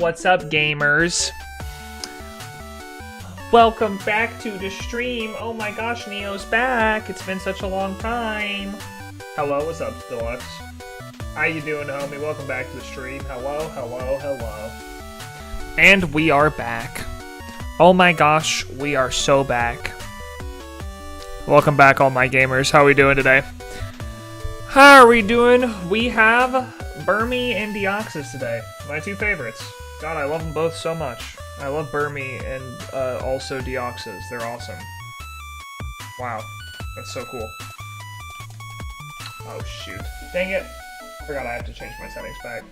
What's up, gamers? Welcome back to the stream. Oh my gosh, Neo's back. It's been such a long time. Hello, what's up, Deluxe? How you doing, homie? Welcome back to the stream. Hello, hello, hello. And we are back. Oh my gosh, we are so back. Welcome back, all my gamers. How are we doing today? How are we doing? We have Burmy and Deoxys today. My two favorites. God, I love them both so much. I love Burmy and also Deoxys. They're awesome. Wow, that's so cool. Oh shoot. Dang it. Forgot I have to change my settings back.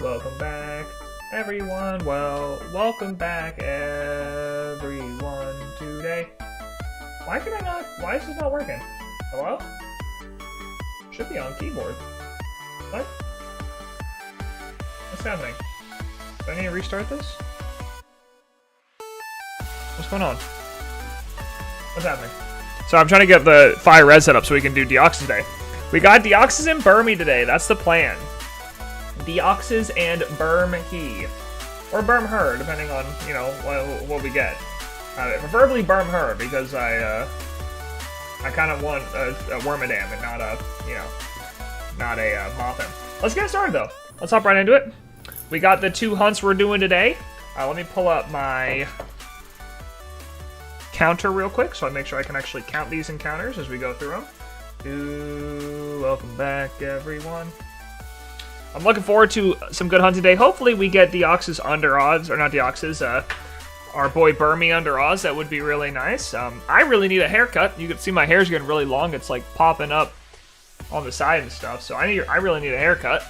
Welcome back, everyone. Well, welcome back, everyone, today. Why is this not working? Hello? Should be on keyboard. What? What's happening? Do I need to restart this? What's going on? What's happening? So I'm trying to get the fire red set up so we can do Deoxys today. We got Deoxys and Burmy today. That's the plan. Deoxys and Burmy. Or Burmher, depending on, you know, what we get. Preferably Burmher, because I kind of want a Wormadam and not a, you know, not a Mothim. Let's get started, though. Let's hop right into it. We got the two hunts we're doing today. Let me pull up my counter real quick so I make sure I can actually count these encounters as we go through them. Welcome back, everyone. I'm looking forward to some good hunting today. Hopefully we get Deoxys under odds, or not Deoxys, our boy Burmy under odds. That would be really nice. I really need a haircut. You can see my hair's getting really long. It's like popping up on the side and stuff, so I really need a haircut.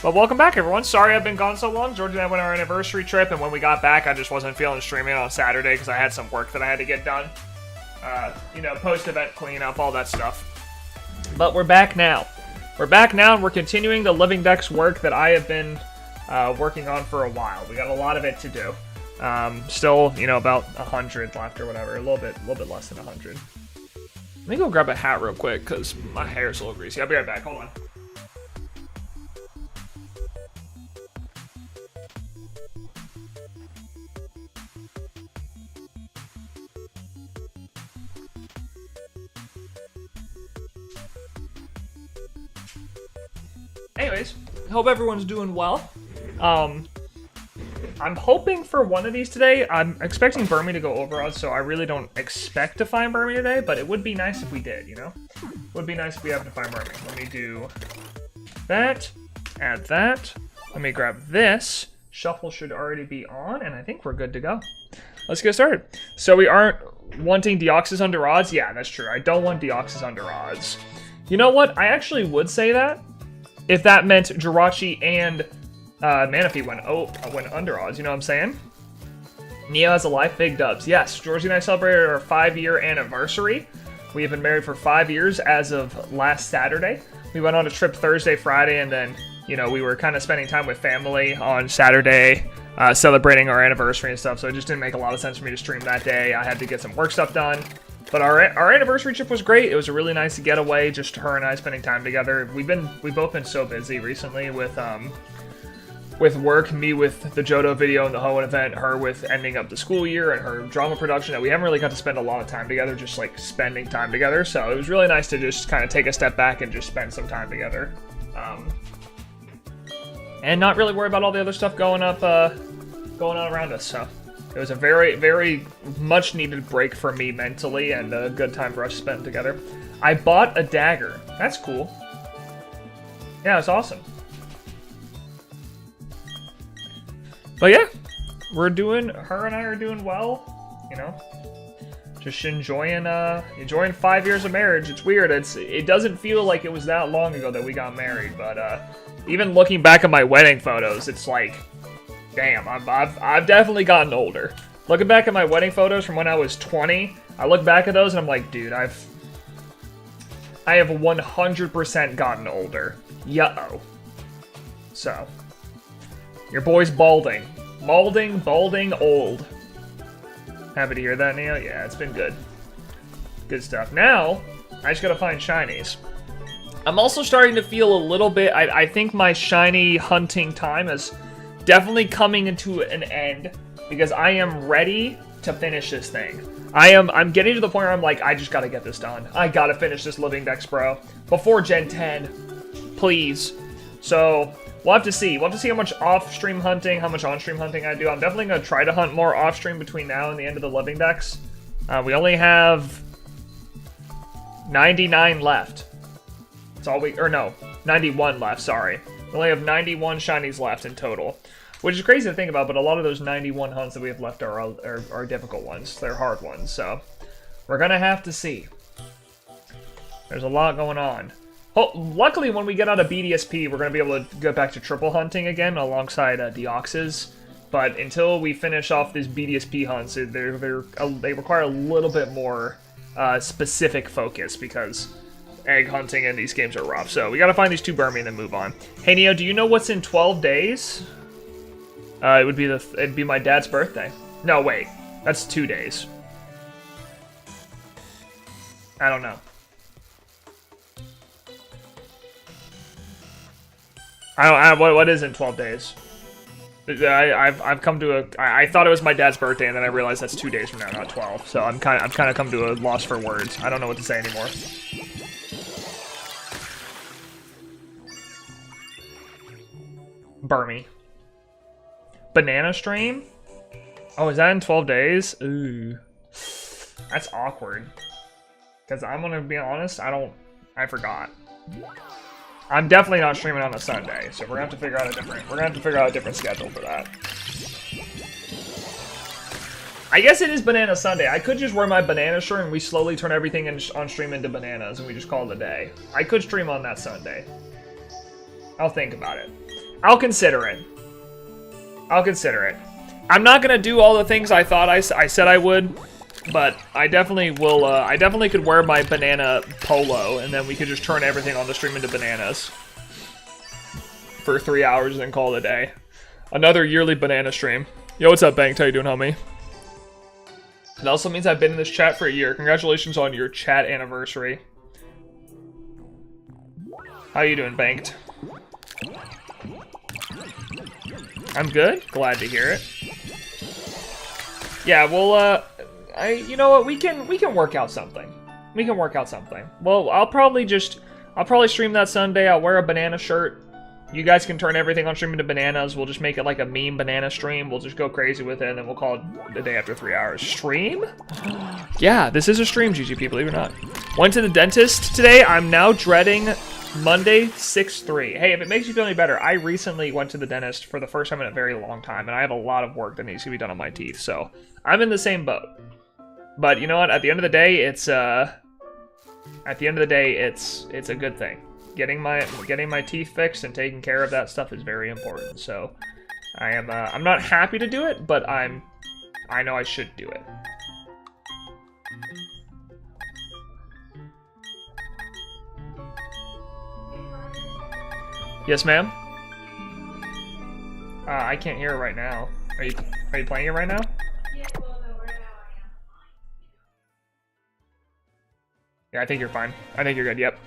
But welcome back, everyone. Sorry I've been gone so long. George and I went on our anniversary trip, and when we got back, I just wasn't feeling streaming on Saturday because I had some work that I had to get done. You know, post-event cleanup, all that stuff. But we're back now. We're back now, and we're continuing the Living Dex work that I have been working on for a while. We got a lot of it to do. Still, you know, about 100 left or whatever. A little bit less than 100. Let me go grab a hat real quick because my hair's a little greasy. I'll be right back. Hold on. Anyways, hope everyone's doing well. I'm hoping for one of these today. I'm expecting Burmy to go over odds, so I really don't expect to find Burmy today, but it would be nice if we did, you know? Would be nice if we happened to find Burmy. Let me do that, add that. Let me grab this. Shuffle should already be on, and I think we're good to go. Let's get started. So we aren't wanting Deoxys under odds? Yeah, that's true. I don't want Deoxys under odds. You know what? I actually would say that if that meant Jirachi and Manaphy went under odds, you know what I'm saying? Neo has a life, big dubs. Yes, Georgie and I celebrated our 5-year anniversary. We have been married for 5 years as of last Saturday. We went on a trip Thursday, Friday, and then, you know, we were kind of spending time with family on Saturday, celebrating our anniversary and stuff, so it just didn't make a lot of sense for me to stream that day. I had to get some work stuff done. But our anniversary trip was great. It was a really nice getaway, just her and I spending time together. We've both been so busy recently with work, me with the Johto video and the Hoenn event, her with ending up the school year and her drama production, that we haven't really got to spend a lot of time together, just like spending time together. So it was really nice to just kind of take a step back and just spend some time together. And not really worry about all the other stuff going on around us, so. It was a very, very much needed break for me mentally and a good time for us to spend together. I bought a dagger. That's cool. Yeah, it's awesome. But yeah, her and I are doing well, you know. Just enjoying 5 years of marriage. It's weird. It doesn't feel like it was that long ago that we got married, but even looking back at my wedding photos, it's like, damn, I've definitely gotten older. Looking back at my wedding photos from when I was 20, I look back at those and I'm like, dude, I have 100% gotten older. Yo. So, your boy's balding. Balding, old. Happy to hear that, Neo? Yeah, it's been good. Good stuff. Now, I just gotta find shinies. I'm also starting to feel a little bit, I think my shiny hunting time is definitely coming into an end, because I am ready to finish this thing. I'm getting to the point where I'm like, I just gotta get this done. I gotta finish this Living Dex Bro before Gen 10, please. So, we'll have to see. We'll have to see how much off-stream hunting, how much on-stream hunting I do. I'm definitely gonna try to hunt more off-stream between now and the end of the Living Dex. We only have 99 left. That's all we, or no, 91 left, sorry. We only have 91 shinies left in total. Which is crazy to think about, but a lot of those 91 hunts that we have left are difficult ones. They're hard ones, so we're gonna have to see. There's a lot going on. Oh, luckily, when we get out of BDSP, we're gonna be able to go back to triple hunting again alongside Deoxys. But until we finish off these BDSP hunts, they require a little bit more specific focus, because egg hunting in these games are rough. So we gotta find these 2 Burmy and then move on. Hey Neo, do you know what's in 12 days? It'd be my dad's birthday. No, wait. That's 2 days. I don't know. What is in 12 days? I've come to a. I thought it was my dad's birthday, and then I realized that's 2 days from now, not 12. So I'm kind of come to a loss for words. I don't know what to say anymore. Burmy. Banana stream? Oh, is that in 12 days? Ooh. That's awkward. Because I'm gonna be honest, I forgot. I'm definitely not streaming on a Sunday, so we're gonna have to figure out a different schedule for that. I guess it is Banana Sunday. I could just wear my banana shirt and we slowly turn everything on stream into bananas and we just call it a day. I could stream on that Sunday. I'll think about it. I'll consider it. I'm not gonna do all the things I thought I said I would, but I definitely will. I definitely could wear my banana polo, and then we could just turn everything on the stream into bananas for 3 hours and then call it a day. Another yearly banana stream. Yo, what's up, Banked? How you doing, homie? It also means I've been in this chat for a year. Congratulations on your chat anniversary. How you doing, Banked? I'm good. Glad to hear it. Yeah, well, you know what? We can work out something. Well, I'll probably stream that Sunday. I'll wear a banana shirt. You guys can turn everything on stream into bananas. We'll just make it like a meme banana stream. We'll just go crazy with it, and then we'll call it the day after 3 hours. Stream? Yeah, this is a stream, GGP, believe it or not. Went to the dentist today. I'm now dreading Monday, 6/3. Hey, if it makes you feel any better, I recently went to the dentist for the first time in a very long time, and I have a lot of work that needs to be done on my teeth, so I'm in the same boat. But you know what? At the end of the day, it's a good thing. Getting my teeth fixed and taking care of that stuff is very important. So I'm not happy to do it, but I know I should do it. Yes, ma'am? I can't hear it right now. Are you playing it right now? Yeah, well, no, right now I am. Yeah, I think you're fine. I think you're good, yep.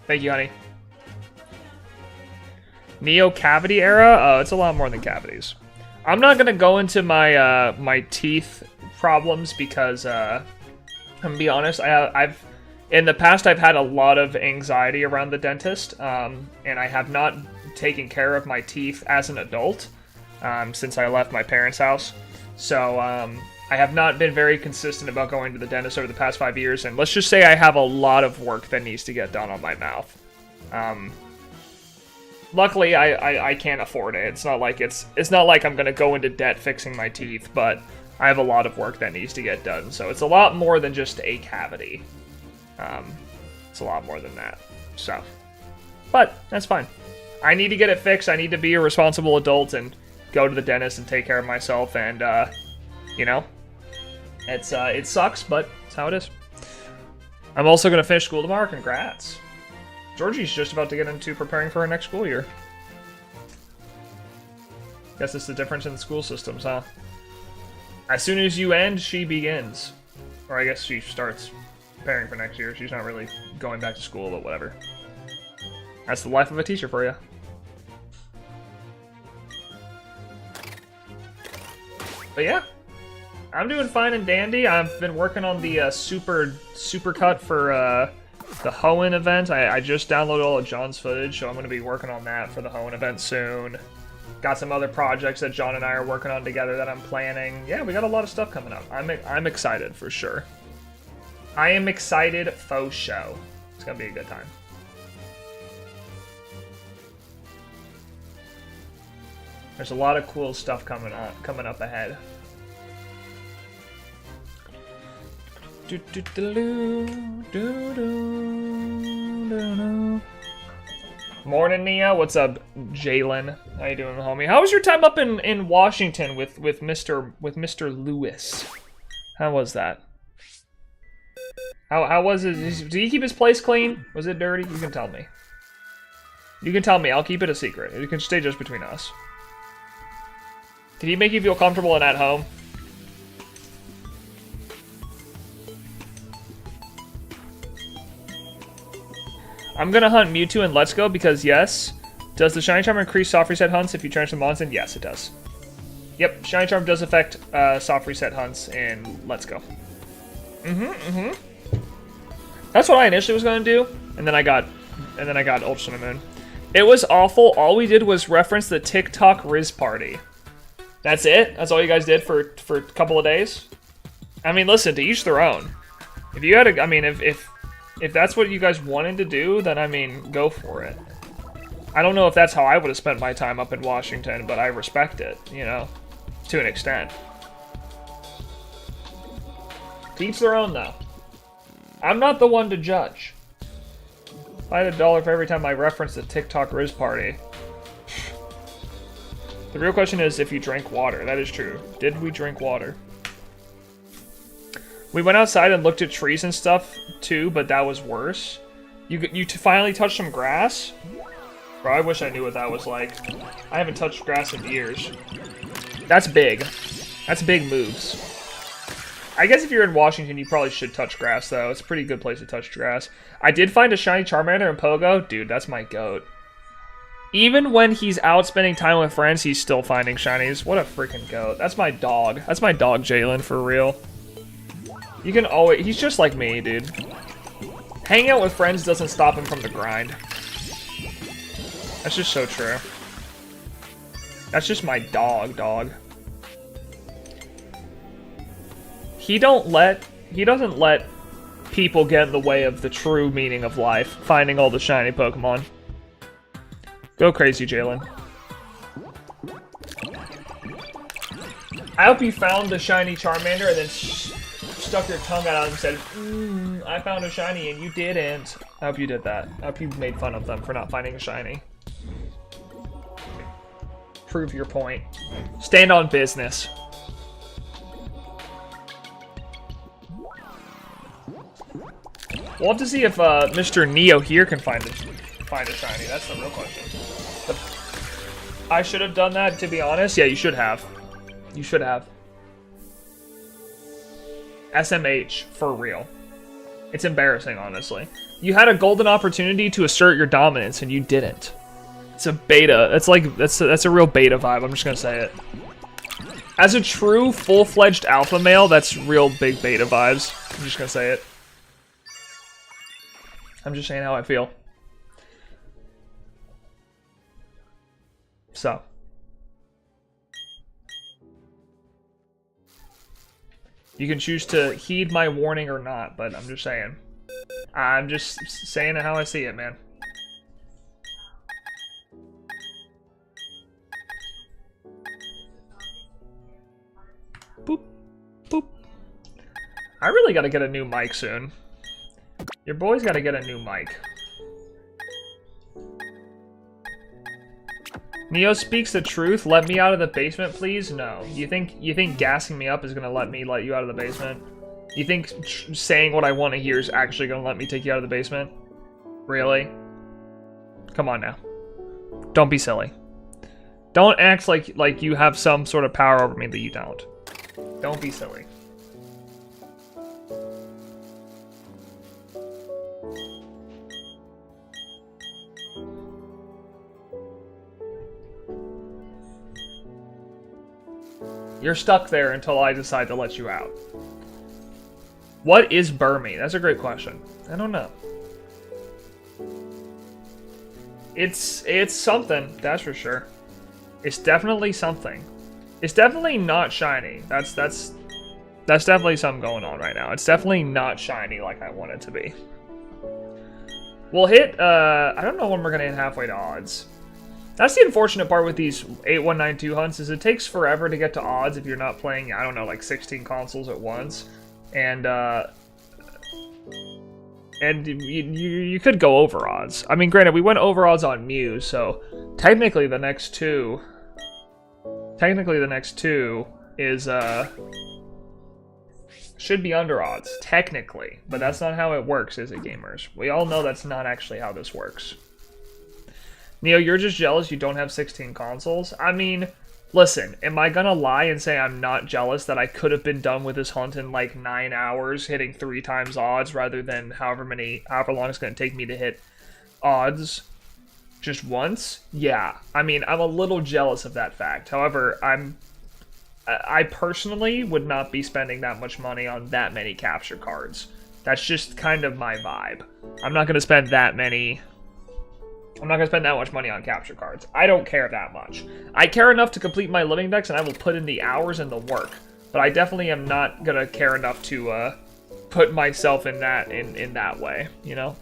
Thank you, honey. Neo cavity era? Oh, it's a lot more than cavities. I'm not gonna go into my my teeth problems because I'm gonna be honest, in the past, I've had a lot of anxiety around the dentist, and I have not taken care of my teeth as an adult since I left my parents' house. So I have not been very consistent about going to the dentist over the past 5 years, and let's just say I have a lot of work that needs to get done on my mouth. Luckily, I can't afford it. It's not like I'm gonna go into debt fixing my teeth, but I have a lot of work that needs to get done. So it's a lot more than just a cavity. It's a lot more than that, so. But, that's fine. I need to get it fixed. I need to be a responsible adult and go to the dentist and take care of myself, and, you know, it sucks, but it's how it is. I'm also going to finish school tomorrow. Congrats. Georgie's just about to get into preparing for her next school year. Guess it's the difference in the school systems, huh? As soon as you end, she begins. Or I guess she starts preparing for next year. She's not really going back to school, but whatever. That's the life of a teacher for you. But yeah, I'm doing fine and dandy. I've been working on the super cut for the Hoenn event. I just downloaded all of John's footage, so I'm going to be working on that for the Hoenn event soon. Got some other projects that John and I are working on together that I'm planning. Yeah, we got a lot of stuff coming up. I'm excited for sure. I am excited faux show. It's going to be a good time. There's a lot of cool stuff coming up ahead. Morning, Nia. What's up, Jalen? How you doing, homie? How was your time up in Washington with Mr. Lewis? How was that? How was it? Did he keep his place clean? Was it dirty? You can tell me. You can tell me. I'll keep it a secret. It can stay just between us. Did he make you feel comfortable and at home? I'm gonna hunt Mewtwo and Let's Go because yes. Does the Shiny Charm increase soft reset hunts if you transfer monsters? Yes, it does. Yep, Shiny Charm does affect soft reset hunts in Let's Go. That's what I initially was gonna do, and then I got Ultra Moon. It was awful. All we did was reference the TikTok Riz party. That's it? That's all you guys did for a couple of days? I mean, listen, to each their own. If you had a, I mean, if that's what you guys wanted to do, then I mean, go for it. I don't know if that's how I would have spent my time up in Washington, but I respect it, you know, to an extent. To each their own, though. I'm not the one to judge. If I had $1 for every time I reference the TikTok Riz party. The real question is if you drank water. That is true. Did we drink water? We went outside and looked at trees and stuff too, but that was worse. You finally touched some grass? Bro, I wish I knew what that was like. I haven't touched grass in years. That's big. That's big moves. I guess if you're in Washington, you probably should touch grass, though. It's a pretty good place to touch grass. I did find a shiny Charmander in Pogo. Dude, that's my goat. Even when he's out spending time with friends, he's still finding shinies. What a freaking goat. That's my dog. That's my dog, Jalen, for real. You can always... He's just like me, dude. Hanging out with friends doesn't stop him from the grind. That's just so true. That's just my dog. He doesn't let people get in the way of the true meaning of life, finding all the shiny Pokemon. Go crazy, Jalen. I hope you found the shiny Charmander and then stuck your tongue out and said, I found a shiny and you didn't. I hope you did that. I hope you made fun of them for not finding a shiny. Prove your point. Stand on business. We'll have to see if Mr. NeoHere can find a shiny. That's the real question. But I should have done that, to be honest. Yeah, you should have. You should have. SMH, for real. It's embarrassing, honestly. You had a golden opportunity to assert your dominance, and you didn't. It's a beta. That's a real beta vibe. I'm just gonna say it. As a true, full-fledged alpha male, that's real big beta vibes. I'm just gonna say it. I'm just saying how I feel. So. You can choose to heed my warning or not, but I'm just saying. I'm just saying it how I see it, man. Boop. Boop. I really gotta get a new mic soon. Your boy's gotta get a new mic. Neo speaks the truth. Let me out of the basement, please? No. You think gassing me up is gonna let you out of the basement? You think saying what I want to hear is actually gonna let me take you out of the basement? Really? Come on now. Don't be silly. Don't act like you have some sort of power over me that you don't. Don't be silly. You're stuck there until I decide to let you out. What is Burmy? That's a great question. I don't know. It's something, that's for sure. It's definitely something. It's definitely not shiny. That's definitely something going on right now. It's definitely not shiny like I want it to be. We'll hit, I don't know when we're gonna hit halfway to odds. That's the unfortunate part with these 8192 hunts, is it takes forever to get to odds if you're not playing, I don't know, like 16 consoles at once. And you could go over odds. I mean, granted, we went over odds on Mew, so technically the next two is, should be under odds, technically. But that's not how it works, is it, gamers? We all know that's not actually how this works. Neo, you're just jealous you don't have 16 consoles? I mean, listen, am I gonna lie and say I'm not jealous that I could have been done with this hunt in like 9 hours, hitting 3 times odds, rather than however long it's gonna take me to hit odds just once? Yeah, I mean, I'm a little jealous of that fact. However, I personally would not be spending that much money on that many capture cards. That's just kind of my vibe. I'm not gonna spend that much money on capture cards. I don't care that much. I care enough to complete my living decks, and I will put in the hours and the work. But I definitely am not gonna care enough to put myself in that way, you know?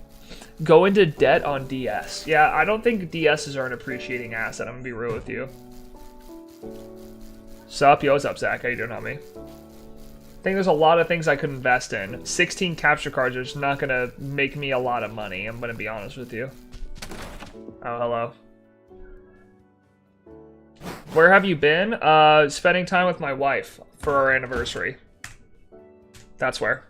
Go into debt on DS. Yeah, I don't think DSs are an appreciating asset, I'm gonna be real with you. Sup? Yo, what's up, Zach? How you doing, homie? I think there's a lot of things I could invest in. 16 capture cards are just not gonna make me a lot of money, I'm gonna be honest with you. Oh, hello. Where have you been? Spending time with my wife for our anniversary. That's where.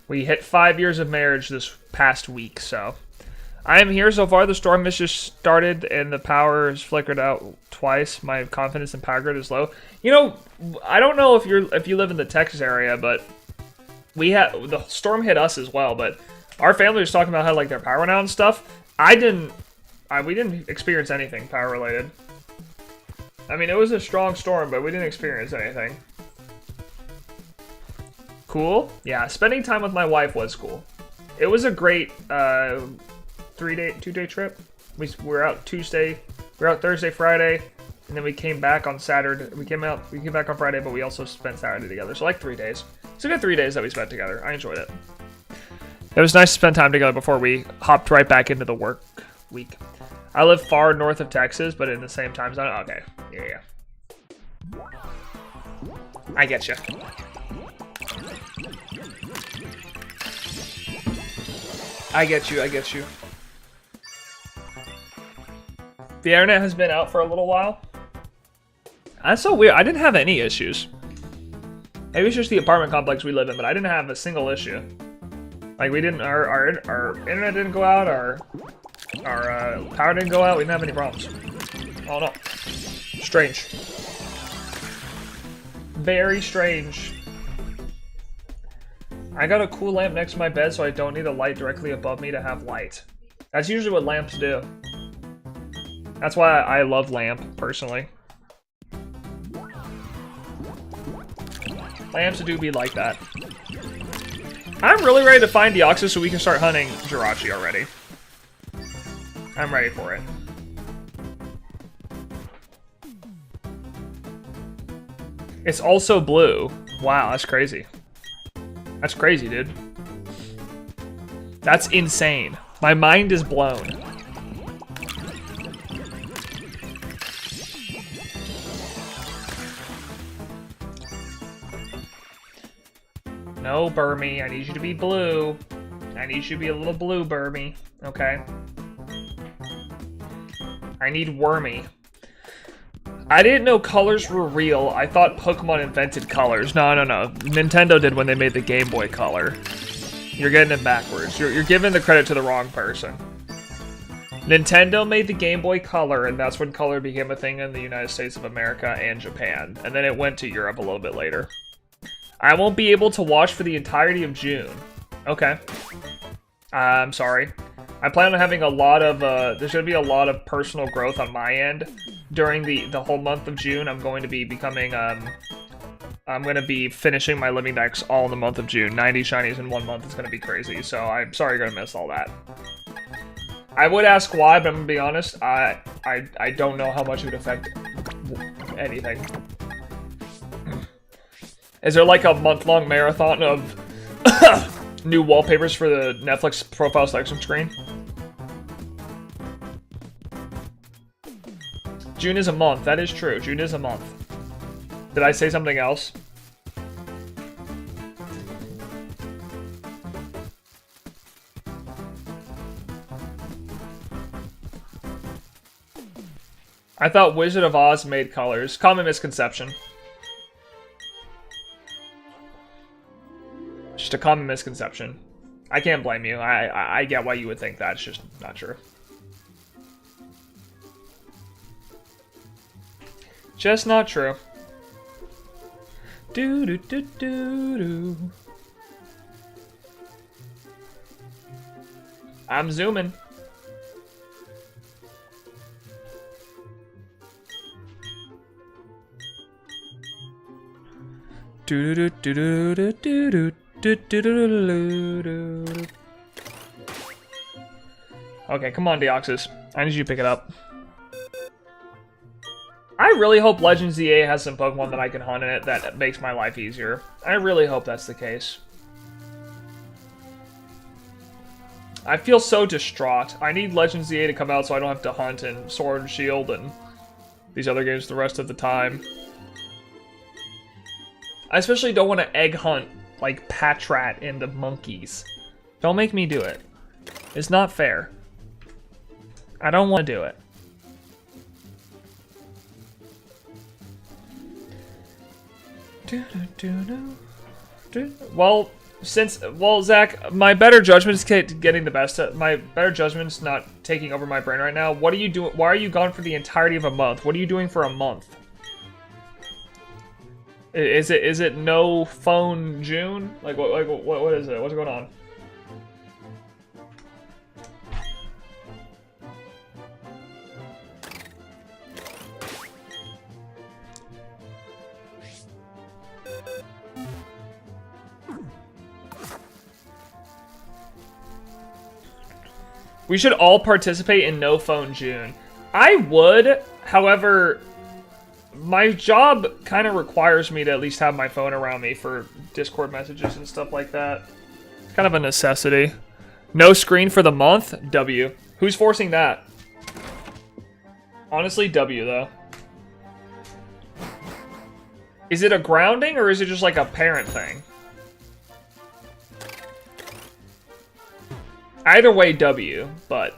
We hit 5 years of marriage this past week, so... I am here so far. The storm has just started and the power has flickered out twice. My confidence in power grid is low. You know, I don't know if you live in the Texas area, but the storm hit us as well. But our family was talking about how like their power went out and stuff. We didn't experience anything power related. I mean, it was a strong storm, but we didn't experience anything. Cool. Yeah, spending time with my wife was cool. It was a great 2-day trip. We were out Tuesday, we were out Thursday, Friday, and then we came back on Saturday. We came back on Friday, but we also spent Saturday together. So like 3 days. It's a good 3 days that we spent together. I enjoyed it. It was nice to spend time together before we hopped right back into the work week. I live far north of Texas, but in the same time zone. Okay, yeah. I get you. I get you. The internet has been out for a little while. That's so weird. I didn't have any issues. Maybe it's just the apartment complex we live in, but I didn't have a single issue. Like we didn't, our internet didn't go out, our power didn't go out. We didn't have any problems. Oh no, strange. Very strange. I got a cool lamp next to my bed, so I don't need a light directly above me to have light. That's usually what lamps do. That's why I love lamp, personally. Lamps do be like that. I'm really ready to find Deoxys so we can start hunting Jirachi already. I'm ready for it. It's also blue. Wow, that's crazy. That's crazy, dude. That's insane. My mind is blown. No, Burmy, I need you to be blue. I need you to be a little blue, Burmy. Okay. I need Wormy. I didn't know colors were real. I thought Pokemon invented colors. No. Nintendo did when they made the Game Boy Color. You're getting it backwards. You're giving the credit to the wrong person. Nintendo made the Game Boy Color, and that's when color became a thing in the United States of America and Japan. And then it went to Europe a little bit later. I won't be able to watch for the entirety of June. Okay. I'm sorry. I plan on having a lot of, there's going to be a lot of personal growth on my end. During the whole month of June, I'm going to be becoming, I'm going to be finishing my living decks all in the month of June. 90 shinies in 1 month is going to be crazy, so I'm sorry you're going to miss all that. I would ask why, but I'm going to be honest, I don't know how much it would affect anything. Is there like a month-long marathon of new wallpapers for the Netflix profile selection screen? June is a month. That is true. June is a month. Did I say something else? I thought Wizard of Oz made colors. Common misconception. Just a common misconception. I can't blame you. I get why you would think that. It's just not true. Just not true. Do do do do do. I'm zooming. Do do do do do do do. Okay, come on, Deoxys. I need you to pick it up. I really hope Legends EA has some Pokemon that I can hunt in it that makes my life easier. I really hope that's the case. I feel so distraught. I need Legends EA to come out so I don't have to hunt in Sword and Shield and these other games the rest of the time. I especially don't want to egg hunt like Patrat and the monkeys. Don't make me do it. It's not fair. I don't want to do it. Well, Zach, my better judgment's getting the best. My better judgment's not taking over my brain right now. What are you doing? Why are you gone for the entirety of a month? What are you doing for a month? Is it no phone June? Like what is it? What's going on? We should all participate in No Phone June. I would, however, my job kind of requires me to at least have my phone around me for Discord messages and stuff like that. It's kind of a necessity. No screen for the month? W. Who's forcing that? Honestly, W, though. Is it a grounding, or is it just like a parent thing? Either way, W, but...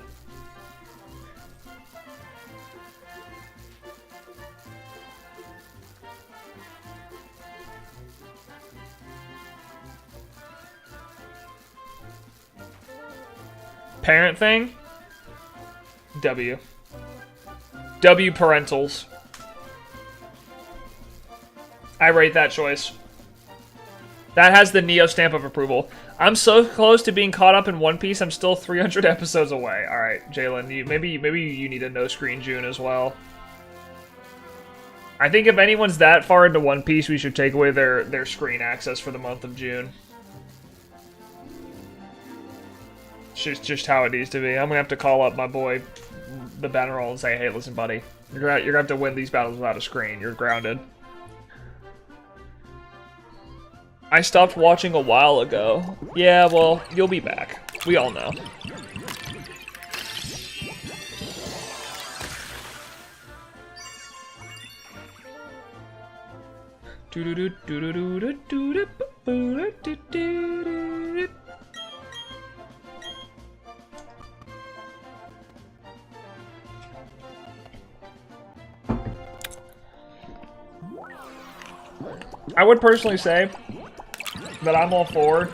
Parent thing? W. W parentals. I rate that choice. That has the Neo stamp of approval. I'm so close to being caught up in One Piece, I'm still 300 episodes away. Alright, Jalen, maybe you need a no-screen June as well. I think if anyone's that far into One Piece, we should take away their screen access for the month of June. It's just how it needs to be. I'm gonna have to call up my boy, the Bannerol, and say, hey, listen, buddy, you're gonna have to win these battles without a screen. You're grounded. I stopped watching a while ago. Yeah, well, you'll be back. We all know. I would personally say that I'm all for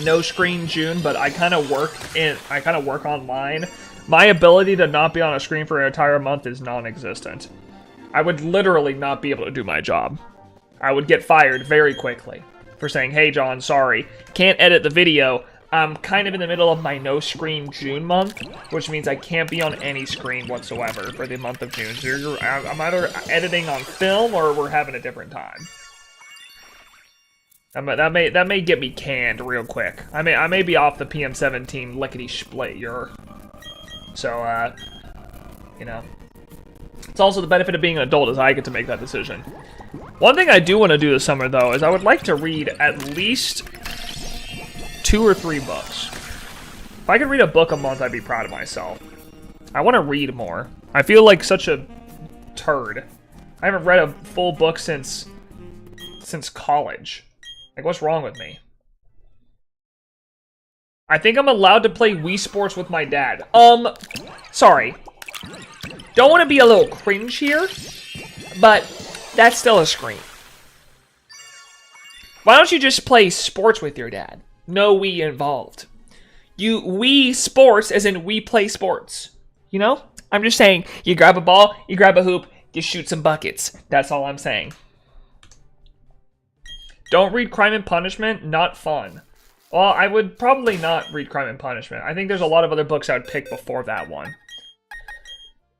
no screen June, but I kind of work online. My ability to not be on a screen for an entire month is non-existent. I would literally not be able to do my job. I would get fired very quickly for saying, hey John, sorry, can't edit the video, I'm kind of in the middle of my no-screen June month, which means I can't be on any screen whatsoever for the month of June. So I'm either editing on film or we're having a different time. That may get me canned real quick. I may be off the PM17 lickety split year. So you know, it's also the benefit of being an adult is I get to make that decision. One thing I do want to do this summer though is I would like to read at least 2 or 3 books. If I could read a book a month, I'd be proud of myself. I want to read more. I feel like such a turd. I haven't read a full book since college. Like, what's wrong with me? I think I'm allowed to play Wii Sports with my dad. Sorry. Don't want to be a little cringe here, but that's still a scream. Why don't you just play sports with your dad? No Wii involved. You Wii Sports as in we play sports. You know? I'm just saying, you grab a ball, you grab a hoop, you shoot some buckets. That's all I'm saying. Don't read Crime and Punishment, not fun. Well, I would probably not read Crime and Punishment. I think there's a lot of other books I would pick before that one.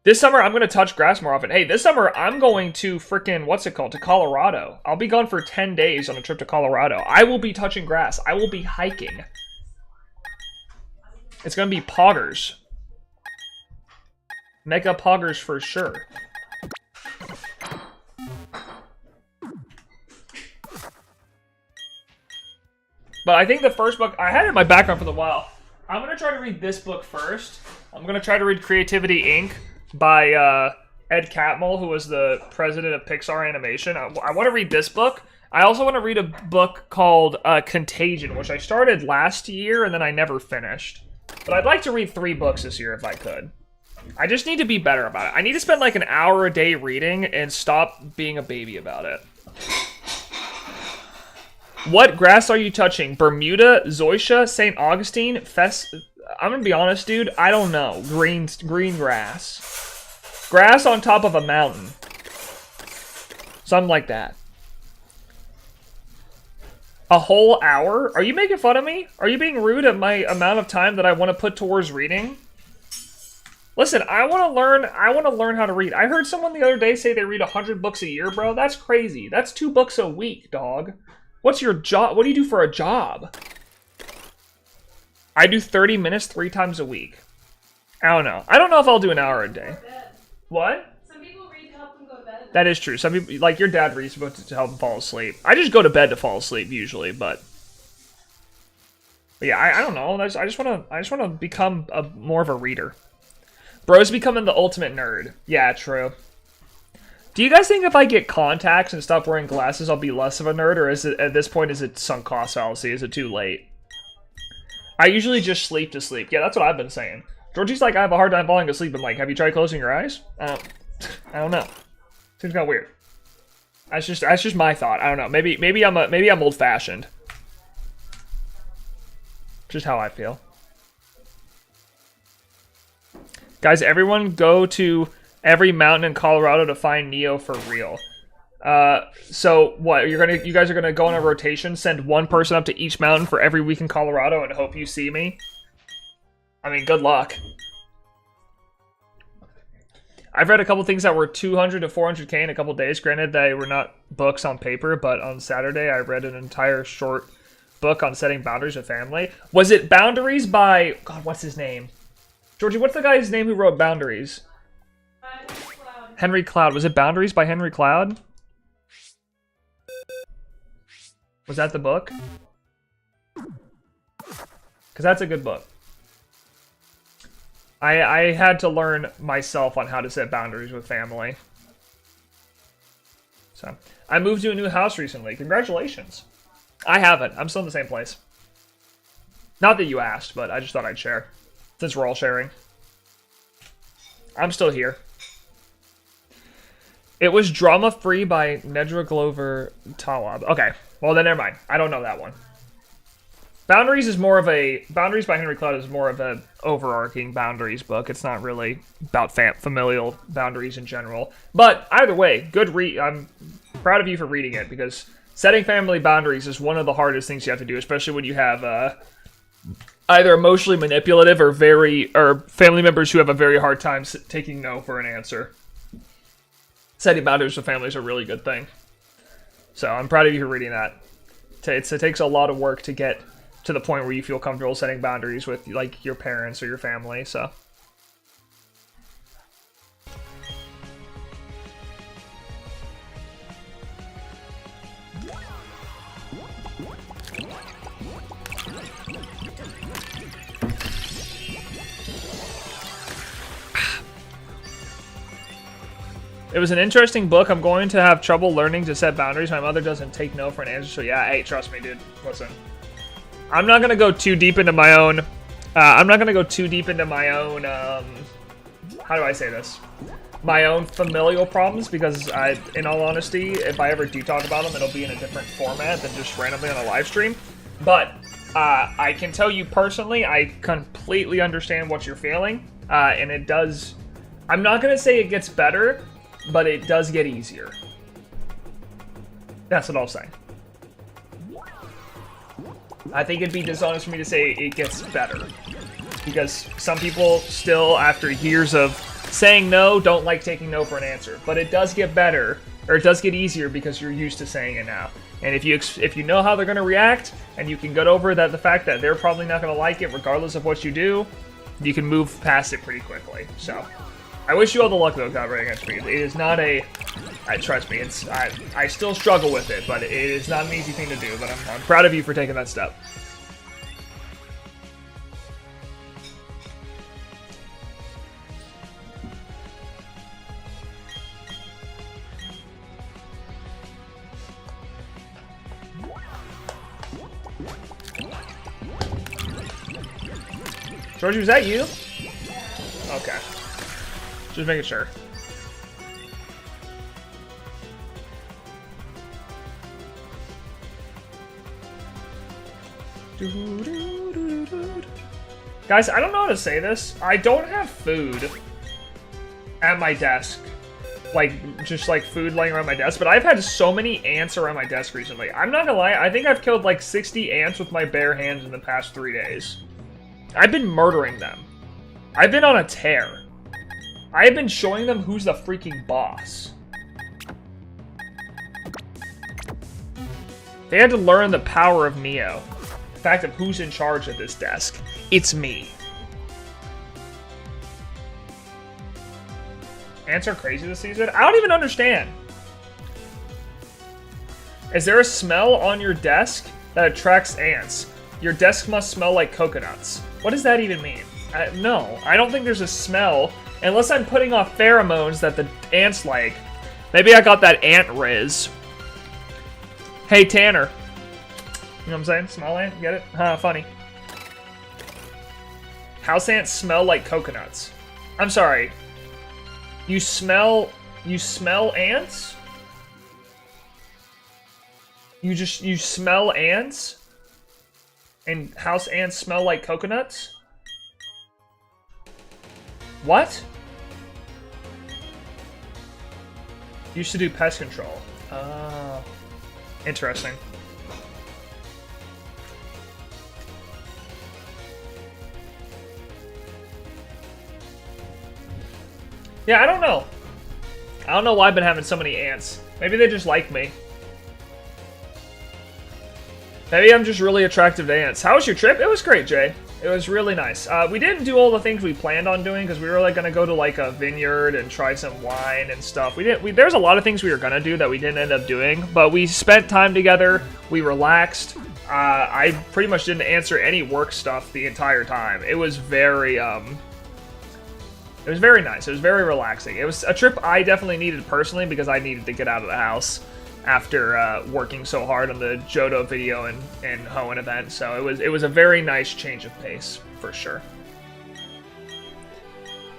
This summer, I'm going to touch grass more often. Hey, this summer, I'm going to frickin', what's it called, to Colorado. I'll be gone for 10 days on a trip to Colorado. I will be touching grass. I will be hiking. It's going to be poggers. Mega poggers for sure. But I think the first book, I had it in my background for a while. I'm going to try to read this book first. I'm going to try to read Creativity Inc. by Ed Catmull, who was the president of Pixar Animation. I want to read this book. I also want to read a book called Contagion, which I started last year and then I never finished. But I'd like to read 3 books this year if I could. I just need to be better about it. I need to spend like an hour a day reading and stop being a baby about it. What grass are you touching? Bermuda, Zoysia, St. Augustine, I'm gonna be honest, dude. I don't know. Green grass. Grass on top of a mountain. Something like that. A whole hour? Are you making fun of me? Are you being rude at my amount of time that I want to put towards reading? Listen, I want to learn how to read. I heard someone the other day say they read 100 books a year, bro. That's crazy. That's 2 books a week, dog. What's your job? What do you do for a job? I do 30 minutes 3 times a week. I don't know. I don't know if I'll do an hour a day. What? Some people read to help them go to bed. That is true. Some people, like your dad reads to help him fall asleep. I just go to bed to fall asleep usually, but yeah, I don't know. I just want to become more of a reader. Bro's becoming the ultimate nerd. Yeah, true. Do you guys think if I get contacts and stop wearing glasses, I'll be less of a nerd, or is it at this point is it sunk cost fallacy? Is it too late? I usually just sleep to sleep. Yeah, that's what I've been saying. Georgie's like, I have a hard time falling asleep. I'm like, have you tried closing your eyes? I don't know. Seems kind of weird. That's just my thought. I don't know. Maybe I'm old fashioned. Just how I feel. Guys, everyone go to every mountain in Colorado to find Neo for real. So what, you guys are gonna go on a rotation, send one person up to each mountain for every week in Colorado and hope you see me? I mean, good luck. I've read a couple things that were 200 to 400k in a couple days. Granted, they were not books on paper, but on Saturday I read an entire short book on setting boundaries with family. Was it Boundaries by, God, what's his name? Georgie, what's the guy's name who wrote Boundaries? Henry Cloud. Was it Boundaries by Henry Cloud? Was that the book? Because that's a good book. I had to learn myself on how to set boundaries with family. So, I moved to a new house recently. Congratulations. I haven't. I'm still in the same place. Not that you asked, but I just thought I'd share. Since we're all sharing. I'm still here. It was Drama-Free by Nedra Glover Tawwab. Okay, well then never mind. I don't know that one. Boundaries by Henry Cloud is more of a overarching boundaries book. It's not really about familial boundaries in general. But either way, good read. I'm proud of you for reading it because setting family boundaries is one of the hardest things you have to do, especially when you have either emotionally manipulative or family members who have a very hard time taking no for an answer. Setting boundaries with family is a really good thing. So I'm proud of you for reading that. It takes a lot of work to get to the point where you feel comfortable setting boundaries with like your parents or your family. So. It was an interesting book. I'm going to have trouble learning to set boundaries. My mother doesn't take no for an answer. So yeah, hey, trust me, dude. Listen, I'm not gonna go too deep into my own. How do I say this? My own familial problems, because in all honesty, if I ever do talk about them, it'll be in a different format than just randomly on a live stream. But I can tell you personally, I completely understand what you're feeling, and it does. I'm not gonna say it gets better, but it does get easier. That's what I'll say. I think it'd be dishonest for me to say it gets better. Because some people still, after years of saying no, don't like taking no for an answer. But it does get better, or it does get easier because you're used to saying it now. And if you know how they're going to react, and you can get over the fact that they're probably not going to like it regardless of what you do, you can move past it pretty quickly. So. I wish you all the luck, though, God, right against me. It is not trust me, I still struggle with it, but it is not an easy thing to do, but I'm proud of you for taking that step. Georgie, was that you? Okay. Just making sure. Guys, I don't know how to say this. I don't have food at my desk. Just food laying around my desk. But I've had so many ants around my desk recently. I'm not gonna lie, I think I've killed like 60 ants with my bare hands in the past 3 days. I've been murdering them. I've been on a tear. I have been showing them who's the freaking boss. They had to learn the power of Neo. The fact of who's in charge of this desk. It's me. Ants are crazy this season? I don't even understand. Is there a smell on your desk that attracts ants? Your desk must smell like coconuts. What does that even mean? No, I don't think there's a smell. Unless I'm putting off pheromones that the ants like. Maybe I got that ant riz. Hey, Tanner. You know what I'm saying? Small ant? Get it? Huh, funny. House ants smell like coconuts. I'm sorry. You smell ants? You smell ants? And house ants smell like coconuts? What? Used to do pest control. Oh. Interesting. Yeah, I don't know. I don't know why I've been having so many ants. Maybe they just like me. Maybe I'm just really attractive to ants. How was your trip? It was great, Jay. It was really nice. We didn't do all the things we planned on doing because we were gonna go to a vineyard and try some wine and stuff. There's a lot of things we were gonna do that we didn't end up doing, but we spent time together. We relaxed. I pretty much didn't answer any work stuff the entire time. It was very nice. It was very relaxing. It was a trip I definitely needed personally because I needed to get out of the house after working so hard on the Johto video and Hoenn event. So it was a very nice change of pace, for sure.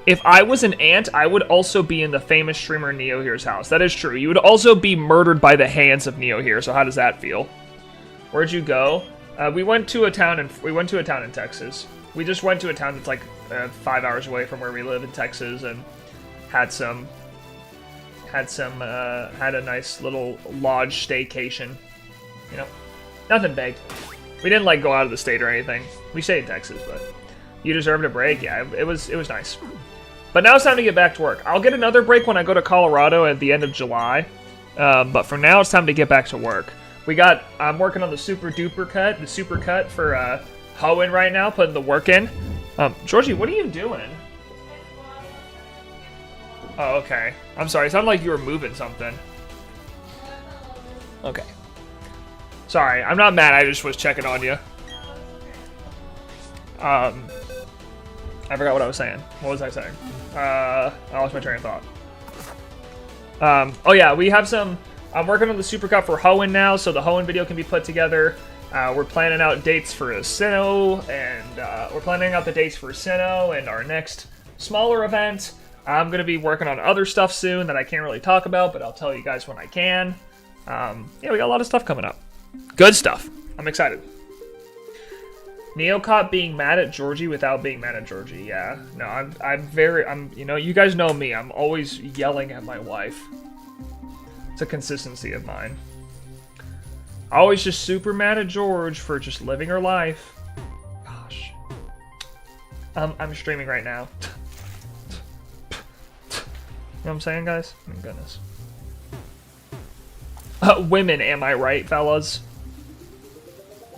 If I was an ant, I would also be in the famous streamer NeoHere's house. That is true. You would also be murdered by the hands of NeoHere, so how does that feel? Where'd you go? We went to a town in Texas. We just went to a town that's 5 hours away from where we live in Texas and had a nice little lodge staycation. You know, nothing big. We didn't like go out of the state or anything. We stayed in Texas, but you deserved a break. Yeah, it was nice. But now it's time to get back to work. I'll get another break when I go to Colorado at the end of July. But for now, it's time to get back to work. I'm working on the super cut for hoeing right now, putting the work in. Georgie, what are you doing? Oh, okay. I'm sorry. It sounded like you were moving something. Okay. Sorry, I'm not mad. I just was checking on you. I forgot what I was saying. What was I saying? I lost my train of thought. Oh yeah, we have some... I'm working on the supercut for hoeing now, so the hoeing video can be put together. We're planning out dates for a Sinnoh, and we're planning out the dates for Sinnoh and our next smaller event. I'm going to be working on other stuff soon that I can't really talk about, but I'll tell you guys when I can. Yeah, we got a lot of stuff coming up. Good stuff. I'm excited. Neocop being mad at Georgie without being mad at Georgie. Yeah. No, I'm you know, you guys know me. I'm always yelling at my wife. It's a consistency of mine. Always just super mad at George for just living her life. Gosh. I'm streaming right now. You know what I'm saying, guys? Oh my goodness. Women, am I right, fellas?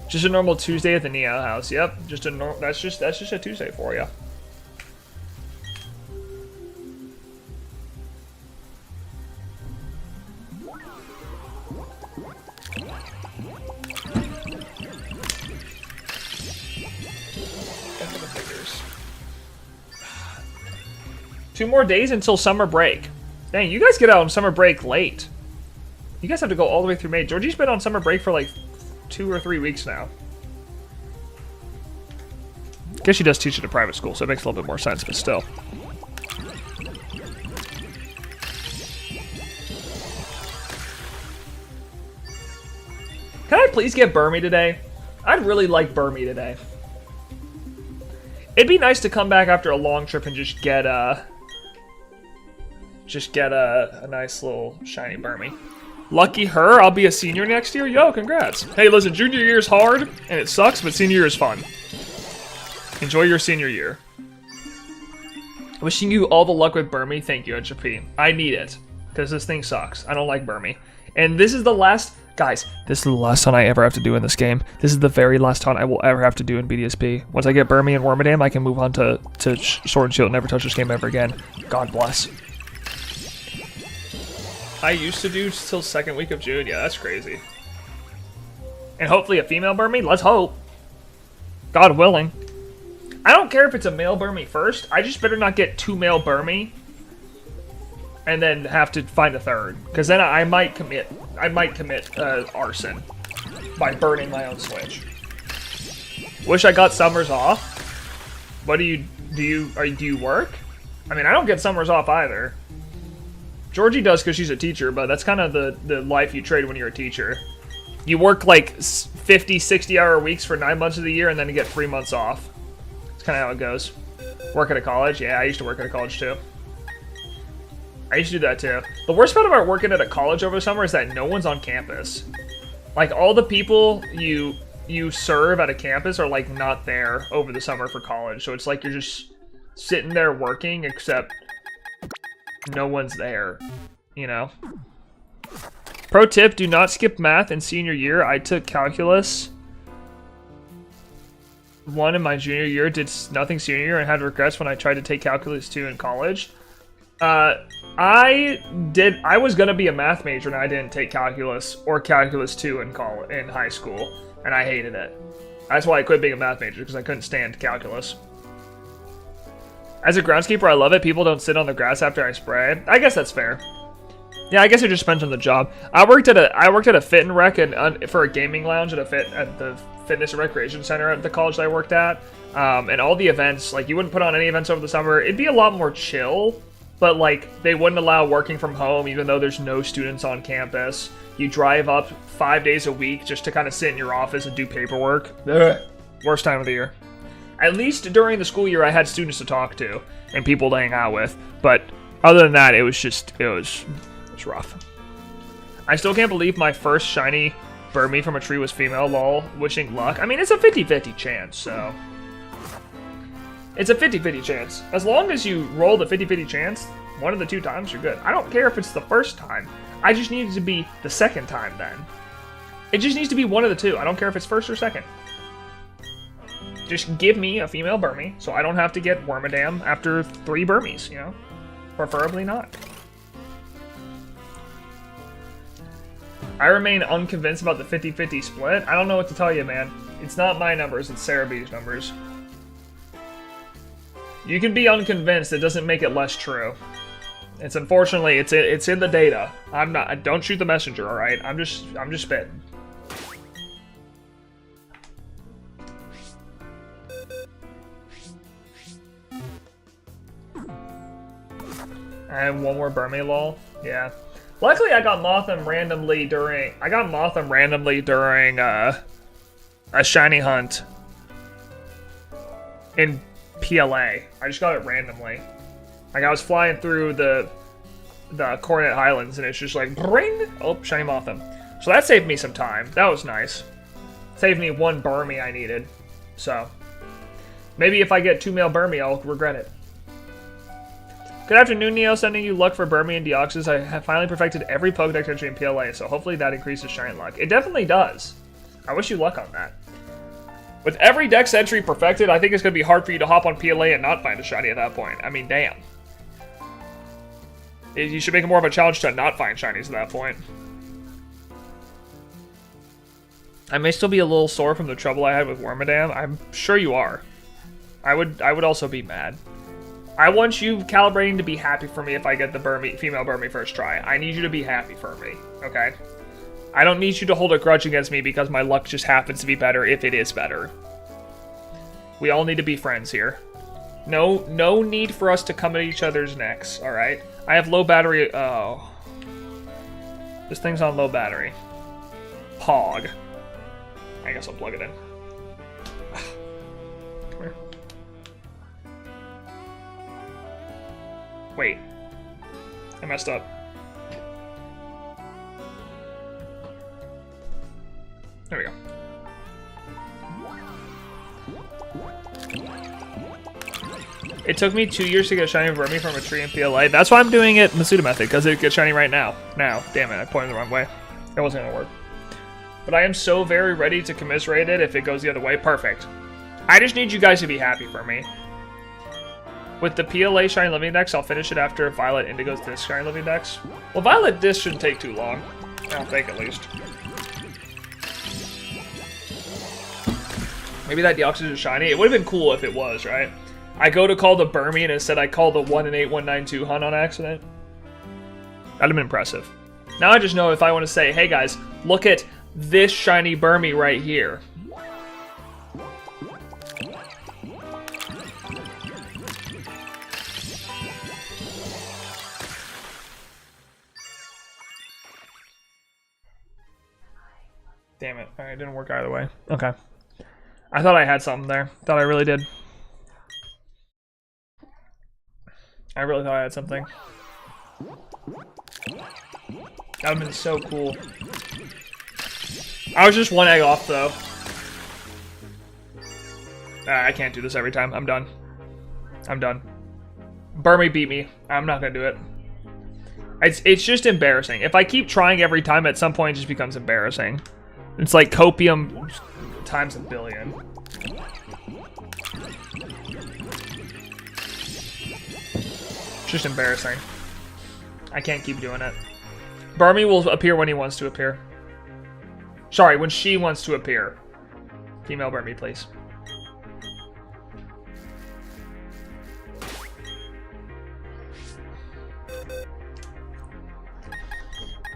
Just a normal Tuesday at the Neo house. Yep, just a that's just a Tuesday for you. Two more days until summer break. Dang, you guys get out on summer break late. You guys have to go all the way through May. Georgie's been on summer break for like 2 or 3 weeks now. I guess she does teach at a private school, so it makes a little bit more sense, but still. Can I please get Burmy today? I'd really like Burmy today. It'd be nice to come back after a long trip and just get a nice little shiny Burmy. Lucky her, I'll be a senior next year. Yo, congrats. Hey, listen, junior year is hard and it sucks, but senior year is fun. Enjoy your senior year. Wishing you all the luck with Burmy. Thank you, HP. I need it because this thing sucks. I don't like Burmy. And this is the last, guys, this is the last hunt I ever have to do in this game. This is the very last hunt I will ever have to do in BDSP. Once I get Burmy and Wormadam, I can move on to Sword and Shield and never touch this game ever again. God bless. I used to do till second week of June. Yeah, that's crazy. And hopefully a female Burmy. Let's hope. God willing. I don't care if it's a male Burmy first. I just better not get 2 male Burmy and then have to find a third, because then I might commit arson by burning my own Switch. Wish I got summers off. What do you work? I mean, I don't get summers off either. Georgie does because she's a teacher, but that's kind of the life you trade when you're a teacher. You work like 50, 60-hour weeks for 9 months of the year, and then you get 3 months off. That's kind of how it goes. Work at a college? Yeah, I used to work at a college too. I used to do that too. The worst part about working at a college over the summer is that no one's on campus. Like, all the people you serve at a campus are like not there over the summer for college. So it's like you're just sitting there working, except no one's there, you know? Pro tip, do not skip math in senior year. I took calculus 1 in my junior year, did nothing senior year, and had regrets when I tried to take calculus 2 in college. I was gonna be a math major and I didn't take calculus or calculus 2 in high school, and I hated it. That's why I quit being a math major, because I couldn't stand calculus. As a groundskeeper, I love it. People don't sit on the grass after I spray. I guess that's fair. Yeah, I guess it just depends on the job. I worked at a fit and rec and for a gaming lounge at the fitness and recreation center at the college that I worked at. And all the events, like, you wouldn't put on any events over the summer. It'd be a lot more chill, but like they wouldn't allow working from home even though there's no students on campus. You drive up 5 days a week just to kind of sit in your office and do paperwork. Ugh. Worst time of the year. At least during the school year, I had students to talk to and people to hang out with. But other than that, it was rough. I still can't believe my first shiny Burmy from a tree was female, lol. Wishing luck. I mean, it's a 50-50 chance, so... It's a 50-50 chance. As long as you roll the 50-50 chance, one of the 2 times, you're good. I don't care if it's the first time. I just need it to be the second time, then. It just needs to be one of the 2. I don't care if it's first or second. Just give me a female Burmy, so I don't have to get Wormadam after 3 Burmies, you know? Preferably not. I remain unconvinced about the 50-50 split. I don't know what to tell you, man. It's not my numbers, it's Sarah B's numbers. You can be unconvinced, it doesn't make it less true. It's unfortunately, it's in the data. Don't shoot the messenger, alright? I'm just spitting. And one more Burmy lol. Yeah. Luckily, I got Motham randomly during a shiny hunt in PLA. I just got it randomly. Like I was flying through the Coronet Highlands, and it's just like bring. Oh, shiny Motham. So that saved me some time. That was nice. Saved me 1 Burmy I needed. So maybe if I get 2 male Burmy, I'll regret it. Good afternoon, Neo. Sending you luck for Burmy and Deoxys. I have finally perfected every Pokedex entry in PLA, so hopefully that increases shine luck. It definitely does. I wish you luck on that. With every Dex entry perfected, I think it's going to be hard for you to hop on PLA and not find a shiny at that point. I mean, damn. You should make it more of a challenge to not find shinies at that point. I may still be a little sore from the trouble I had with Wormadam. I'm sure you are. I would also be mad. I want you calibrating to be happy for me if I get the female Burmy first try. I need you to be happy for me, okay? I don't need you to hold a grudge against me because my luck just happens to be better if it is better. We all need to be friends here. No need for us to come at each other's necks, alright? I have low battery. Oh. This thing's on low battery. Pog. I guess I'll plug it in. Come here. Wait. I messed up. There we go. It took me 2 years to get a shiny Burmy from a tree in PLA. That's why I'm doing it in the pseudo method, because it gets shiny right now. Now, damn it, I pointed the wrong way. That wasn't gonna work. But I am so very ready to commiserate it if it goes the other way. Perfect. I just need you guys to be happy for me. With the PLA Shiny Living Dex, I'll finish it after Violet Indigo's Disc Shiny Living Dex. Well, Violet Disc shouldn't take too long. I don't think, at least. Maybe that Deoxys is shiny. It would have been cool if it was, right? I go to call the Burmy and instead I call the 1-in-8192 hunt on accident. That'd have been impressive. Now I just know if I want to say, hey guys, look at this shiny Burmy right here. Damn it. Alright, it didn't work either way. Okay. I thought I had something there. Thought I really did. I really thought I had something. That would have been so cool. I was just 1 egg off, though. I can't do this every time. I'm done. I'm done. Burmy beat me. I'm not gonna do it. It's just embarrassing. If I keep trying every time, at some point it just becomes embarrassing. It's like copium times a billion. It's just embarrassing. I can't keep doing it. Burmy will appear when he wants to appear. Sorry, when she wants to appear. Female Burmy, please.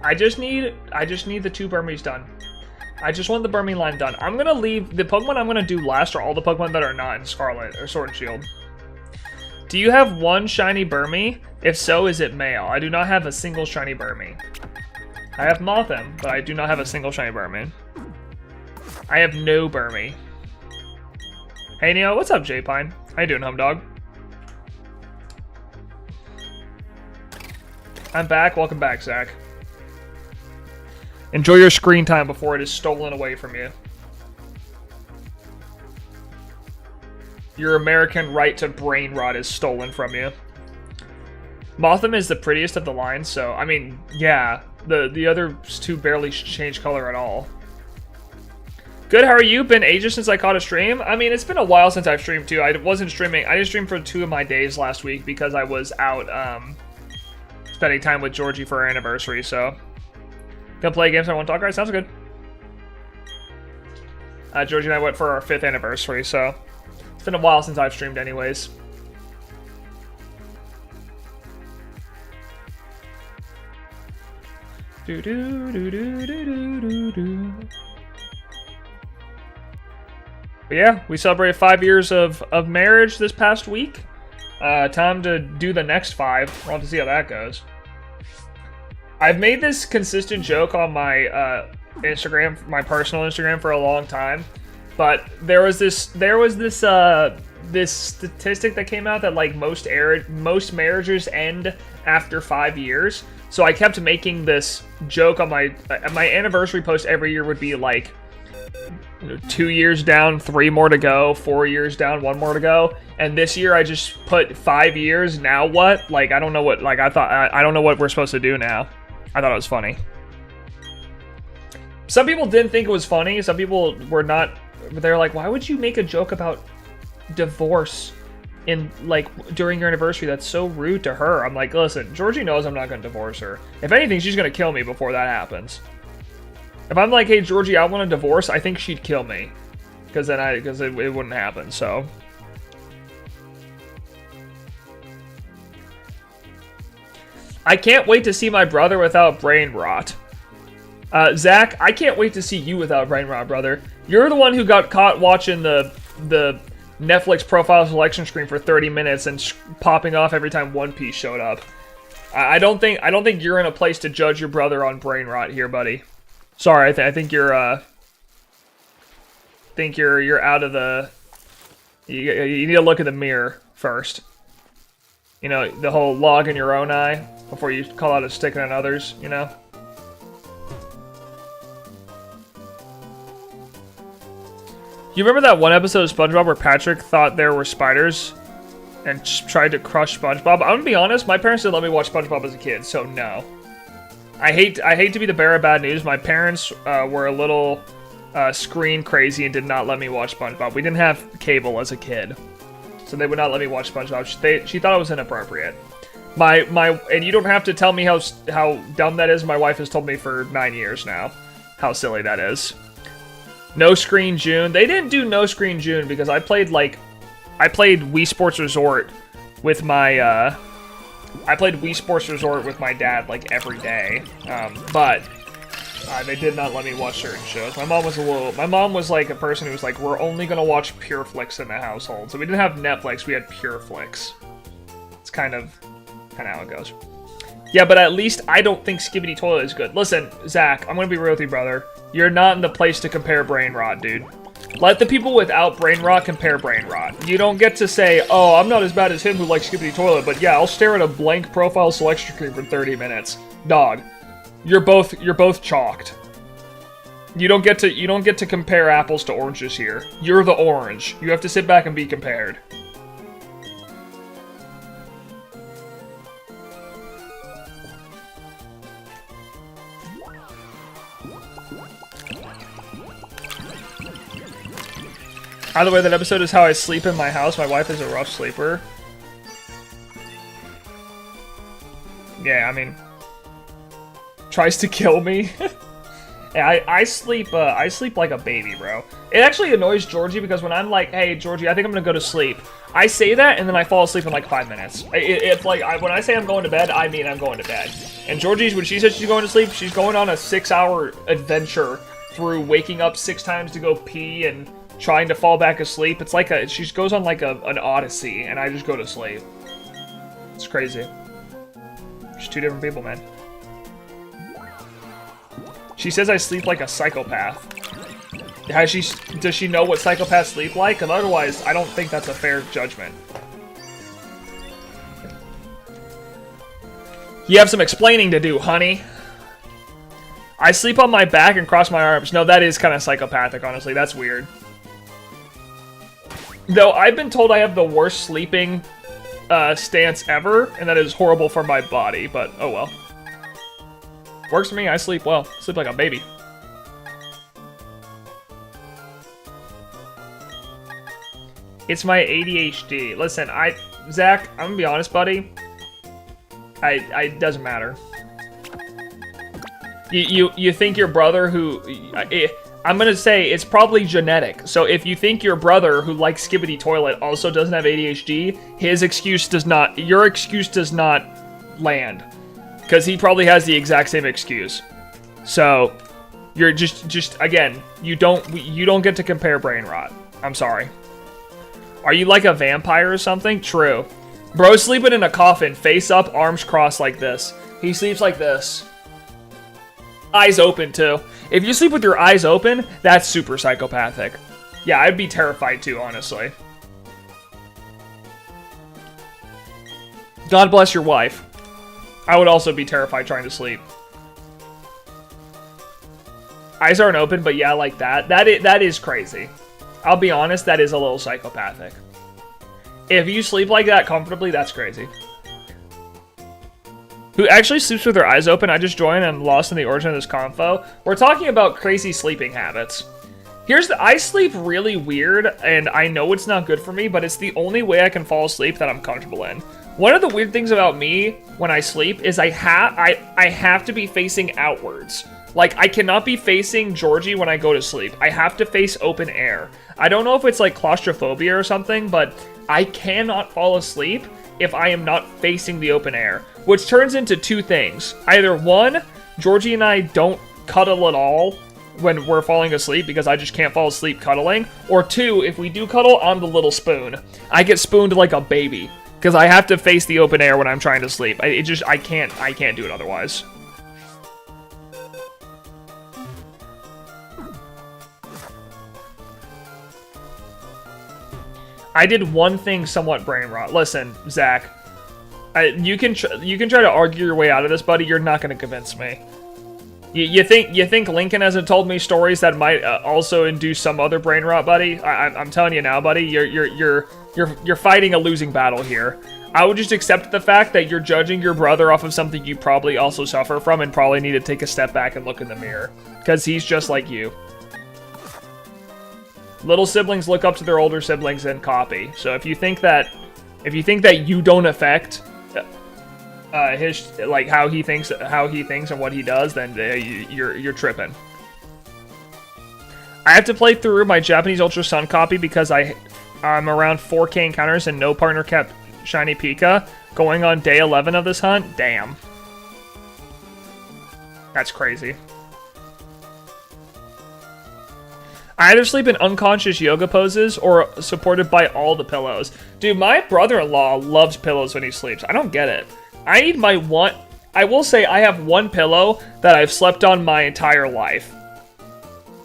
I just need the 2 Burmys done. I just want the Burmy line done. I'm gonna leave the Pokemon I'm gonna do last are all the Pokemon that are not in Scarlet or Sword and Shield. Do you have 1 shiny Burmy? If so, is it male? I do not have a single shiny Burmy. I have Motham, but I do not have a single shiny Burmy. I have no Burmy. Hey Neo, what's up J-Pine? How you doing, home dog? I'm back, welcome back, Zach. Enjoy your screen time before it is stolen away from you. Your American right to brain rot is stolen from you. Motham is the prettiest of the lines, so, I mean, yeah. The other two barely change color at all. Good, how are you? Been ages since I caught a stream? I mean, it's been a while since I've streamed, too. I wasn't streaming. I just streamed for 2 of my days last week because I was out, spending time with Georgie for our anniversary, so... Gonna play games I want to talk. Alright, sounds good. Georgie and I went for our 5th anniversary, so... It's been a while since I've streamed anyways. Do do do do do do do. But yeah, we celebrated 5 years of marriage this past week. Time to do the next 5. We'll have to see how that goes. I've made this consistent joke on my Instagram, my personal Instagram, for a long time. But there was this this statistic that came out that like most marriages end after 5 years. So I kept making this joke on my anniversary post every year would be like 2 years down, 3 more to go, 4 years down, 1 more to go. And this year I just put 5 years. Now what? Like I don't know what. Like I don't know what we're supposed to do now. I thought it was funny. Some people didn't think it was funny. Some people were not. They're like, why would you make a joke about divorce in like during your anniversary? That's so rude to her. I'm like, listen, Georgie knows I'm not going to divorce her. If anything, she's going to kill me before that happens. If I'm like, hey Georgie, I want a divorce, I think she'd kill me, because then it wouldn't happen. So I can't wait to see my brother without brain rot. Zach, I can't wait to see you without brain rot, brother. You're the one who got caught watching the Netflix profile selection screen for 30 minutes and popping off every time One Piece showed up. I don't think you're in a place to judge your brother on brain rot here, buddy. Sorry, I think you're out of the. You need to look in the mirror first. You know, the whole log in your own eye before you call out a stick on others. You know. You remember that one episode of SpongeBob where Patrick thought there were spiders and tried to crush SpongeBob? I'm gonna be honest, my parents didn't let me watch SpongeBob as a kid, so no. I hate to be the bearer of bad news. My parents were a little screen crazy and did not let me watch SpongeBob. We didn't have cable as a kid, so they would not let me watch SpongeBob. She thought it was inappropriate. And you don't have to tell me how dumb that is. My wife has told me for 9 years now how silly that is. No Screen June. They didn't do No Screen June because I played Wii Sports Resort with my dad like every day. But they did not let me watch certain shows. My mom was like a person who was like, we're only gonna watch Pure Flix in the household. So we didn't have Netflix, we had Pure Flix. It's kind of how it goes. Yeah, but at least I don't think Skibbity Toilet is good. Listen, Zach, I'm gonna be real with you, brother. You're not in the place to compare brain rot, dude. Let the people without brain rot compare brain rot. You don't get to say, oh, I'm not as bad as him who likes Skibbity Toilet, but yeah, I'll stare at a blank profile selection screen for 30 minutes. Dog, you're both chalked. You don't get to compare apples to oranges here. You're the orange. You have to sit back and be compared. By the way, that episode is how I sleep in my house. My wife is a rough sleeper. Yeah, I mean, tries to kill me. Yeah, I sleep like a baby, bro. It actually annoys Georgie because when I'm like, hey, Georgie, I think I'm gonna go to sleep. I say that and then I fall asleep in like 5 minutes. It's like, when I say I'm going to bed, I mean I'm going to bed. And Georgie, when she says she's going to sleep, she's going on a 6-hour adventure through waking up 6 times to go pee and trying to fall back asleep. It's like she goes on like an odyssey, and I just go to sleep. It's crazy. Just 2 different people, man. She says I sleep like a psychopath. Does she know what psychopaths sleep like? Because otherwise, I don't think that's a fair judgment. You have some explaining to do, honey. I sleep on my back and cross my arms. No, that is kind of psychopathic, honestly. That's weird. Though I've been told I have the worst sleeping stance ever, and that is horrible for my body, but oh well. Works for me, I sleep well. Sleep like a baby. It's my ADHD. Listen, Zach, I'm gonna be honest, buddy. It doesn't matter. You think your brother who... I'm gonna say it's probably genetic. So if you think your brother who likes Skibbity Toilet also doesn't have ADHD, his excuse does not... Your excuse does not land. Because he probably has the exact same excuse. So, you're just again, you don't get to compare brain rot. I'm sorry. Are you like a vampire or something? True. Bro's sleeping in a coffin, face up, arms crossed like this. He sleeps like this. Eyes open, too. If you sleep with your eyes open, that's super psychopathic. Yeah, I'd be terrified, too, honestly. God bless your wife. I would also be terrified trying to sleep. Eyes aren't open, but yeah, like that. That is crazy. I'll be honest, that is a little psychopathic. If you sleep like that comfortably, that's crazy. Who actually sleeps with their eyes open? I just joined and I'm lost in the origin of this convo. We're talking about crazy sleeping habits. I sleep really weird, and I know it's not good for me, but it's the only way I can fall asleep that I'm comfortable in. One of the weird things about me when I sleep is I have to be facing outwards. Like, I cannot be facing Georgie when I go to sleep. I have to face open air. I don't know if it's like claustrophobia or something, but I cannot fall asleep if I am not facing the open air. Which turns into two things. Either one, Georgie and I don't cuddle at all when we're falling asleep because I just can't fall asleep cuddling. Or two, if we do cuddle, I'm the little spoon. I get spooned like a baby. Because I have to face the open air when I'm trying to sleep. I can't do it otherwise. I did one thing somewhat brain rot. Listen, Zach, you can try to argue your way out of this, buddy. You're not going to convince me. You think Lincoln hasn't told me stories that might also induce some other brain rot, buddy? I'm telling you now, buddy. You're fighting a losing battle here. I would just accept the fact that you're judging your brother off of something you probably also suffer from and probably need to take a step back and look in the mirror. Because he's just like you. Little siblings look up to their older siblings and copy. So if you think that you don't affect his like how he thinks and what he does, then you're tripping. I have to play through my Japanese Ultra Sun copy because I'm around 4K encounters and no partner kept Shiny Pika. Going on day 11 of this hunt? Damn. That's crazy. I either sleep in unconscious yoga poses or supported by all the pillows. Dude, my brother-in-law loves pillows when he sleeps. I don't get it. I need my one... I will say I have one pillow that I've slept on my entire life.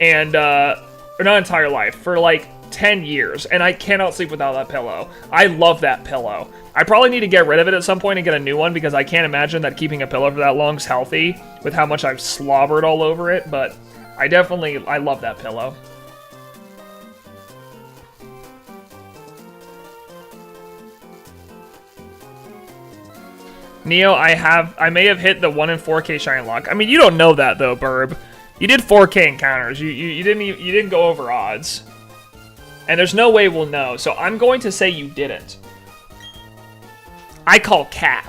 And, or not entire life, for like 10 years. And I cannot sleep without that pillow. I love that pillow. I probably need to get rid of it at some point and get a new one because I can't imagine that keeping a pillow for that long is healthy with how much I've slobbered all over it. But I love that pillow. Neo, I may have hit the 1 in 4K shine lock. I mean, you don't know that though, Burb. You did 4K encounters. You didn't go over odds. And there's no way we'll know. So I'm going to say you didn't. I call cap.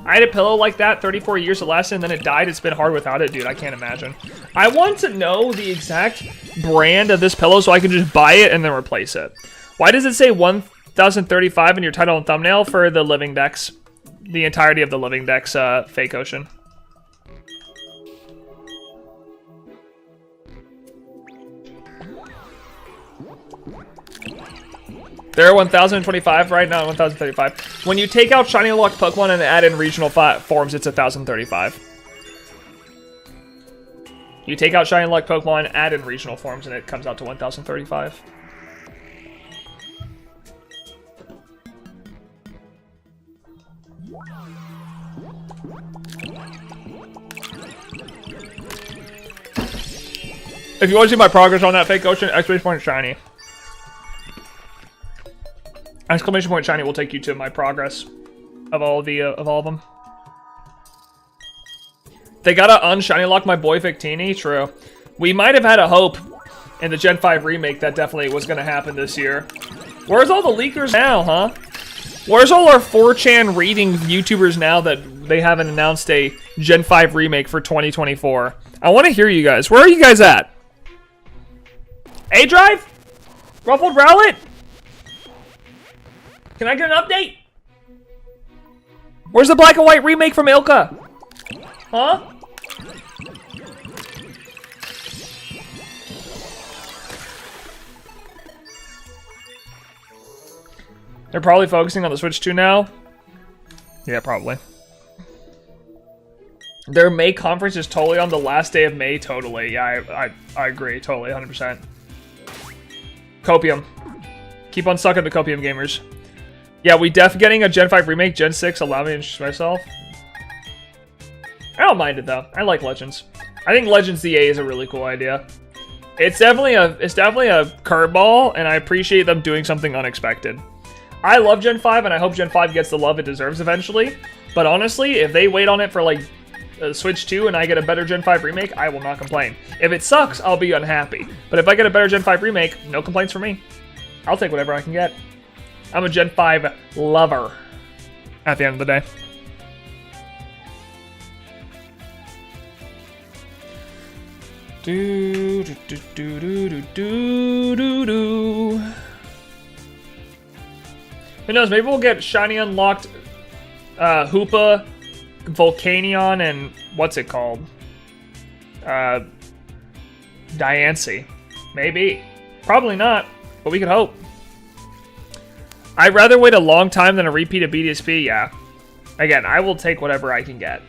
I had a pillow like that 34 years or less and then it died. It's been hard without it, dude. I can't imagine. I want to know the exact brand of this pillow so I can just buy it and then replace it. Why does it say 1035 in your title and thumbnail for the Living Decks? The entirety of the Living Decks Fake Ocean. There are 1025 right now, 1035. When you take out shiny locked Pokemon and add in regional forms, it's 1035. You take out shiny locked Pokemon, add in regional forms, and it comes out to 1035. If you want to see my progress on that fake ocean, exclamation point shiny. Exclamation point shiny will take you to my progress of all of them. They gotta unshiny lock my boy Victini. True. We might have had a hope in the Gen 5 remake that definitely was gonna happen this year. Where's all the leakers now, huh? Where's all our 4chan reading YouTubers now that they haven't announced a Gen 5 remake for 2024? I want to hear you guys. Where are you guys at? A-Drive? Ruffled Rowlet? Can I get an update? Where's the black and white remake from Ilka? Huh? They're probably focusing on the Switch 2 now. Yeah, probably. Their May conference is totally on the last day of May. Totally. Yeah, I agree. Totally. 100%. Copium. Keep on sucking the Copium gamers. Yeah, we getting a Gen 5 remake. Gen 6 allow me to introduce myself. I don't mind it though. I like Legends. I think Legends DA is a really cool idea. It's definitely a curveball, and I appreciate them doing something unexpected. I love Gen 5, and I hope Gen 5 gets the love it deserves eventually. But honestly, if they wait on it for like Switch 2 and I get a better Gen 5 remake, I will not complain. If it sucks, I'll be unhappy. But if I get a better Gen 5 remake, no complaints from me. I'll take whatever I can get. I'm a Gen 5 lover at the end of the day. Do do do do do do do do. Who knows? Maybe we'll get shiny unlocked Hoopa, Volcanion, and what's it called? Diancie. Maybe. Probably not, but we could hope. I'd rather wait a long time than a repeat of BDSP, yeah. Again, I will take whatever I can get.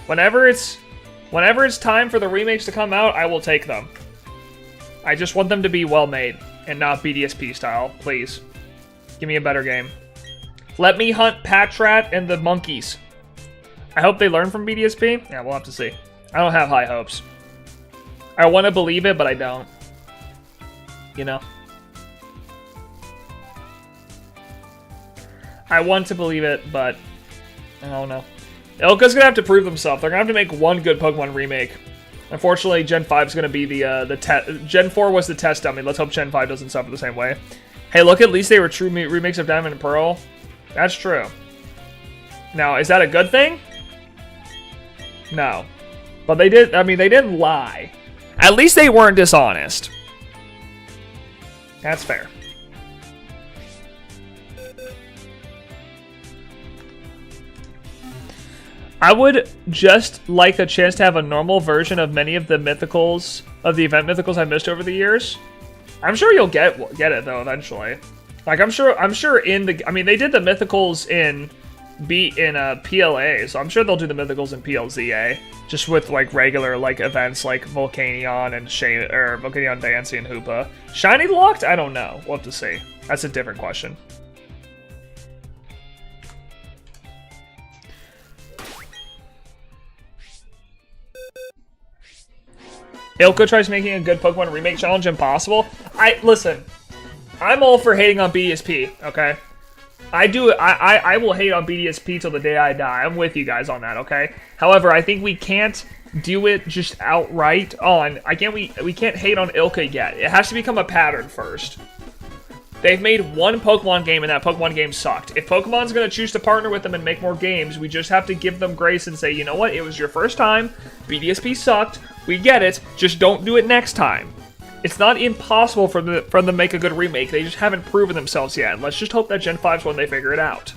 Whenever it's time for the remakes to come out, I will take them. I just want them to be well made and not BDSP style, please. Give me a better game. Let me hunt Patrat and the monkeys. I hope they learn from BDSP. Yeah, we'll have to see. I don't have high hopes. I want to believe it, but I don't. You know? I want to believe it, but I don't know. Ilka's gonna have to prove themselves. They're gonna have to make one good Pokemon remake. Unfortunately, Gen 5 is gonna be the test. Gen 4 was the test dummy. Let's hope Gen 5 doesn't suffer the same way. Hey, look, at least they were true remakes of Diamond and Pearl. That's true. Now, is that a good thing? No. But they did, I mean, they didn't lie. At least they weren't dishonest. That's fair. I would just like a chance to have a normal version of many of the mythicals, of the event mythicals I missed over the years. I'm sure you'll get it though eventually. Like I'm sure in the, I mean they did the mythicals in PLA, so I'm sure they'll do the mythicals in PLZA, just with like regular like events like Volcanion and Volcanion, Diancie, and Hoopa. Shiny locked? I don't know. We'll have to see. That's a different question. Ilka tries making a good Pokemon remake challenge impossible. Listen, I'm all for hating on BDSP, okay? I will hate on BDSP till the day I die. I'm with you guys on that, okay? However, I think we can't do it just outright on. We can't hate on Ilka yet. It has to become a pattern first. They've made one Pokemon game, and that Pokemon game sucked. If Pokemon's going to choose to partner with them and make more games, we just have to give them grace and say, you know what, it was your first time, BDSP sucked, we get it, just don't do it next time. It's not impossible for them to make a good remake, they just haven't proven themselves yet. Let's just hope that Gen 5's when they figure it out.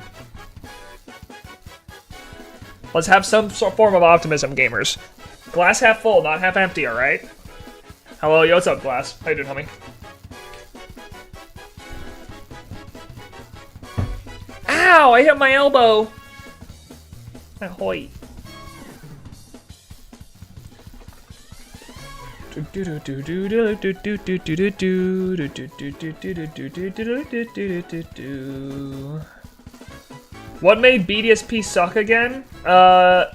Let's have some form of optimism, gamers. Glass half full, not half empty, alright? Hello, yo, what's up, Glass? How you doing, homie? Ow! I hit my elbow! Ahoy. What made BDSP suck again? I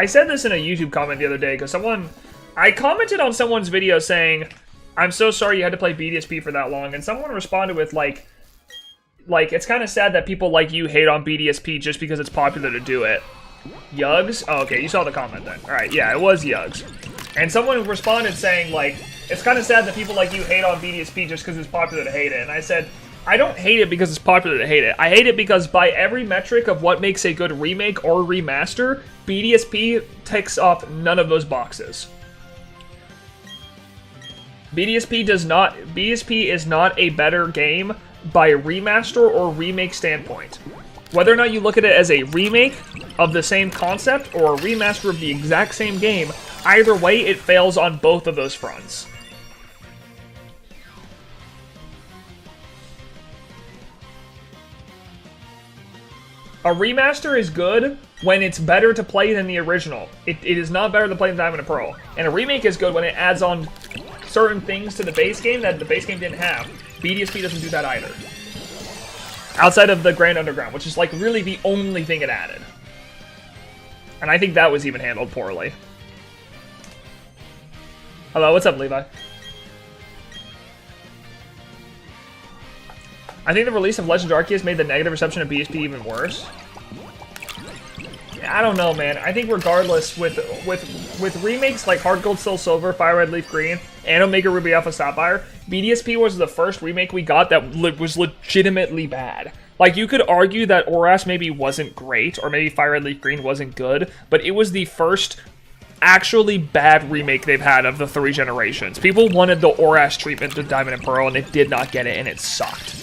said this in a YouTube comment the other day because someone I commented on someone's video saying, I'm so sorry you had to play BDSP for that long, and someone responded with, like, it's kind of sad that people like you hate on BDSP just because it's popular to do it. Yugs? Oh, okay, you saw the comment then. Alright, yeah, it was Yugs. And someone responded saying, like, it's kind of sad that people like you hate on BDSP just because it's popular to hate it. And I said, I don't hate it because it's popular to hate it. I hate it because by every metric of what makes a good remake or remaster, BDSP ticks off none of those boxes. BDSP is not a better game by a remaster or remake standpoint. Whether or not you look at it as a remake of the same concept or a remaster of the exact same game, either way it fails on both of those fronts. A remaster is good when it's better to play than the original. It is not better to play than Diamond and Pearl. And a remake is good when it adds on certain things to the base game that the base game didn't have. BDSP doesn't do that either. Outside of the Grand Underground, which is like really the only thing it added. And I think that was even handled poorly. Hello, what's up, Levi? I think the release of Legends Arceus made the negative reception of BSP even worse. I don't know, man. I think regardless, with remakes like Heart Gold, Soul Silver, Fire Red, Leaf Green, and Omega Ruby Alpha Sapphire, BDSP was the first remake we got that was legitimately bad. Like, you could argue that Oras maybe wasn't great, or maybe Fire Red, Leaf Green wasn't good, but it was the first actually bad remake they've had of the 3 generations. People wanted the Oras treatment to Diamond and Pearl, and they did not get it, and it sucked.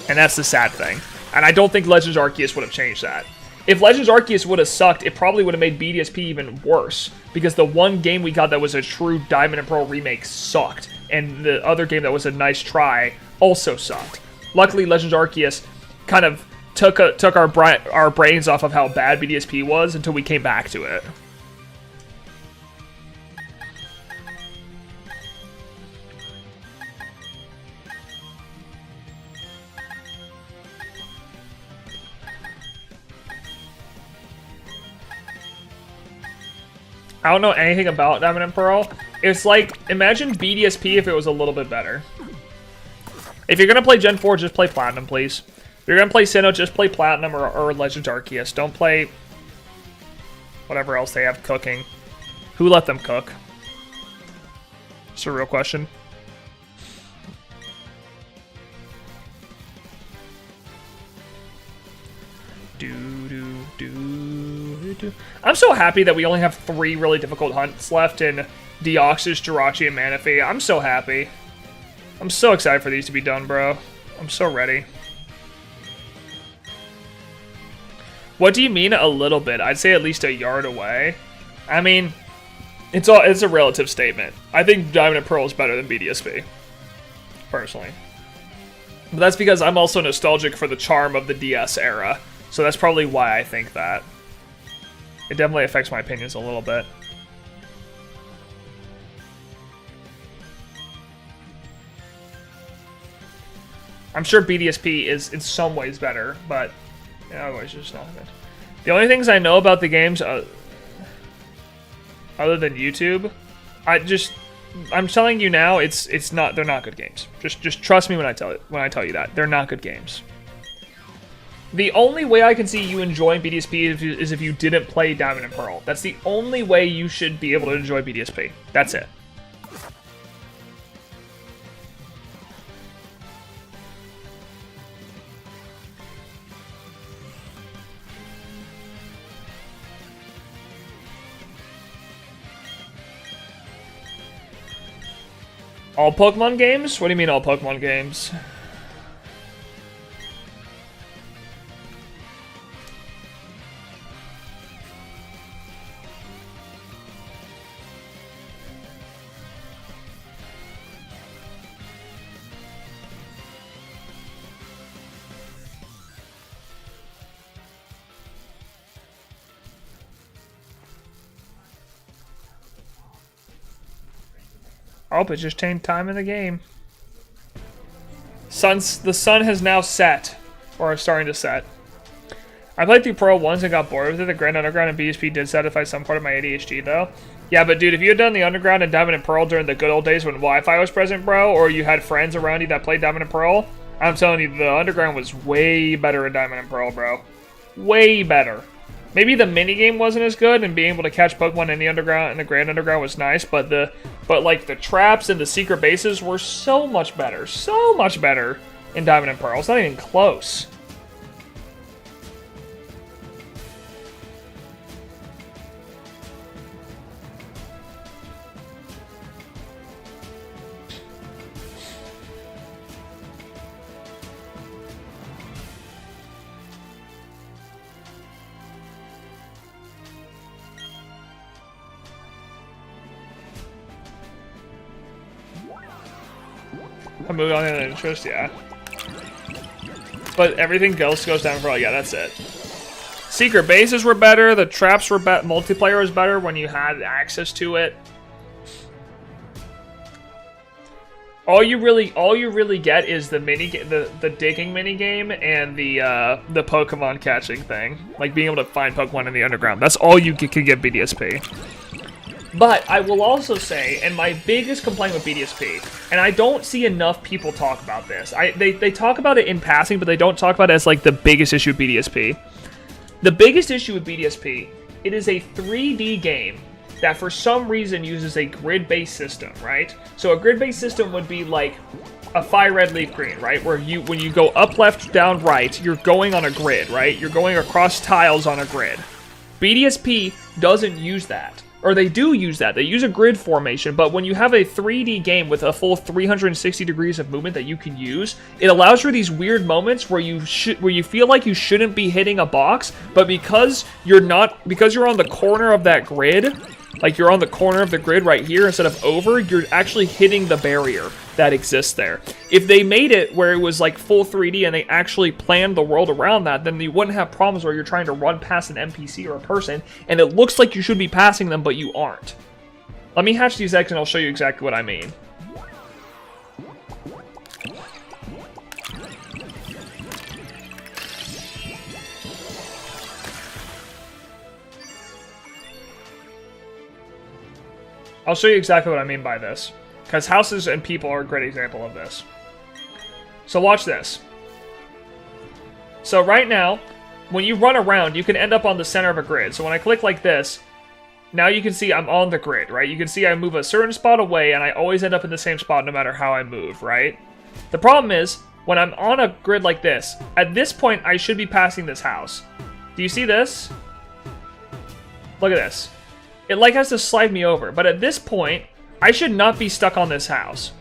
And that's the sad thing. And I don't think Legends Arceus would have changed that. If Legends Arceus would have sucked, it probably would have made BDSP even worse. Because the one game we got that was a true Diamond and Pearl remake sucked. And the other game that was a nice try also sucked. Luckily, Legends Arceus kind of took our brains off of how bad BDSP was until we came back to it. I don't know anything about Diamond and Pearl. It's like, imagine BDSP if it was a little bit better. If you're going to play Gen 4, just play Platinum, please. If you're going to play Sinnoh, just play Platinum or Legends Arceus. Don't play whatever else they have cooking. Who let them cook? It's a real question. I'm so happy that we only have 3 really difficult hunts left in Deoxys, Jirachi, and Manaphy. I'm so happy. I'm so excited for these to be done, bro. I'm so ready. What do you mean a little bit? I'd say at least a yard away. I mean, it's a relative statement. I think Diamond and Pearl is better than BDSP, personally. But that's because I'm also nostalgic for the charm of the DS era. So that's probably why I think that. It definitely affects my opinions a little bit. I'm sure BDSP is in some ways better, but otherwise just not good. The only things I know about the games, other than YouTube, I'm telling you now, they're not good games. Just trust me when I tell you that they're not good games. The only way I can see you enjoying BDSP is if you didn't play Diamond and Pearl. That's the only way you should be able to enjoy BDSP. That's it. All Pokemon games? What do you mean all Pokemon games? Oh, it just changed time in the game. The sun has now set. Or is starting to set. I played through Pearl once and got bored with it. The Grand Underground and BSP did satisfy some part of my ADHD, though. Yeah, but dude, if you had done the Underground and Diamond and Pearl during the good old days when Wi-Fi was present, bro, or you had friends around you that played Diamond and Pearl, I'm telling you, the Underground was way better in Diamond and Pearl, bro. Way better. Maybe the minigame wasn't as good, and being able to catch Pokemon in the Underground and the Grand Underground was nice, but like the traps and the secret bases were so much better in Diamond and Pearl. It's not even close. I moved on in interest, yeah. But everything else goes down for, yeah, that's it. Secret bases were better, the traps were better, multiplayer was better when you had access to it. All you really get is the the digging mini game and the Pokemon catching thing, like being able to find Pokemon in the Underground. That's all you can get BDSP. But I will also say, and my biggest complaint with BDSP, and I don't see enough people talk about this. They talk about it in passing, but they don't talk about it as like the biggest issue with BDSP. The biggest issue with BDSP, it is a 3D game that for some reason uses a grid-based system, right? So a grid-based system would be like a fire red, leaf green, right? Where when you go up, left, down, right, you're going on a grid, right? You're going across tiles on a grid. BDSP doesn't use that. Or they do use that. They use a grid formation, but when you have a 3D game with a full 360 degrees of movement that you can use, it allows for these weird moments where you feel like you shouldn't be hitting a box, but because you're on the corner of that grid, like you're on the corner of the grid right here instead of over, you're actually hitting the barrier that exists there. If they made it where it was like full 3D and they actually planned the world around that, then you wouldn't have problems where you're trying to run past an NPC or a person and it looks like you should be passing them, but you aren't. Let me hatch these eggs and I'll show you exactly what I mean. I'll show you exactly what I mean by this, because houses and people are a great example of this. So watch this. So right now, when you run around, you can end up on the center of a grid. So when I click like this, now you can see I'm on the grid, right? You can see I move a certain spot away, and I always end up in the same spot no matter how I move, right? The problem is, when I'm on a grid like this, at this point, I should be passing this house. Do you see this? Look at this. It like has to slide me over, but at this point, I should not be stuck on this house.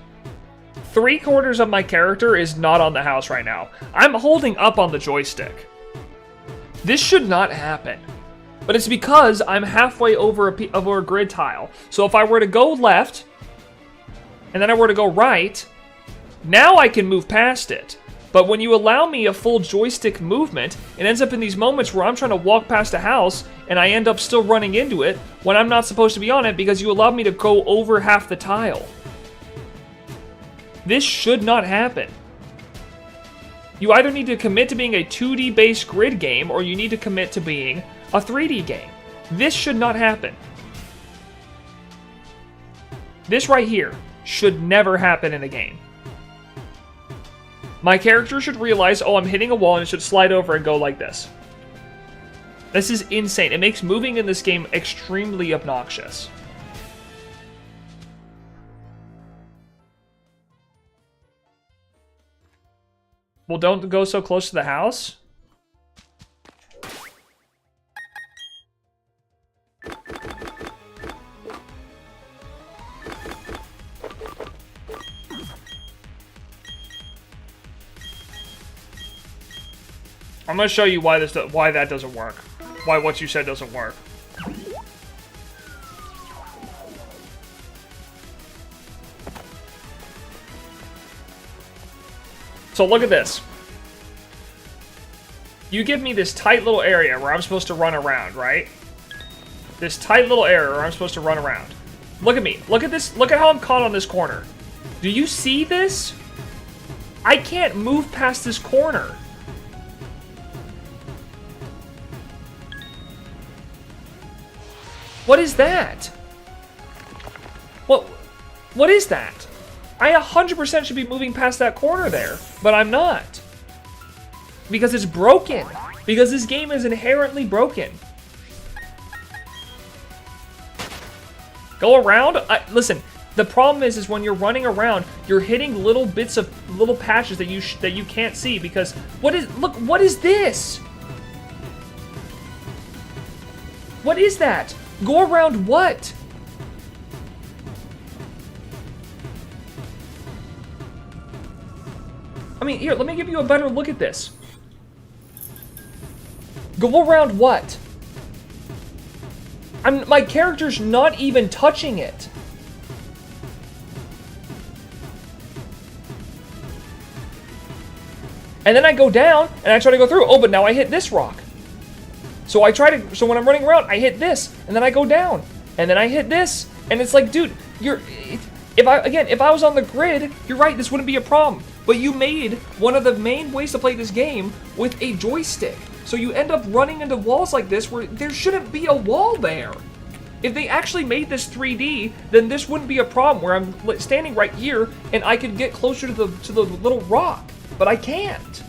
3/4 of my character is not on the house right now. I'm holding up on the joystick. This should not happen, but it's because I'm halfway over a grid tile. So if I were to go left, and then I were to go right, now I can move past it. But when you allow me a full joystick movement, it ends up in these moments where I'm trying to walk past a house and I end up still running into it when I'm not supposed to be on it because you allowed me to go over half the tile. This should not happen. You either need to commit to being a 2D based grid game or you need to commit to being a 3D game. This should not happen. This right here should never happen in a game. My character should realize, oh, I'm hitting a wall and it should slide over and go like this. This is insane. It makes moving in this game extremely obnoxious. Well, don't go so close to the house. I'm gonna show you why that doesn't work. Why what you said doesn't work. So look at this. You give me this tight little area where I'm supposed to run around, right? This tight little area where I'm supposed to run around. Look at me. Look at this. Look at how I'm caught on this corner. Do you see this? I can't move past this corner. What is that? What is that? I 100% should be moving past that corner there, but I'm not. Because it's broken. Because this game is inherently broken. Go around? Listen, the problem is when you're running around, you're hitting little bits of little patches that you can't see because what is this? What is that? Go around what? I mean, here, let me give you a better look at this. Go around what? My character's not even touching it. And then I go down and I try to go through. Oh, but now I hit this rock. So when I'm running around, I hit this and then I go down. And then I hit this. And it's like, dude, if I was on the grid, you're right, this wouldn't be a problem. But you made one of the main ways to play this game with a joystick. So you end up running into walls like this where there shouldn't be a wall there. If they actually made this 3D, then this wouldn't be a problem where I'm standing right here and I could get closer to the little rock. But I can't.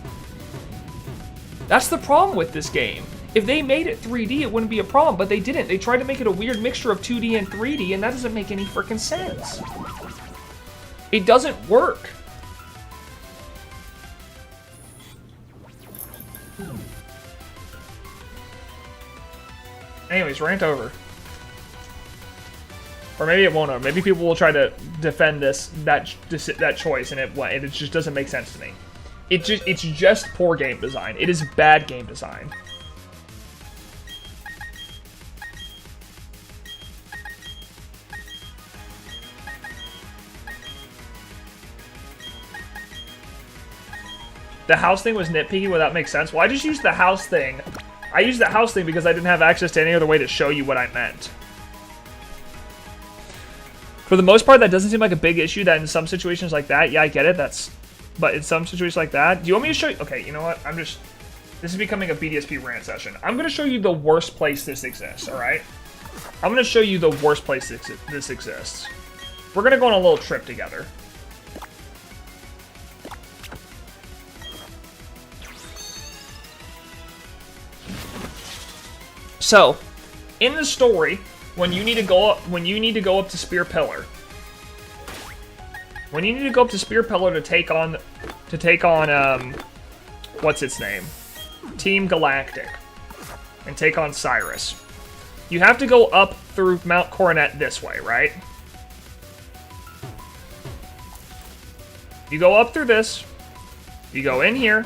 That's the problem with this game. If they made it 3D, it wouldn't be a problem, but they didn't. They tried to make it a weird mixture of 2D and 3D, and that doesn't make any freaking sense. It doesn't work. Anyways, rant over. Or maybe it won't over. Maybe people will try to defend that choice, and it just doesn't make sense to me. It's just poor game design. It is bad game design. The house thing was nitpicky. Well, that makes sense. Well, I just used the house thing. I used the house thing because I didn't have access to any other way to show you what I meant. For the most part, that doesn't seem like a big issue. That in some situations like that, yeah, I get it. But in some situations like that, do you want me to show you? Okay, you know what? This is becoming a BDSP rant session. I'm going to show you the worst place this exists, all right? I'm going to show you the worst place this exists. We're going to go on a little trip together. So, in the story, when you need to go up to Spear Pillar, to take on what's its name? Team Galactic, and take on Cyrus. You have to go up through Mount Coronet this way, right? You go up through this. You go in here.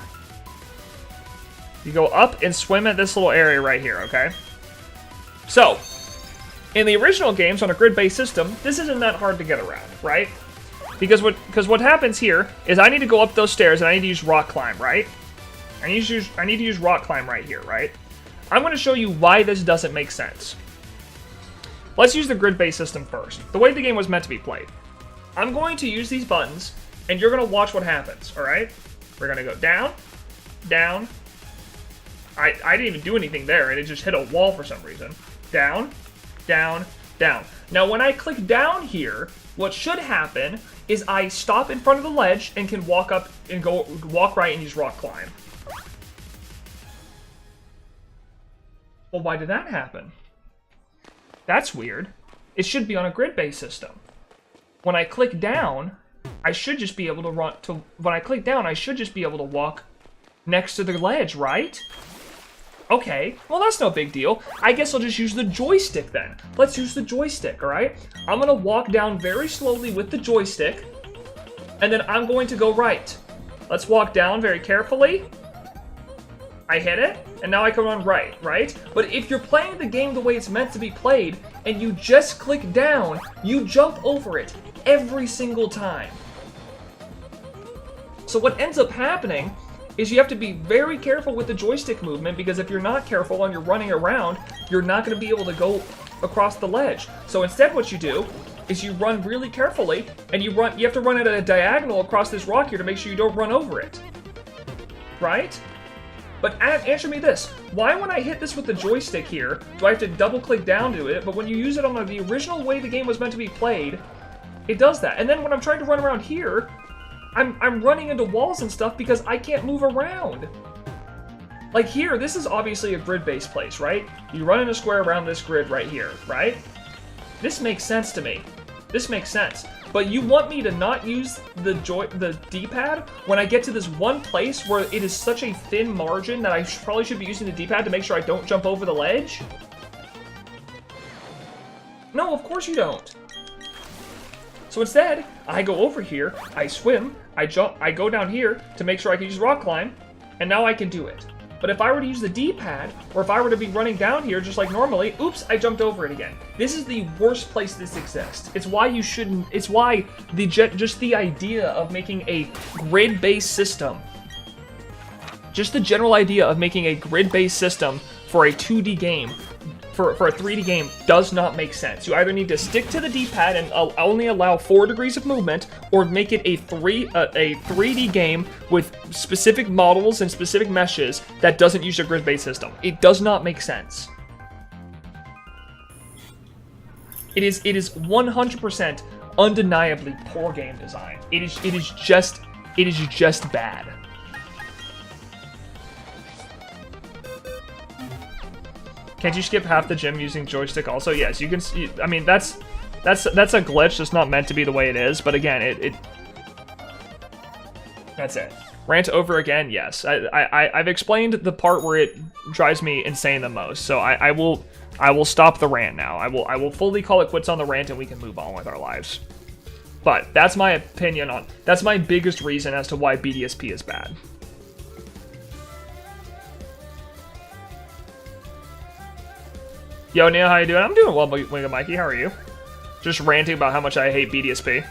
You go up and swim at this little area right here, okay? So, in the original games on a grid-based system, this isn't that hard to get around, right? Because what happens here is I need to go up those stairs and I need to use rock climb, right? I need to use rock climb right here, right? I'm going to show you why this doesn't make sense. Let's use the grid-based system first. The way the game was meant to be played. I'm going to use these buttons, and you're going to watch what happens, all right? We're going to go down, down. I didn't even do anything there, and it just hit a wall for some reason. Down, down, down. Now, when I click down here, what should happen is I stop in front of the ledge and can walk up and walk right and use rock climb. Well, why did that happen? That's weird. It should be on a grid-based system. When I click down, I should just be able to when I click down, I should just be able to walk next to the ledge, right? Okay, well that's no big deal. I guess I'll just use the joystick then. Let's use the joystick, alright? I'm gonna walk down very slowly with the joystick, and then I'm going to go right. Let's walk down very carefully. I hit it, and now I can run right? But if you're playing the game the way it's meant to be played, and you just click down, you jump over it every single time. So what ends up happening is you have to be very careful with the joystick movement, because if you're not careful and you're running around, you're not going to be able to go across the ledge. So instead what you do is you run really carefully, and you have to run at a diagonal across this rock here to make sure you don't run over it. Right? But answer me this. Why when I hit this with the joystick here, do I have to double click down to it, but when you use it on the original way the game was meant to be played, It does that. And then when I'm trying to run around here, I'm running into walls and stuff because I can't move around. Like here, this is obviously a grid-based place, right? You run in a square around this grid right here, right? This makes sense to me. This makes sense. But you want me to not use the D-pad when I get to this one place where it is such a thin margin that I probably should be using the D-pad to make sure I don't jump over the ledge? No, of course you don't. So instead, I go over here, I swim, I jump, I go down here to make sure I can use rock climb, and now I can do it. But if I were to use the D-pad, or if I were to be running down here just like normally, oops, I jumped over it again. This is the worst place this exists. It's why you shouldn't, it's why just the idea of making a grid-based system, just the general idea of making a grid-based system for a 2D game, for a 3D game, does not make sense. You either need to stick to the D-pad and only allow 4 degrees of movement, or make it a 3D game with specific models and specific meshes that doesn't use a grid-based system. It does not make sense. It is 100% undeniably poor game design. It is just bad. Can't you skip half the gym using joystick also? Yes, you can. I mean, that's a glitch. It's not meant to be the way it is. But again, that's it. Rant over again. Yes, I've explained the part where it drives me insane the most. So I will stop the rant now. I will fully call it quits on the rant and we can move on with our lives. But that's my opinion on. That's my biggest reason as to why BDSP is bad. Yo, Neil, how you doing? I'm doing well, Mikey. How are you? Just ranting about how much I hate BDSP.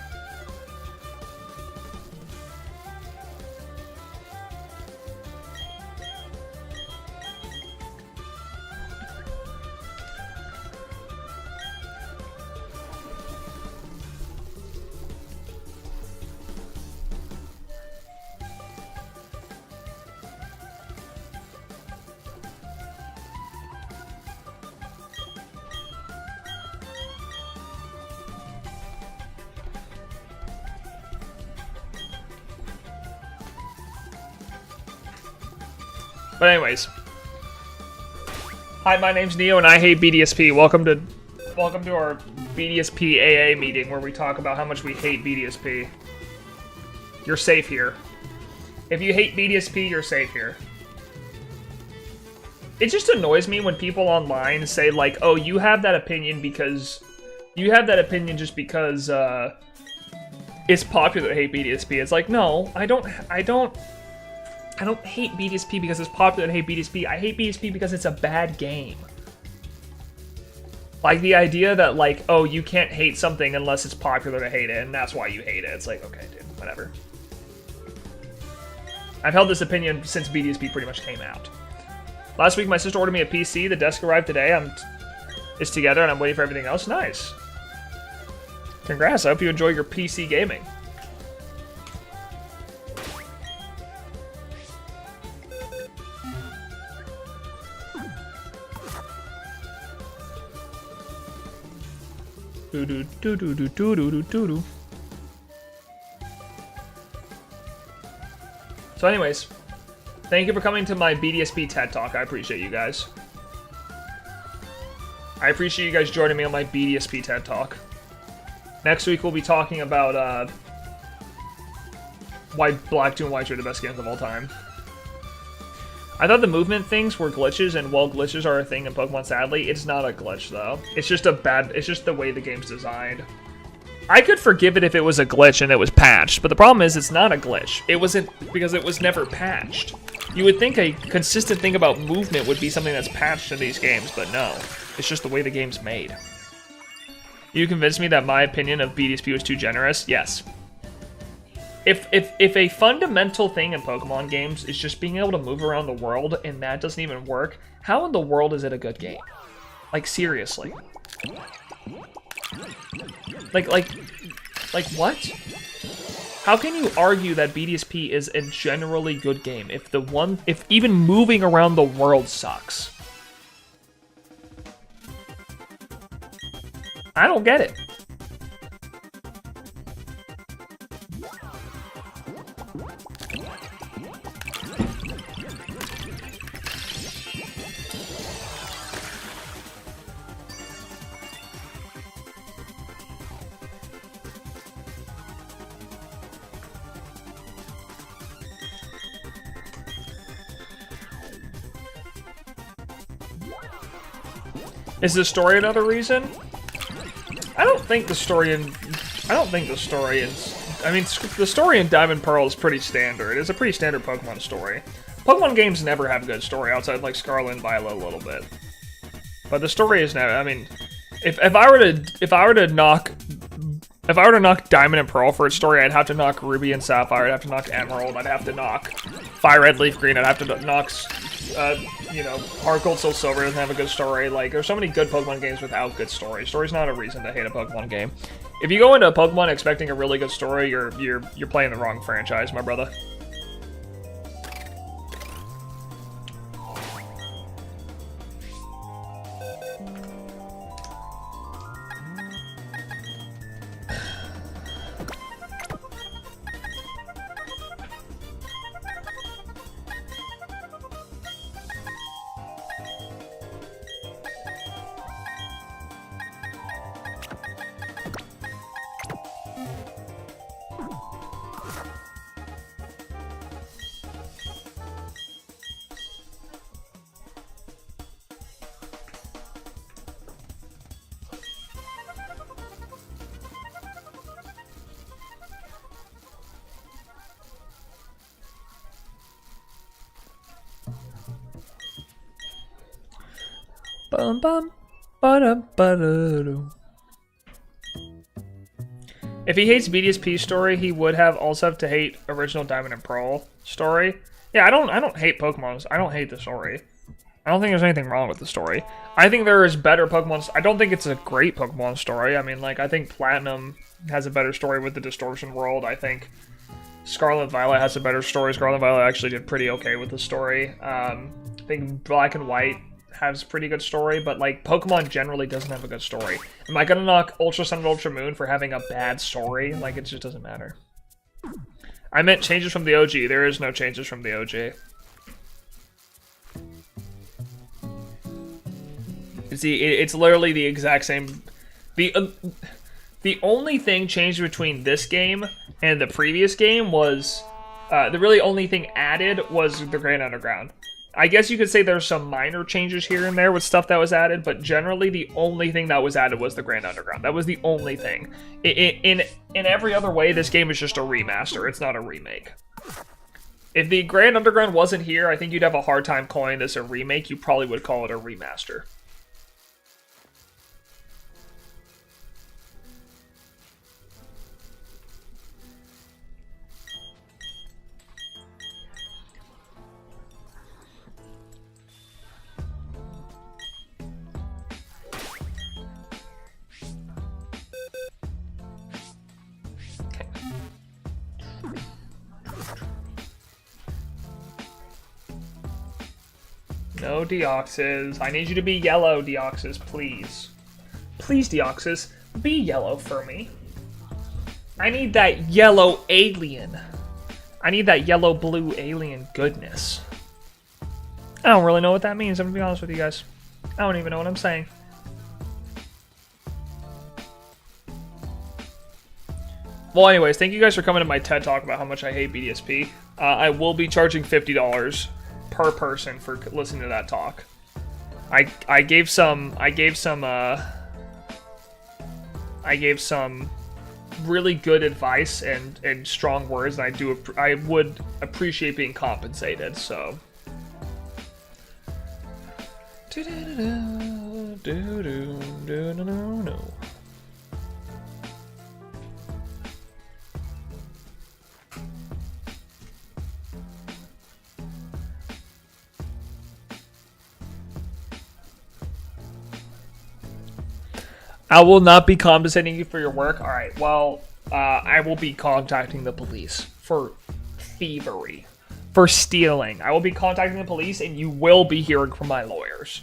But anyways, hi, my name's Neo and I hate BDSP. Welcome to our BDSP AA meeting where we talk about how much we hate BDSP. You're safe here. If you hate BDSP, you're safe here. It just annoys me when people online say like, "Oh, you have that opinion because just because it's popular to hate BDSP." It's like, no, I don't hate BDSP because it's popular to hate BDSP. I hate BDSP because it's a bad game. Like the idea that like, oh, you can't hate something unless it's popular to hate it, and that's why you hate it. It's like, okay, dude, whatever. I've held this opinion since BDSP pretty much came out. Last week, my sister ordered me a PC. The desk arrived today. It's together, and I'm waiting for everything else. Nice. Congrats. I hope you enjoy your PC gaming. So anyways, thank you for coming to my BDSP TED Talk. I appreciate you guys. I appreciate you guys joining me on my BDSP TED Talk. Next week we'll be talking about why Black 2 and White are the best games of all time. I thought the movement things were glitches, and while glitches are a thing in Pokemon, sadly, it's not a glitch, though. It's just the way the game's designed. I could forgive it if it was a glitch and it was patched, but the problem is it's not a glitch. It wasn't, because it was never patched. You would think a consistent thing about movement would be something that's patched in these games, but no. It's just the way the game's made. You convinced me that my opinion of BDSP was too generous? Yes. If a fundamental thing in Pokemon games is just being able to move around the world and that doesn't even work, how in the world is it a good game? Like, seriously. Like what? How can you argue that BDSP is a generally good game if even moving around the world sucks? I don't get it. Is the story another reason? I don't think the story in... I mean, the story in Diamond Pearl is pretty standard. It's a pretty standard Pokemon story. Pokemon games never have a good story outside like Scarlet and Violet a little bit. But the story is never... I mean, if I were to knock Diamond and Pearl for its story, I'd have to knock Ruby and Sapphire. I'd have to knock Emerald. I'd have to knock Fire Red, Leaf Green. I'd have to knock, you know, Heart Gold, Soul Silver doesn't have a good story. Like, there's so many good Pokemon games without good story. Story's not a reason to hate a Pokemon game. If you go into a Pokemon expecting a really good story, you're playing the wrong franchise, my brother. Bum bum ba-dum ba-da-dum. If he hates BDSP story, he would also have to hate original Diamond and Pearl story. Yeah, I don't hate Pokemon. I don't hate the story. I don't think there's anything wrong with the story. I think there is better Pokemon. I don't think it's a great Pokemon story. I mean, like, I think Platinum has a better story with the Distortion World. I think Scarlet and Violet has a better story. Scarlet and Violet actually did pretty okay with the story. I think Black and White has a pretty good story, but like Pokemon generally doesn't have a good story. Am I gonna knock Ultra Sun and Ultra Moon for having a bad story? Like, it just doesn't matter. I meant changes from the OG. There is no changes from the OG. See, it's literally the exact same. The only thing changed between this game and the previous game was the really only thing added was the Grand Underground. I guess you could say there's some minor changes here and there with stuff that was added, but generally the only thing that was added was the Grand Underground. That was the only thing. In every other way, this game is just a remaster. It's not a remake. If the Grand Underground wasn't here, I think you'd have a hard time calling this a remake. You probably would call it a remaster. No Deoxys. I need you to be yellow, Deoxys, please. Please, Deoxys, be yellow for me. I need that yellow alien. I need that yellow-blue alien goodness. I don't really know what that means, I'm gonna be honest with you guys. I don't even know what I'm saying. Well, anyways, thank you guys for coming to my TED Talk about how much I hate BDSP. I will be charging $50 per person for listening to that talk. I gave some really good advice and strong words, and I would appreciate being compensated. So. I will not be compensating you for your work. All right, well, I will be contacting the police for thievery, for stealing. I will be contacting the police, and you will be hearing from my lawyers.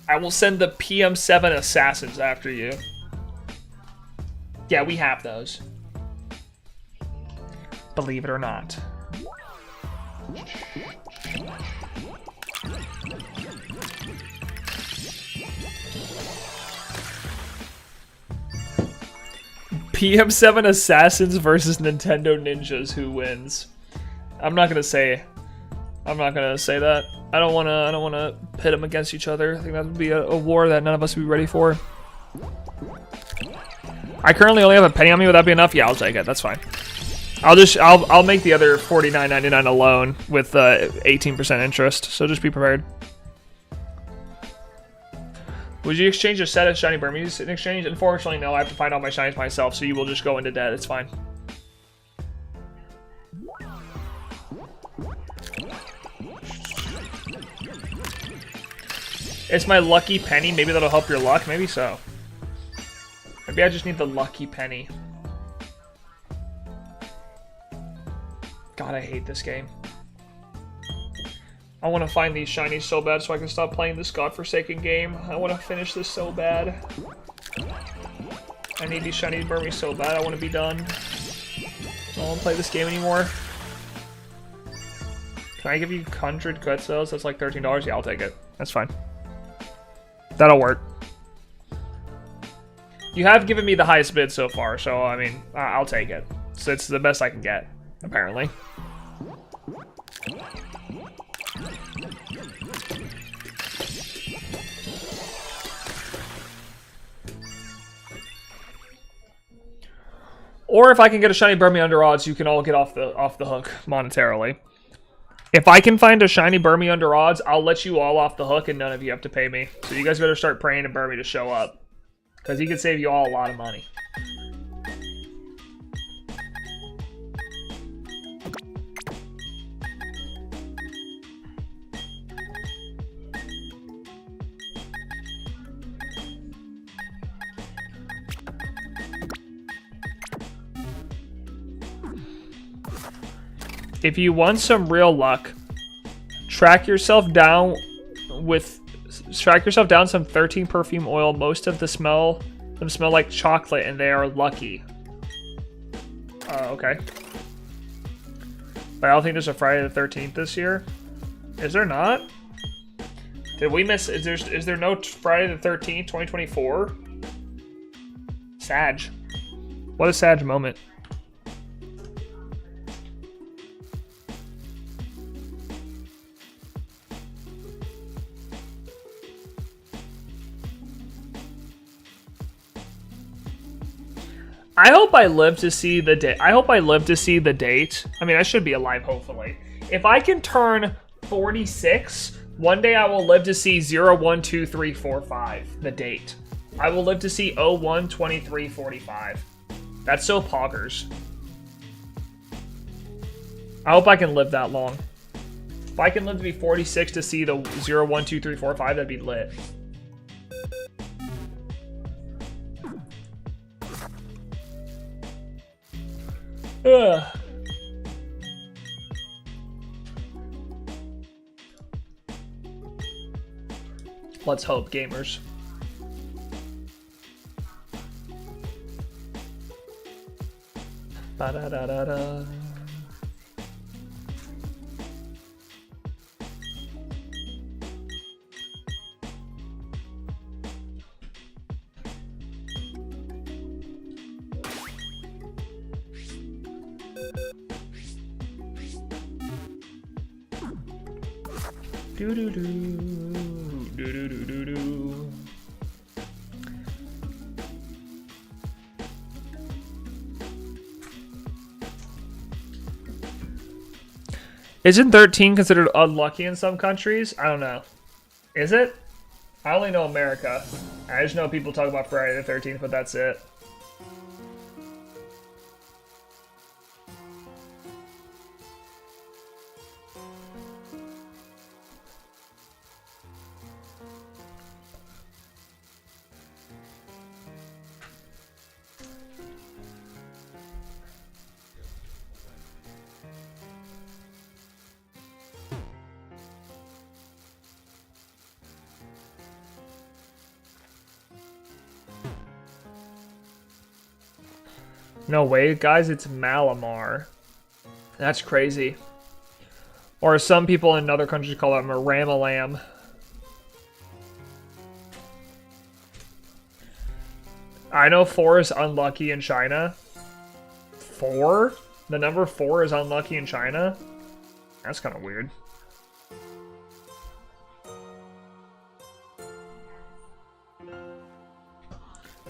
I will send the PM7 assassins after you. Yeah, we have those. Believe it or not. PM7 Assassins versus Nintendo Ninjas. Who wins? I'm not gonna say that. I don't wanna pit them against each other. I think that would be a war that none of us would be ready for. I currently only have a penny on me. Would that be enough? Yeah, I'll take it. That's fine. I'll make the other $49.99 a loan with 18% interest. So just be prepared. Would you exchange a set of shiny Burmese in exchange? Unfortunately, no. I have to find all my shinies myself, so you will just go into debt. It's fine. It's my lucky penny. Maybe that'll help your luck. Maybe so. Maybe I just need the lucky penny. God, I hate this game. I want to find these shinies so bad so I can stop playing this godforsaken game. I want to finish this so bad. I need these shiny Burmy so bad. I want to be done. I don't want to play this game anymore. Can I give you 100 Quetzals? That's like $13. Yeah, I'll take it. That's fine. That'll work. You have given me the highest bid so far, so I mean, I'll take it. So it's the best I can get, apparently. Or if I can get a shiny Burmy under odds, you can all get off the hook monetarily. If I can find a shiny Burmy under odds, I'll let you all off the hook and none of you have to pay me. So you guys better start praying to Burmy to show up. Because he could save you all a lot of money. If you want some real luck, track yourself down some 13 perfume oil. Most of them smell like chocolate and they are lucky. Okay. But I don't think there's a Friday the 13th this year. Is there not? Did we miss? Is there no Friday the 13th, 2024? Sag. What a Sag moment. I hope I live to see the date. I hope I live to see the date. I mean, I should be alive, hopefully. If I can turn 46, one day I will live to see 012345, the date. I will live to see 012345. That's so poggers. I hope I can live that long. If I can live to be 46 to see the 012345, that'd be lit. Ugh. Let's hope, gamers. Ba-da-da-da-da. Do-do-do. Do-do-do-do-do. Isn't 13 considered unlucky in some countries? I don't know. Is it? I only know America. I just know people talk about Friday the 13th, but that's it. No way, guys, it's Malamar. That's crazy. Or as some people in other countries call it Maramalam. I know 4 is unlucky in China. 4? The number 4 is unlucky in China? That's kind of weird.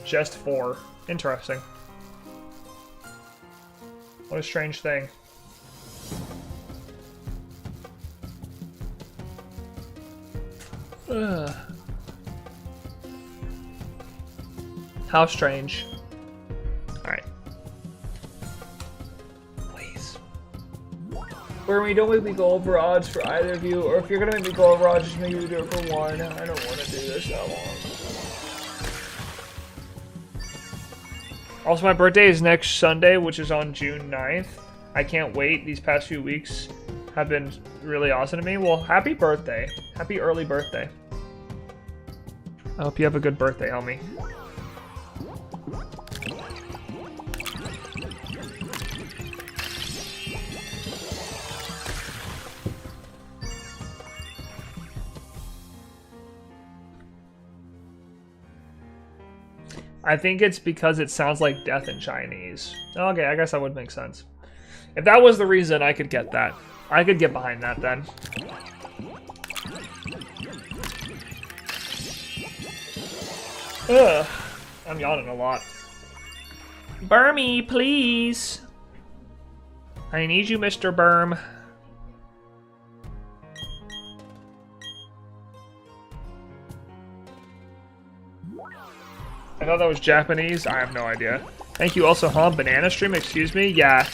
Just 4. Interesting. What a strange thing. Ugh. How strange. Alright. Please. Burmy, don't make me go over odds for either of you, or if you're gonna make me go over odds, just make me do it for one. I don't want to do this that long. Also, my birthday is next Sunday, which is on June 9th. I can't wait. These past few weeks have been really awesome to me. Well, happy birthday. Happy early birthday. I hope you have a good birthday, homie. I think it's because it sounds like death in Chinese. Okay, I guess that would make sense. If that was the reason, I could get that. I could get behind that then. Ugh. I'm yawning a lot. Burmy, please. I need you, Mr. Burm. I thought that was Japanese. I have no idea. Thank you also, huh? Banana stream, excuse me? Yeah.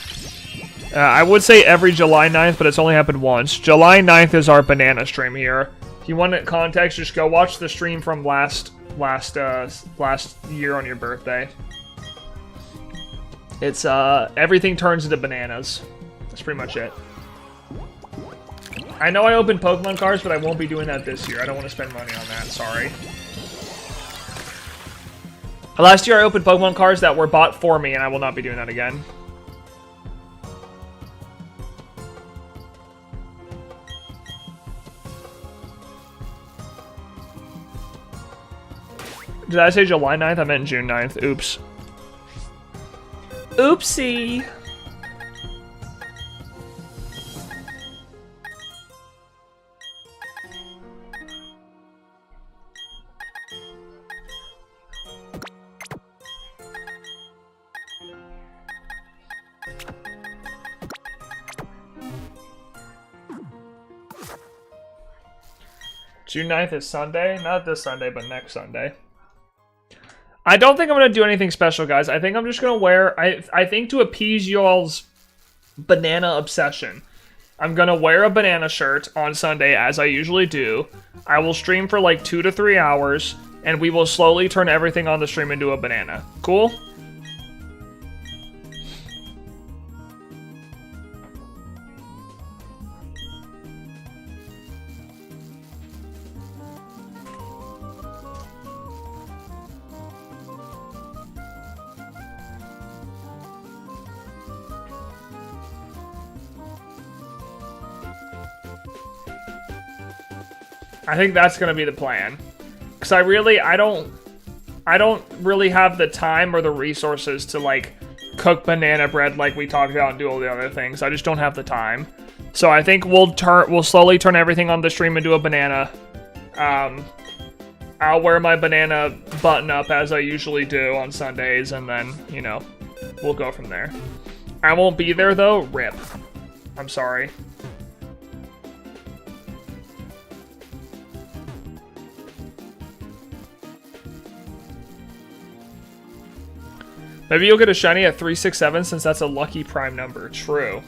I would say every July 9th, but it's only happened once. July 9th is our banana stream here. If you want context, just go watch the stream from last year on your birthday. It's, everything turns into bananas. That's pretty much it. I know I opened Pokemon cards, but I won't be doing that this year. I don't want to spend money on that, sorry. Last year I opened Pokemon cards that were bought for me, and I will not be doing that again. Did I say July 9th? I meant June 9th. Oops. Oopsie! June 9th is Sunday. Not this Sunday, but next Sunday. I don't think I'm going to do anything special, guys. I think I'm just going to wear... I think to appease y'all's banana obsession, I'm going to wear a banana shirt on Sunday, as I usually do. I will stream for like 2 to 3 hours, and we will slowly turn everything on the stream into a banana. Cool? I think that's gonna be the plan, because I don't really have the time or the resources to like cook banana bread like we talked about and do all the other things. I just don't have the time. So I think we'll slowly turn everything on the stream into a banana. I'll wear my banana button up as I usually do on Sundays, and then, you know, we'll go from there. I won't be there though. RIP. I'm sorry. Maybe you'll get a shiny at 367 since that's a lucky prime number. True.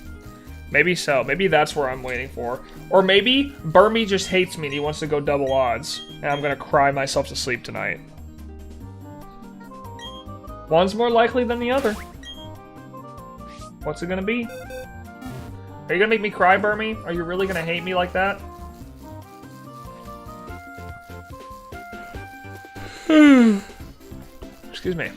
Maybe so. Maybe that's where I'm waiting for. Or maybe Burmy just hates me and he wants to go double odds. And I'm going to cry myself to sleep tonight. One's more likely than the other. What's it going to be? Are you going to make me cry, Burmy? Are you really going to hate me like that? Excuse me.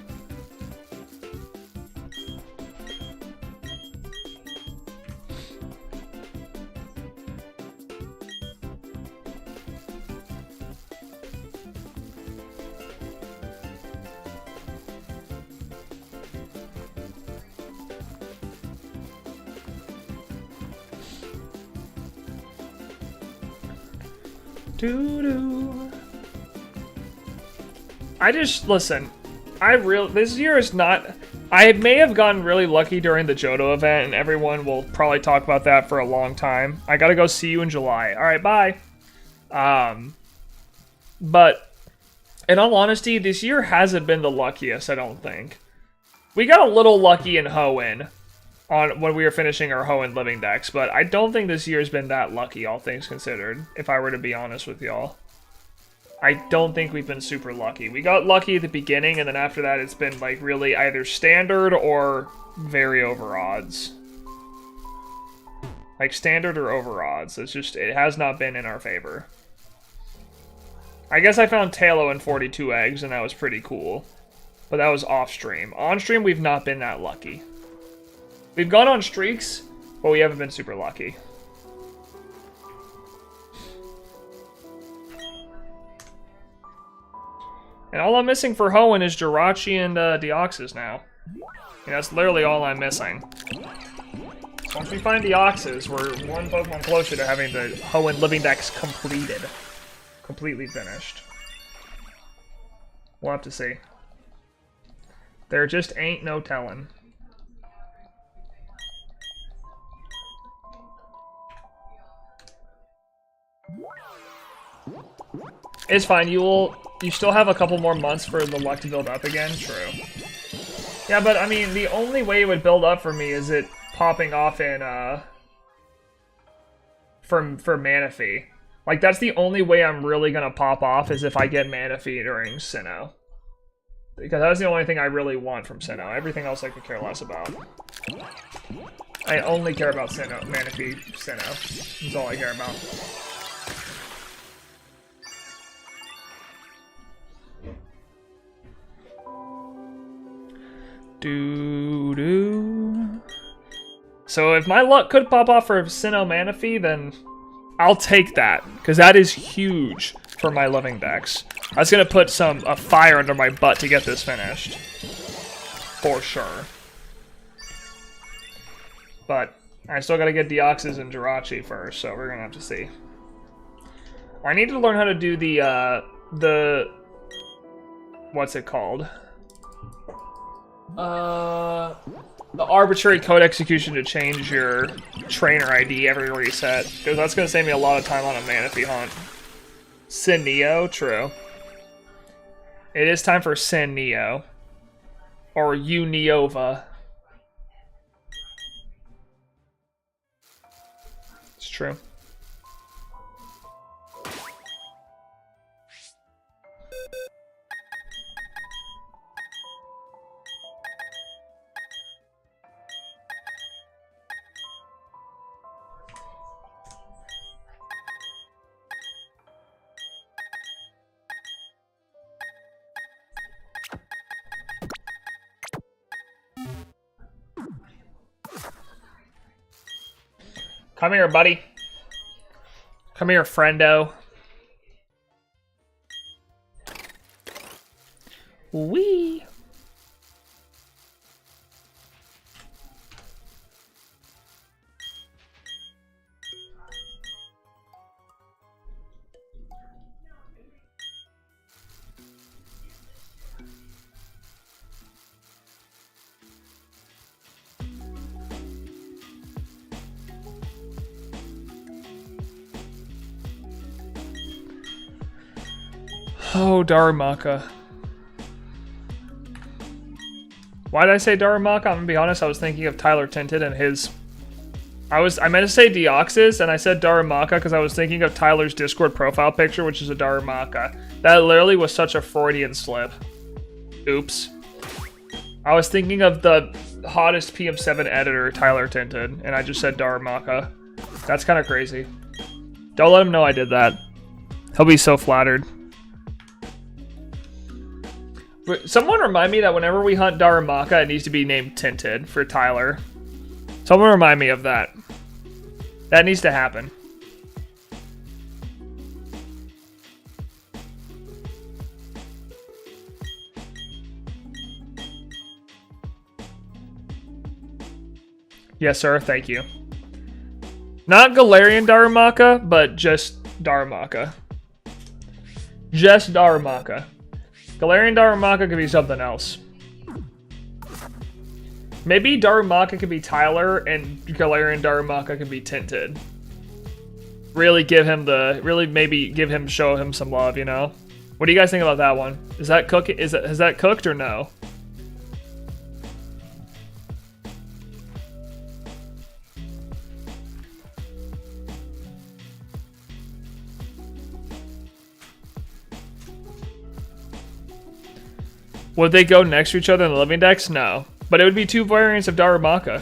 Doo-doo. Listen, this year is not, I may have gotten really lucky during the Johto event, and everyone will probably talk about that for a long time. I gotta go see you in July. Alright, bye. But, in all honesty, this year hasn't been the luckiest, I don't think. We got a little lucky in Hoenn when we were finishing our Hoenn living decks, but I don't think this year's been that lucky, all things considered, if I were to be honest with y'all. I don't think we've been super lucky. We got lucky at the beginning, and then after that it's been like really either standard or very over odds. Like standard or over odds. It has not been in our favor. I guess I found Talo and 42 eggs, and that was pretty cool. But that was off stream. On stream, we've not been that lucky. We've gone on streaks, but we haven't been super lucky. And all I'm missing for Hoenn is Jirachi and Deoxys now. And that's literally all I'm missing. So once we find Deoxys, we're one Pokemon closer to having the Hoenn living decks completed. Completely finished. We'll have to see. There just ain't no telling. It's fine, you still have a couple more months for the luck to build up again? True. Yeah, but I mean, the only way it would build up for me is it popping off in, for Manaphy. Like, that's the only way I'm really gonna pop off, is if I get Manaphy during Sinnoh. Because that's the only thing I really want from Sinnoh. Everything else I could care less about. I only care about Sinnoh, Manaphy Sinnoh. That's all I care about. Doo-doo. So if my luck could pop off for Sinnoh Manaphy, then I'll take that, because that is huge for my living decks. I was gonna put a fire under my butt to get this finished. For sure. But I still gotta get Deoxys and Jirachi first, so we're gonna have to see. I need to learn how to do the what's it called? The arbitrary code execution to change your trainer ID every reset, because that's going to save me a lot of time on a Manaphy hunt. Sin Neo, true. It is time for Sin Neo. Or Uniova. It's true. Come here, buddy. Come here, friendo. Wee. Oh, Darumaka. Why did I say Darumaka? I'm gonna be honest, I was thinking of Tyler Tinted and his... I meant to say Deoxys, and I said Darumaka because I was thinking of Tyler's Discord profile picture, which is a Darumaka. That literally was such a Freudian slip. Oops. I was thinking of the hottest PM7 editor, Tyler Tinted, and I just said Darumaka. That's kind of crazy. Don't let him know I did that. He'll be so flattered. Someone remind me that whenever we hunt Darumaka, it needs to be named Tinted for Tyler. Someone remind me of that. That needs to happen. Yes, sir. Thank you. Not Galarian Darumaka, but just Darumaka. Just Darumaka. Galarian Darumaka could be something else. Maybe Darumaka could be Tyler and Galarian Darumaka could be Tinted. Really give him the, show him some love, you know? What do you guys think about that one? Is that cook? Has that cooked or no? Would they go next to each other in the living decks? No. But it would be two variants of Darumaka.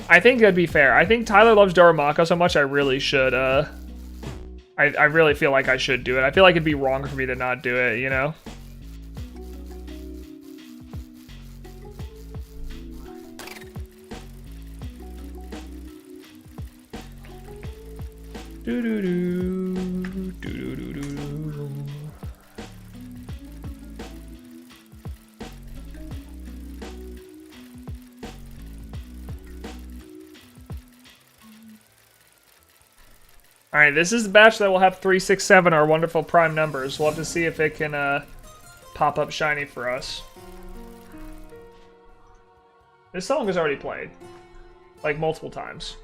I think that'd be fair. I think Tyler loves Darumaka so much I really should, I really feel like I should do it. I feel like it'd be wrong for me to not do it, you know? Do-do-do, do-do-do-do. Alright, this is the batch that will have 3, 6, 7, our wonderful prime numbers. We'll have to see if it can pop up shiny for us. This song is already played. Like, multiple times.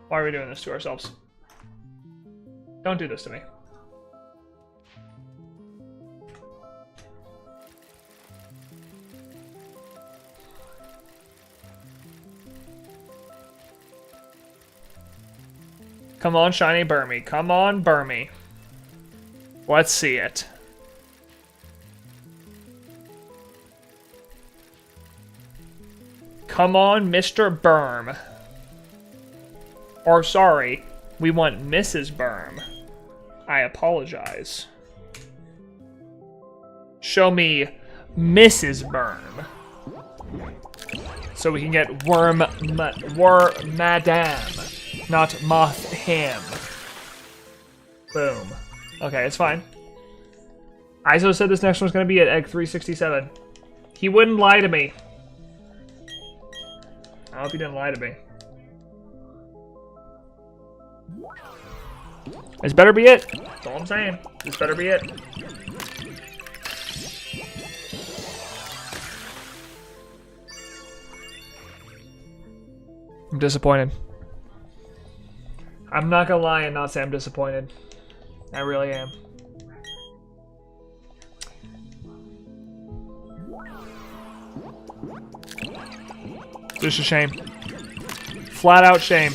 Why are we doing this to ourselves? Don't do this to me. Come on, shiny Burmy. Come on, Burmy. Let's see it. Come on, Mr. Burm. Or, sorry, we want Mrs. Burm. I apologize. Show me Mrs. Burm. So we can get Madame, not Moth Ham. Boom. Okay, it's fine. Iso said this next one's gonna be at egg 367. He wouldn't lie to me. I hope he didn't lie to me. This better be it. That's all I'm saying. This better be it. I'm disappointed. I'm not gonna lie and not say I'm disappointed. I really am. Just a shame. Flat out shame.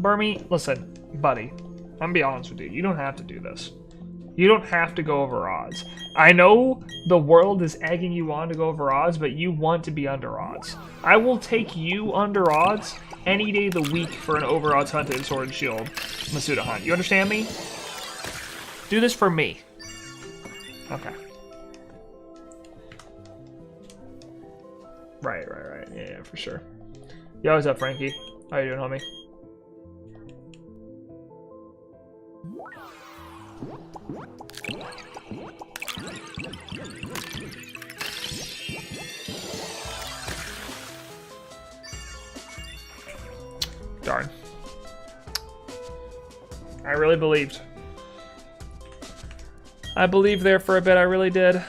Burmy, listen, buddy. I'm gonna be honest with you. You don't have to do this. You don't have to go over odds. I know the world is egging you on to go over odds, but you want to be under odds. I will take you under odds any day of the week for an over odds hunted Sword and Shield Masuda hunt. You understand me? Do this for me. Okay. Right. Yeah, for sure. Yo, what's up, Frankie? How you doing, homie? Darn. I really believed. I believed there for a bit, I really did.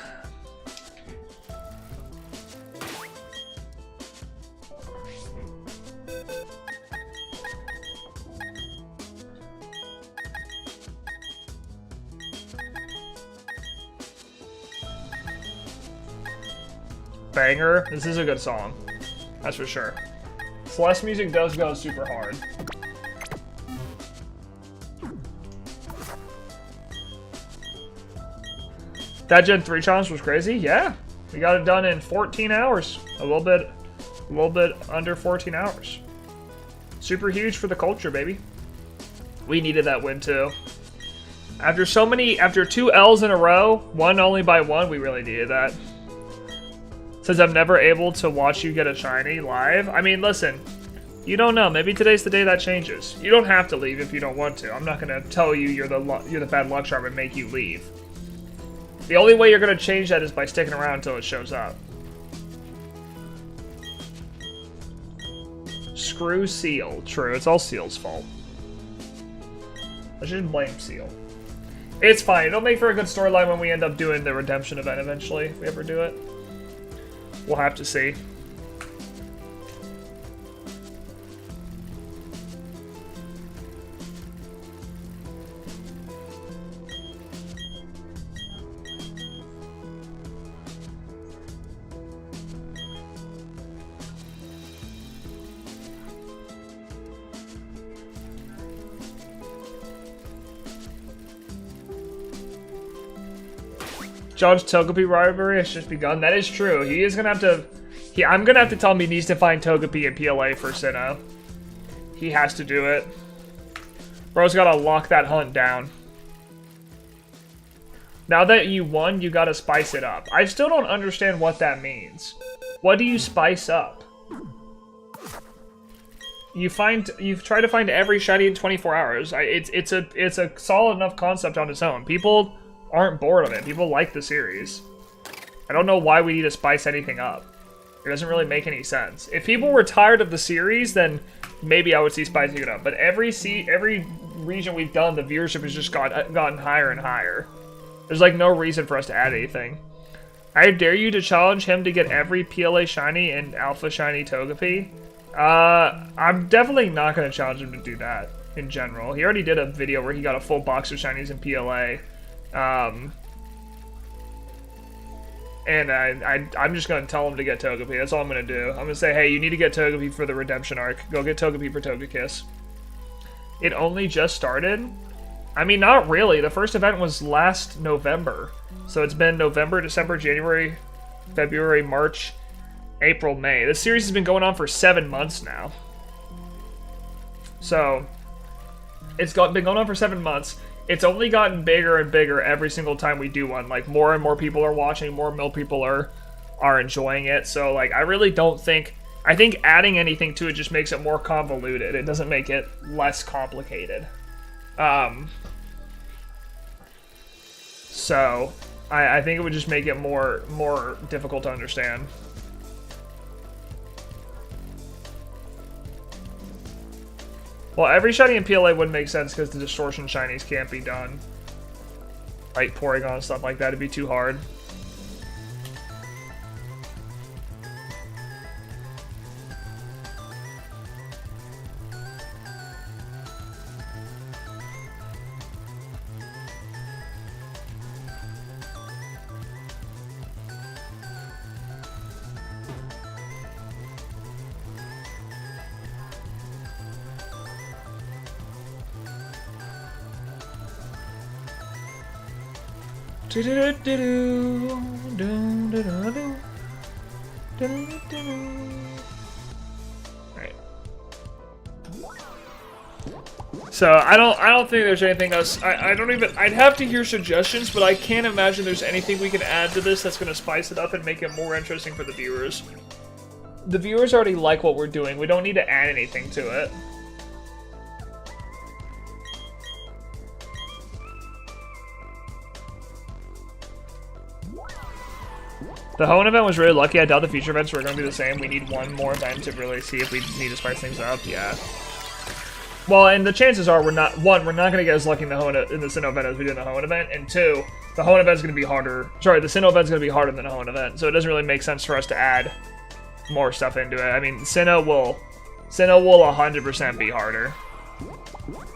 Banger. This is a good song. That's for sure. Celeste music does go super hard. That Gen 3 challenge was crazy. Yeah. We got it done in 14 hours. A little bit under 14 hours. Super huge for the culture, baby. We needed that win too. After 2 L's in a row, one only by one, we really needed that. Since I'm never able to watch you get a shiny live. I mean, listen, you don't know. Maybe today's the day that changes. You don't have to leave if you don't want to. I'm not gonna tell you you're the bad luck charm and make you leave. The only way you're gonna change that is by sticking around until it shows up. Screw Seal. True, it's all Seal's fault. I shouldn't blame Seal. It's fine. It'll make for a good storyline when we end up doing the redemption event eventually, if we ever do it. We'll have to see. John's Togepi rivalry has just begun. That is true. He is gonna have to. I'm gonna have to tell him he needs to find Togepi and PLA for Sinnoh. He has to do it. Bro's gotta lock that hunt down. Now that you won, you gotta spice it up. I still don't understand what that means. What do you spice up? You try to find every shiny in 24 hours. It's a solid enough concept on its own. People aren't bored of it. People like the series. I don't know why we need to spice anything up. It doesn't really make any sense. If people were tired of the series, then maybe I would see spicing it up. But every region we've done, the viewership has just gotten higher and higher. There's like no reason for us to add anything. I dare you to challenge him to get every PLA shiny and Alpha shiny Togepi. I'm definitely not going to challenge him to do that in general. He already did a video where he got a full box of shinies in PLA. And I'm just going to tell him to get Togepi. That's all I'm going to do. I'm going to say, hey, you need to get Togepi for the Redemption arc. Go get Togepi for Togekiss. It only just started? I mean, not really. The first event was last November. So it's been November, December, January, February, March, April, May. This series has been going on for 7 months now. So, it's been going on for 7 months. It's only gotten bigger and bigger every single time we do one. Like, more and more people are watching, more and more people are enjoying it. So, like, I really don't think... I think adding anything to it just makes it more convoluted. It doesn't make it less complicated. So, I think it would just make it more difficult to understand. Well, every shiny in PLA wouldn't make sense because the distortion shinies can't be done. Like Porygon and stuff like that, it'd be too hard. Right. So I don't think there's anything else. I'd have to hear suggestions, but I can't imagine there's anything we can add to this that's gonna spice it up and make it more interesting for the viewers. The viewers already like what we're doing. We don't need to add anything to it. The Hoenn event was really lucky. I doubt the future events were going to be the same. We need one more event to really see if we need to spice things up. Yeah. Well, and the chances are we're not going to get as lucky in the Sinnoh event as we did in the Hoenn event. And two, the Hoenn event is going to be harder. Sorry, the Sinnoh event is going to be harder than the Hoenn event. So it doesn't really make sense for us to add more stuff into it. I mean, Sinnoh will 100% be harder.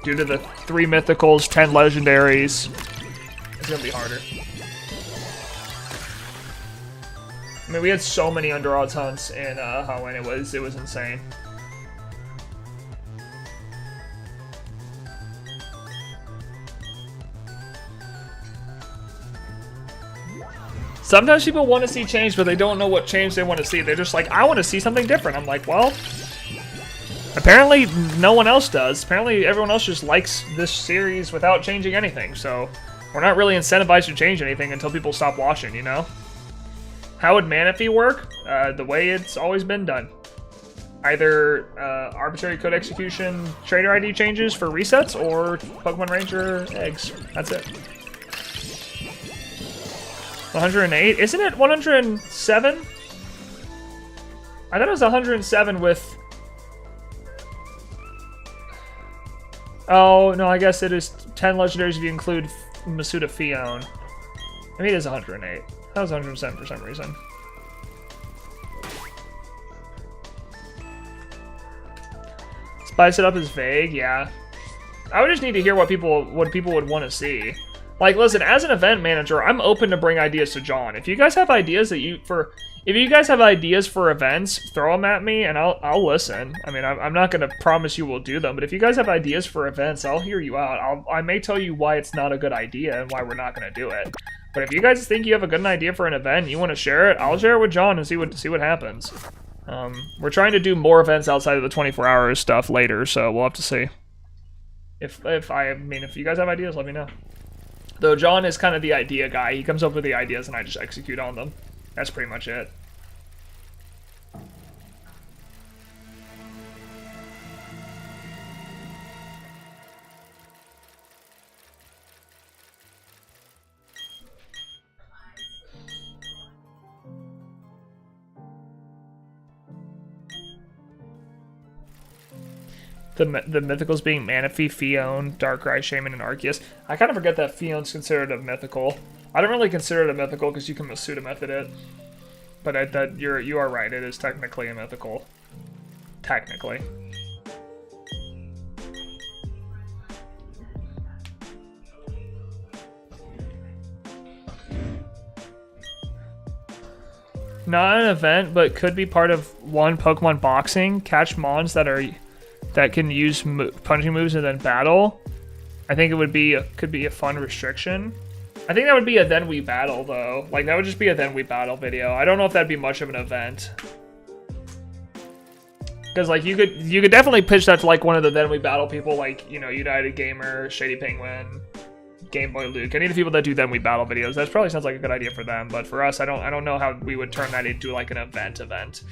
Due to the 3 mythicals, 10 legendaries. It's going to be harder. I mean, we had so many under odds hunts in Hoenn, it was insane. Sometimes people want to see change, but they don't know what change they want to see. They're just like, I want to see something different. I'm like, well, apparently no one else does. Apparently everyone else just likes this series without changing anything. So we're not really incentivized to change anything until people stop watching, you know? How would Manaphy work? The way it's always been done. Either arbitrary code execution trader ID changes for resets, or Pokemon Ranger eggs. That's it. 108? Isn't it 107? I thought it was 107 with... Oh, no, I guess it is 10 legendaries if you include Masuda Fion. I mean, it is 108. That was 107 for some reason. Spice it up is vague, yeah. I would just need to hear what people would want to see. Like, listen, as an event manager, I'm open to bring ideas to John. If you guys have ideas if you guys have ideas for events, throw them at me and I'll listen. I mean, I'm not gonna promise you we'll do them, but if you guys have ideas for events, I'll hear you out. I may tell you why it's not a good idea and why we're not gonna do it. But if you guys think you have a good idea for an event and you want to share it, I'll share it with John and see what happens. We're trying to do more events outside of the 24 hours stuff later, so we'll have to see. If you guys have ideas, let me know. Though John is kind of the idea guy. He comes up with the ideas and I just execute on them. That's pretty much it. The mythicals being Manaphy, Fion, Darkrai, Shaman, and Arceus. I kind of forget that Fion's considered a mythical. I don't really consider it a mythical because you can Masuda method it. But you are right, it is technically a mythical. Technically. Not an event, but could be part of one Pokemon boxing. Catch mons that can use punching moves and then battle. I think it could be a fun restriction. I think that would be a then we battle though. Like that would just be a then we battle video. I don't know if that'd be much of an event. Because like you could definitely pitch that to like one of the then we battle people, like, you know, United Gamer, Shady Penguin, Game Boy Luke, any of the people that do then we battle videos. That probably sounds like a good idea for them, but for us, I don't know how we would turn that into like an event.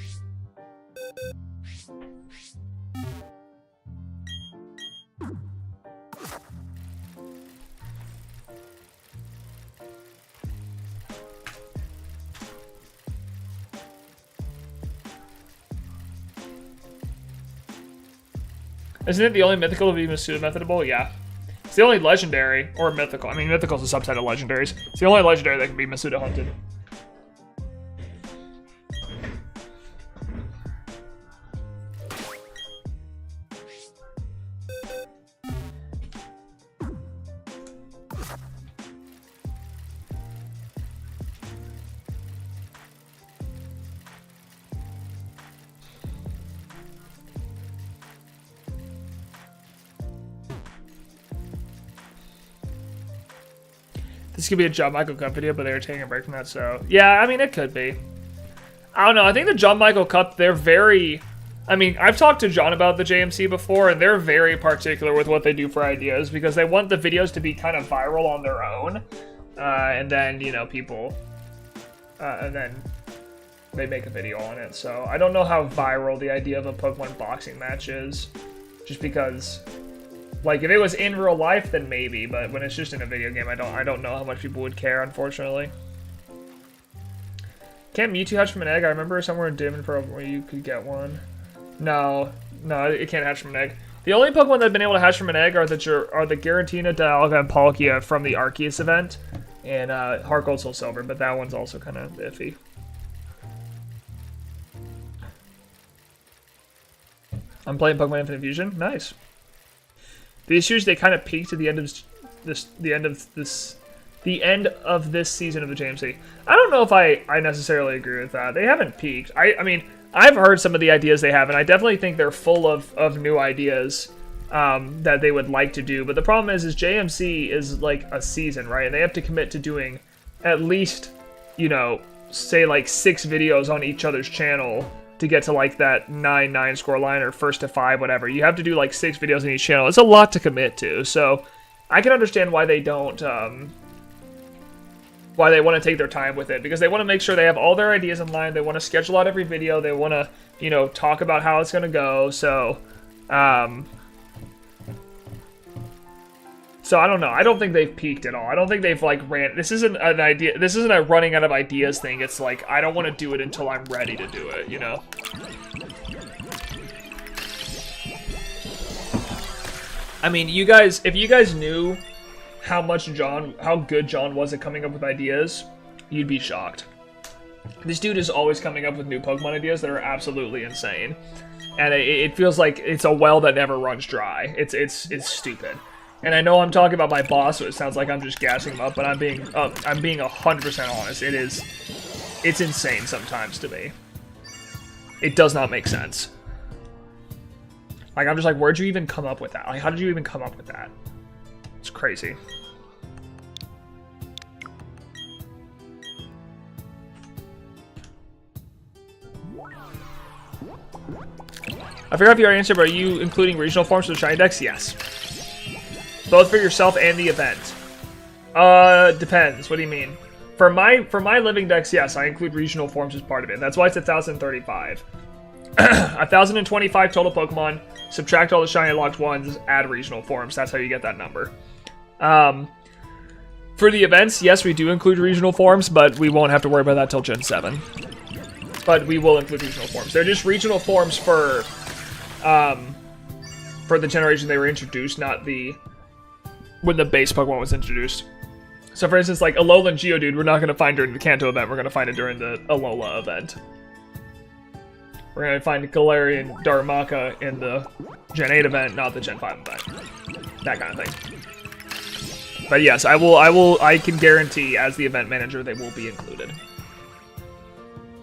Isn't it the only mythical to be Masuda methodable? Yeah. It's the only legendary, or mythical. I mean, mythical is a subset of legendaries. It's the only legendary that can be Masuda hunted. This could be a John Michael Cup video, but they were taking a break from that, so... Yeah, I mean, it could be. I don't know, I think the John Michael Cup, they're very... I mean, I've talked to John about the JMC before, and they're very particular with what they do for ideas, because they want the videos to be kind of viral on their own, and then, you know, people... and then they make a video on it, so... I don't know how viral the idea of a Pokemon boxing match is, just because... Like, if it was in real life, then maybe, but when it's just in a video game, I don't know how much people would care, unfortunately. Can't Mewtwo hatch from an egg? I remember somewhere in Demon Pro where you could get one. No, it can't hatch from an egg. The only Pokemon that have been able to hatch from an egg are the Giratina, Dialga, and Palkia from the Arceus event, and Heart Gold, Soul Silver, but that one's also kind of iffy. I'm playing Pokemon Infinite Fusion. Nice. The issues, they kind of peaked at the end of the end of this season of the JMC. I don't know if I necessarily agree with that. They haven't peaked. I mean, I've heard some of the ideas they have, and I definitely think they're full of new ideas that they would like to do. But the problem is JMC is like a season, right? And they have to commit to doing at least, you know, say like 6 videos on each other's channel to get to like that 9-9 score line or first to 5, whatever. You have to do like 6 videos on each channel. It's a lot to commit to. So I can understand why they don't, why they want to take their time with it, because they want to make sure they have all their ideas in line. They want to schedule out every video. They want to, you know, talk about how it's going to go. So So I don't know. I don't think they've peaked at all. I don't think they've like ran. This isn't an idea. This isn't a running out of ideas thing. It's like I don't want to do it until I'm ready to do it. You know. I mean, you guys, if you guys knew how good John was at coming up with ideas, you'd be shocked. This dude is always coming up with new Pokemon ideas that are absolutely insane. And it feels like it's a well that never runs dry. It's stupid. And I know I'm talking about my boss, so it sounds like I'm just gassing him up, but I'm being 100% honest. It's insane sometimes to me. It does not make sense. Like, I'm just like, where'd you even come up with that? Like, how did you even come up with that? It's crazy. I forgot if you already answered, but are you including regional forms for the shiny decks? Yes. Both for yourself and the event. Depends. What do you mean? For my living decks, yes, I include regional forms as part of it. That's why it's 1,035. 1,025 total Pokemon. Subtract all the shiny locked ones, add regional forms. That's how you get that number. For the events, yes, we do include regional forms, but we won't have to worry about that till Gen 7. But we will include regional forms. They're just regional forms for the generation they were introduced, not when the base Pokemon was introduced. So for instance, like Alolan Geodude, we're not going to find during the Kanto event, we're going to find it during the Alola event. We're going to find Galarian Darumaka in the Gen 8 event, not the Gen 5 event. That kind of thing. But yes, I can guarantee as the event manager they will be included.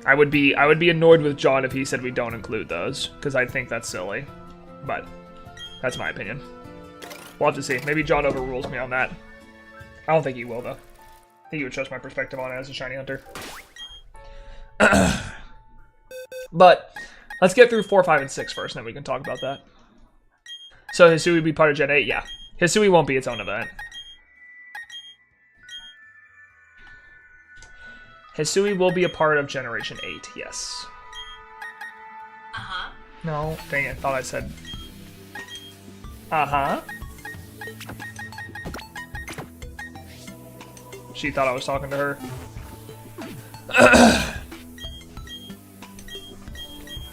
I would be annoyed with John if he said we don't include those, because I think that's silly. But that's my opinion. We'll have to see. Maybe John overrules me on that. I don't think he will, though. I think he would trust my perspective on it as a shiny hunter. But let's get through 4, 5, and 6 first, and then we can talk about that. So Hisui would be part of Gen 8? Yeah. Hisui won't be its own event. Hisui will be a part of Generation 8, yes. Uh-huh. No, dang it, thought I said... Uh-huh. She thought I was talking to her.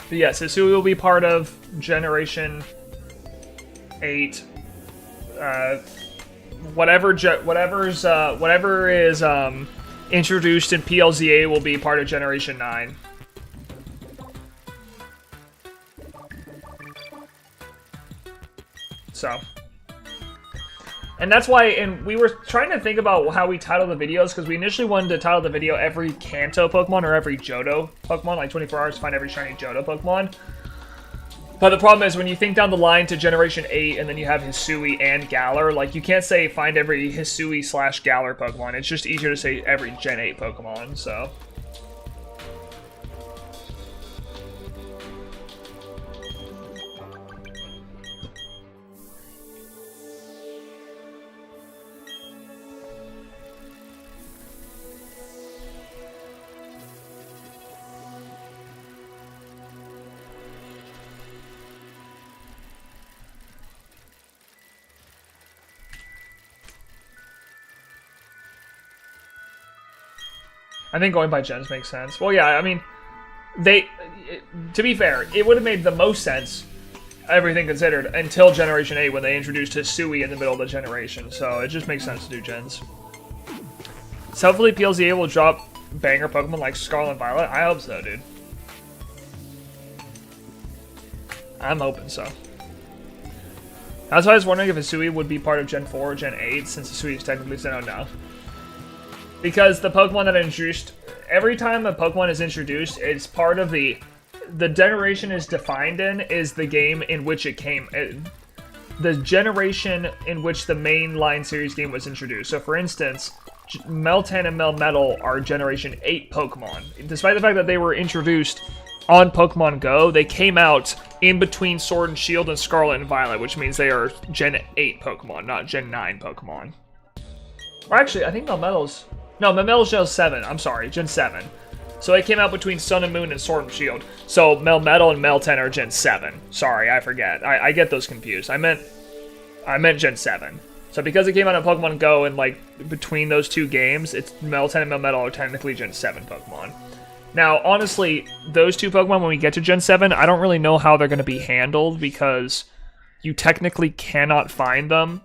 But yes, Hisui will be part of Generation 8. Whatever is introduced in PLZA will be part of Generation 9. So. And that's why, and we were trying to think about how we title the videos, because we initially wanted to title the video every Kanto Pokemon or every Johto Pokemon, like 24 hours to find every shiny Johto Pokemon. But the problem is when you think down the line to Generation 8 and then you have Hisui and Galar, like you can't say find every Hisui / Galar Pokemon. It's just easier to say every Gen 8 Pokemon, so. I think going by gens makes sense. Well, yeah, I mean, to be fair, it would have made the most sense, everything considered, until Generation 8 when they introduced Hisui in the middle of the generation. So it just makes sense to do gens. So hopefully PLZA will drop banger Pokemon like Scarlet and Violet. I hope so, dude. I'm hoping so. That's why I was wondering if Hisui would be part of Gen 4 or Gen 8, since Hisui is technically said, oh no. Because the Pokemon that are introduced, every time a Pokemon is introduced, it's part of the generation is defined in is the game in which it came. The generation in which the mainline series game was introduced. So for instance, Meltan and Melmetal are Generation 8 Pokemon. Despite the fact that they were introduced on Pokemon Go, they came out in between Sword and Shield and Scarlet and Violet, which means they are Gen 8 Pokemon, not Gen 9 Pokemon. Or actually, I think Melmetal's... No, Melmetal's Gen 7. I'm sorry, Gen 7. So they came out between Sun and Moon and Sword and Shield. So Melmetal and Meltan are Gen 7. Sorry, I forget. I get those confused. I meant Gen 7. So because it came out on Pokemon Go and like between those two games, it's Meltan and Melmetal are technically Gen 7 Pokemon. Now, honestly, those two Pokemon, when we get to Gen 7, I don't really know how they're going to be handled because you technically cannot find them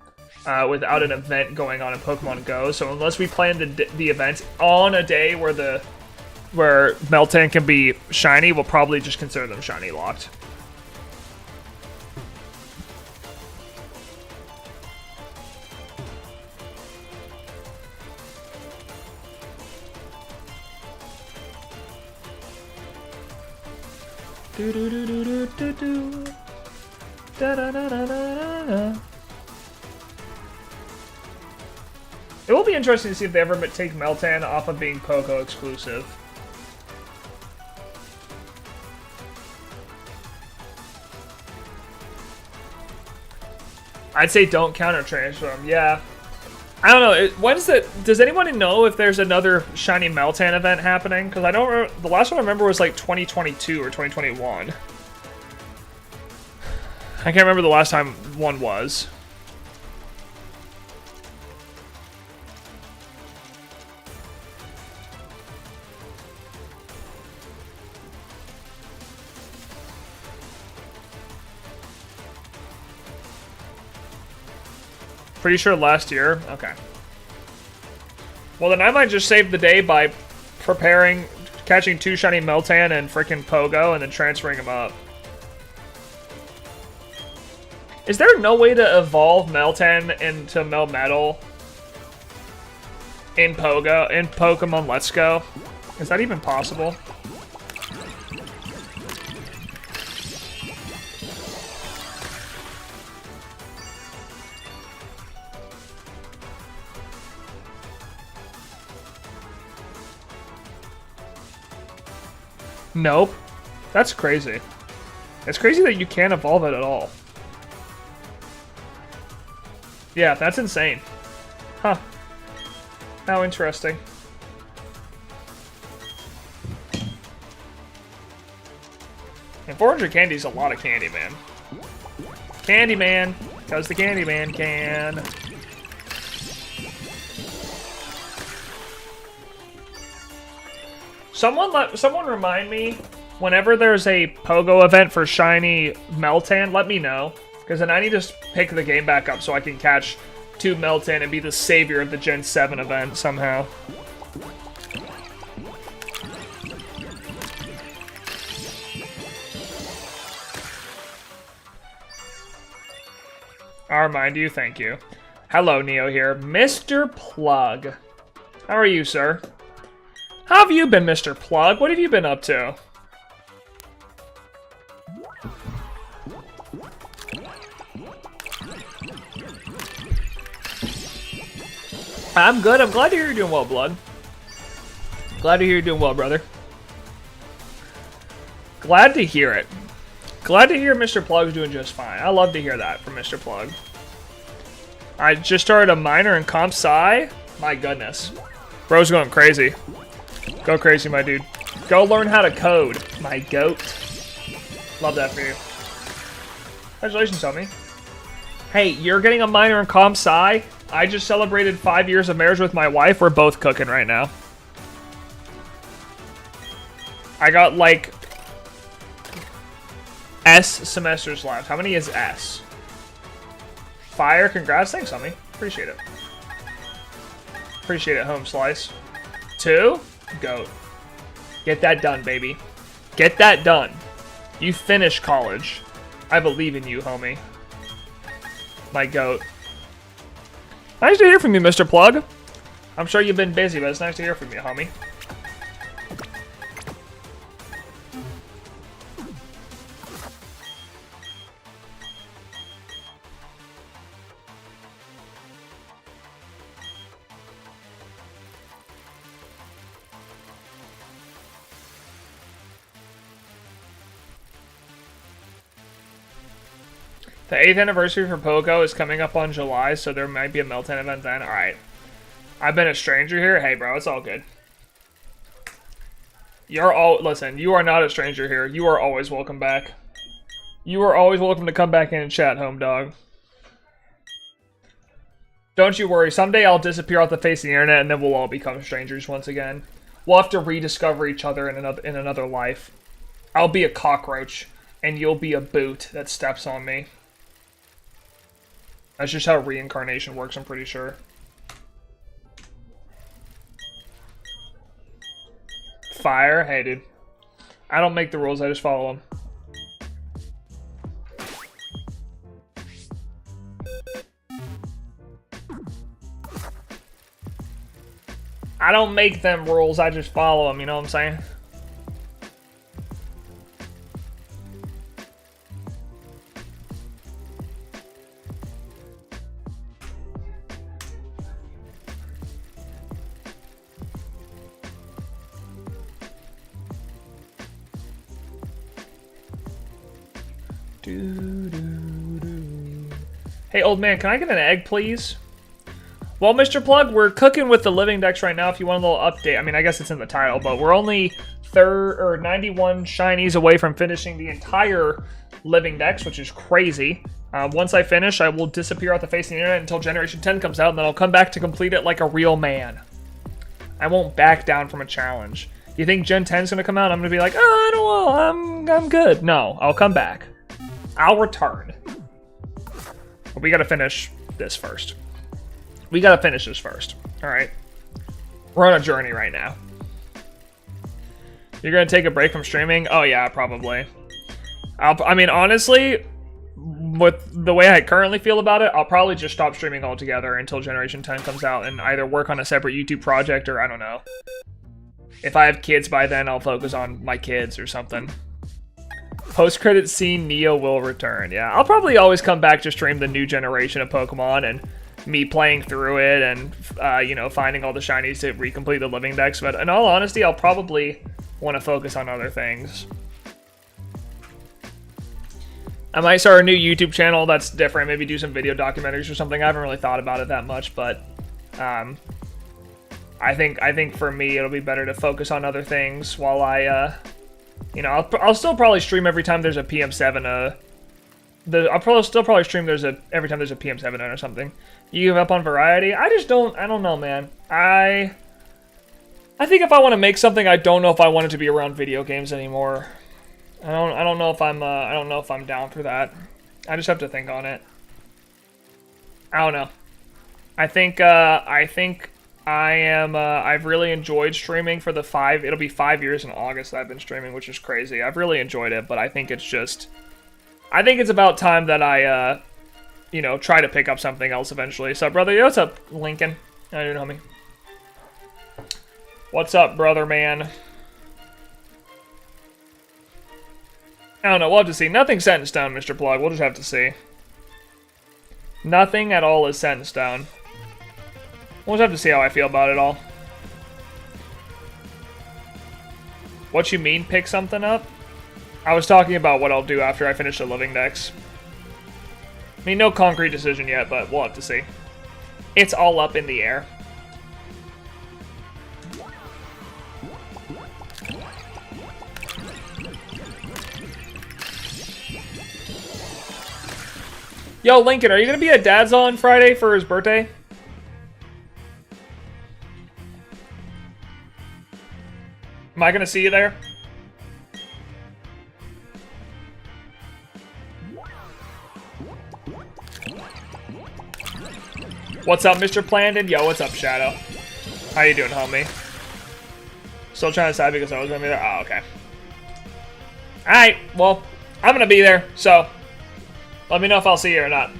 without an event going on in Pokemon Go. So unless we plan the event on a day where Meltan can be shiny, we'll probably just consider them shiny locked. Do do do do do do do. Da da da da da da. It will be interesting to see if they ever take Meltan off of being Poco exclusive. I'd say don't counter transform. Yeah. I don't know. When's the? Does anybody know if there's another shiny Meltan event happening? Because I don't remember. The last one I remember was like 2022 or 2021. I can't remember the last time one was. Pretty sure last year? Okay. Well, then I might just save the day by catching 2 shiny Meltan and frickin' Pogo and then transferring them up. Is there no way to evolve Meltan into Melmetal in Pokemon Let's Go? Is that even possible? Nope. That's crazy. It's crazy that you can't evolve it at all. Yeah, that's insane. Huh. How interesting. And 400 candy is a lot of candy, man. Candyman, because the Candyman can. Someone remind me, whenever there's a Pogo event for shiny Meltan, let me know. Because then I need to pick the game back up so I can catch 2 Meltan and be the savior of the Gen 7 event somehow. I'll remind you, thank you. Hello, NeoHere. Mr. Plug. How are you, sir? How have you been, Mr. Plug? What have you been up to? I'm good. I'm glad to hear you're doing well, Blood. Glad to hear you're doing well, brother. Glad to hear it. Glad to hear Mr. Plug's doing just fine. I love to hear that from Mr. Plug. I just started a minor in Comp Sci. My goodness. Bro's going crazy. Go crazy, my dude. Go learn how to code, my goat. Love that for you. Congratulations, homie. Hey, you're getting a minor in Comp Sci? I just celebrated 5 years of marriage with my wife. We're both cooking right now. I got, like, S semesters left. How many is S? Fire, congrats. Thanks, homie. Appreciate it. Appreciate it, home slice. 2? Goat. Get that done, baby. Get that done. You finish college. I believe in you, homie. My goat. Nice to hear from you, Mr. Plug. I'm sure you've been busy, but it's nice to hear from you, homie. The 8th anniversary for Pogo is coming up on July, so there might be a Meltan event then. Alright. I've been a stranger here. Hey, bro, it's all good. Listen, you are not a stranger here. You are always welcome back. You are always welcome to come back in and chat, home dog. Don't you worry. Someday I'll disappear off the face of the internet, and then we'll all become strangers once again. We'll have to rediscover each other in another life. I'll be a cockroach, and you'll be a boot that steps on me. That's just how reincarnation works, I'm pretty sure. Fire? Hey, dude. I don't make the rules, I just follow them. I don't make them rules, I just follow them, you know what I'm saying? Hey, old man, can I get an egg, please? Well, Mr. Plug, we're cooking with the living decks right now. If you want a little update, I mean, I guess it's in the title, but we're only 91 shinies away from finishing the entire living decks, which is crazy. Once I finish, I will disappear off the face of the internet until Generation 10 comes out, and then I'll come back to complete it like a real man. I won't back down from a challenge. You think Gen 10 is going to come out? I'm going to be like, oh, I don't know, I'm good. No, I'll come back. I'll return. But we got to finish this first. We got to finish this first. All right. We're on a journey right now. You're going to take a break from streaming? Oh, yeah, probably. I mean, honestly, with the way I currently feel about it, I'll probably just stop streaming altogether until Generation 10 comes out and either work on a separate YouTube project or I don't know. If I have kids by then, I'll focus on my kids or something. Post-credit scene, Neo will return. Yeah, I'll probably always come back to stream the new generation of Pokemon and me playing through it and, you know, finding all the shinies to recomplete the living decks. But in all honesty, I'll probably want to focus on other things. I might start a new YouTube channel that's different. Maybe do some video documentaries or something. I haven't really thought about it that much, but I think for me it'll be better to focus on other things while I, you know, I'll still probably stream every time there's a PM7. I'll still probably stream every time there's a PM7 or something. You give up on variety? I don't know, man. I think if I want to make something, I don't know if I want it to be around video games anymore. I don't know if I'm down for that. I just have to think on it. I don't know. I think I am, I've really enjoyed streaming for it'll be 5 years in August that I've been streaming, which is crazy. I've really enjoyed it, but I think it's about time that I, you know, try to pick up something else eventually. So, brother, yo, what's up, Lincoln? How you doing, homie? What's up, brother, man? I don't know, we'll have to see. Nothing's set in stone, Mr. Plug. We'll just have to see. Nothing at all is set in stone. We'll just have to see how I feel about it all. What you mean, pick something up? I was talking about what I'll do after I finish the living decks. I mean, no concrete decision yet, but we'll have to see. It's all up in the air. Yo, Lincoln, are you going to be at Dad's on Friday for his birthday? Am I going to see you there? What's up, Mr. Plandon? Yo, what's up, Shadow? How you doing, homie? Still trying to decide because I was going to be there? Oh, okay. Alright, well, I'm going to be there, so let me know if I'll see you or not.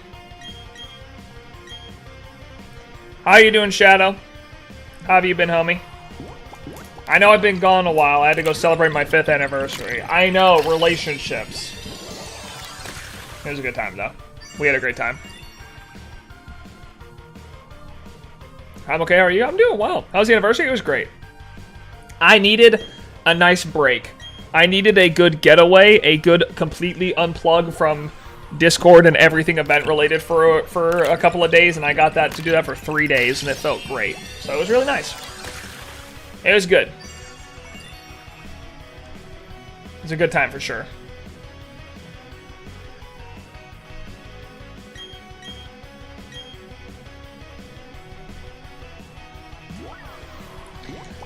How you doing, Shadow? How have you been, homie? I know I've been gone a while. I had to go celebrate my 5th anniversary. I know, relationships. It was a good time, though. We had a great time. I'm okay, how are you? I'm doing well. How was the anniversary? It was great. I needed a nice break. I needed a good getaway, a good completely unplug from Discord and everything event related for a couple of days, and I got to do that for 3 days, and it felt great. So it was really nice. It was good. It was a good time for sure.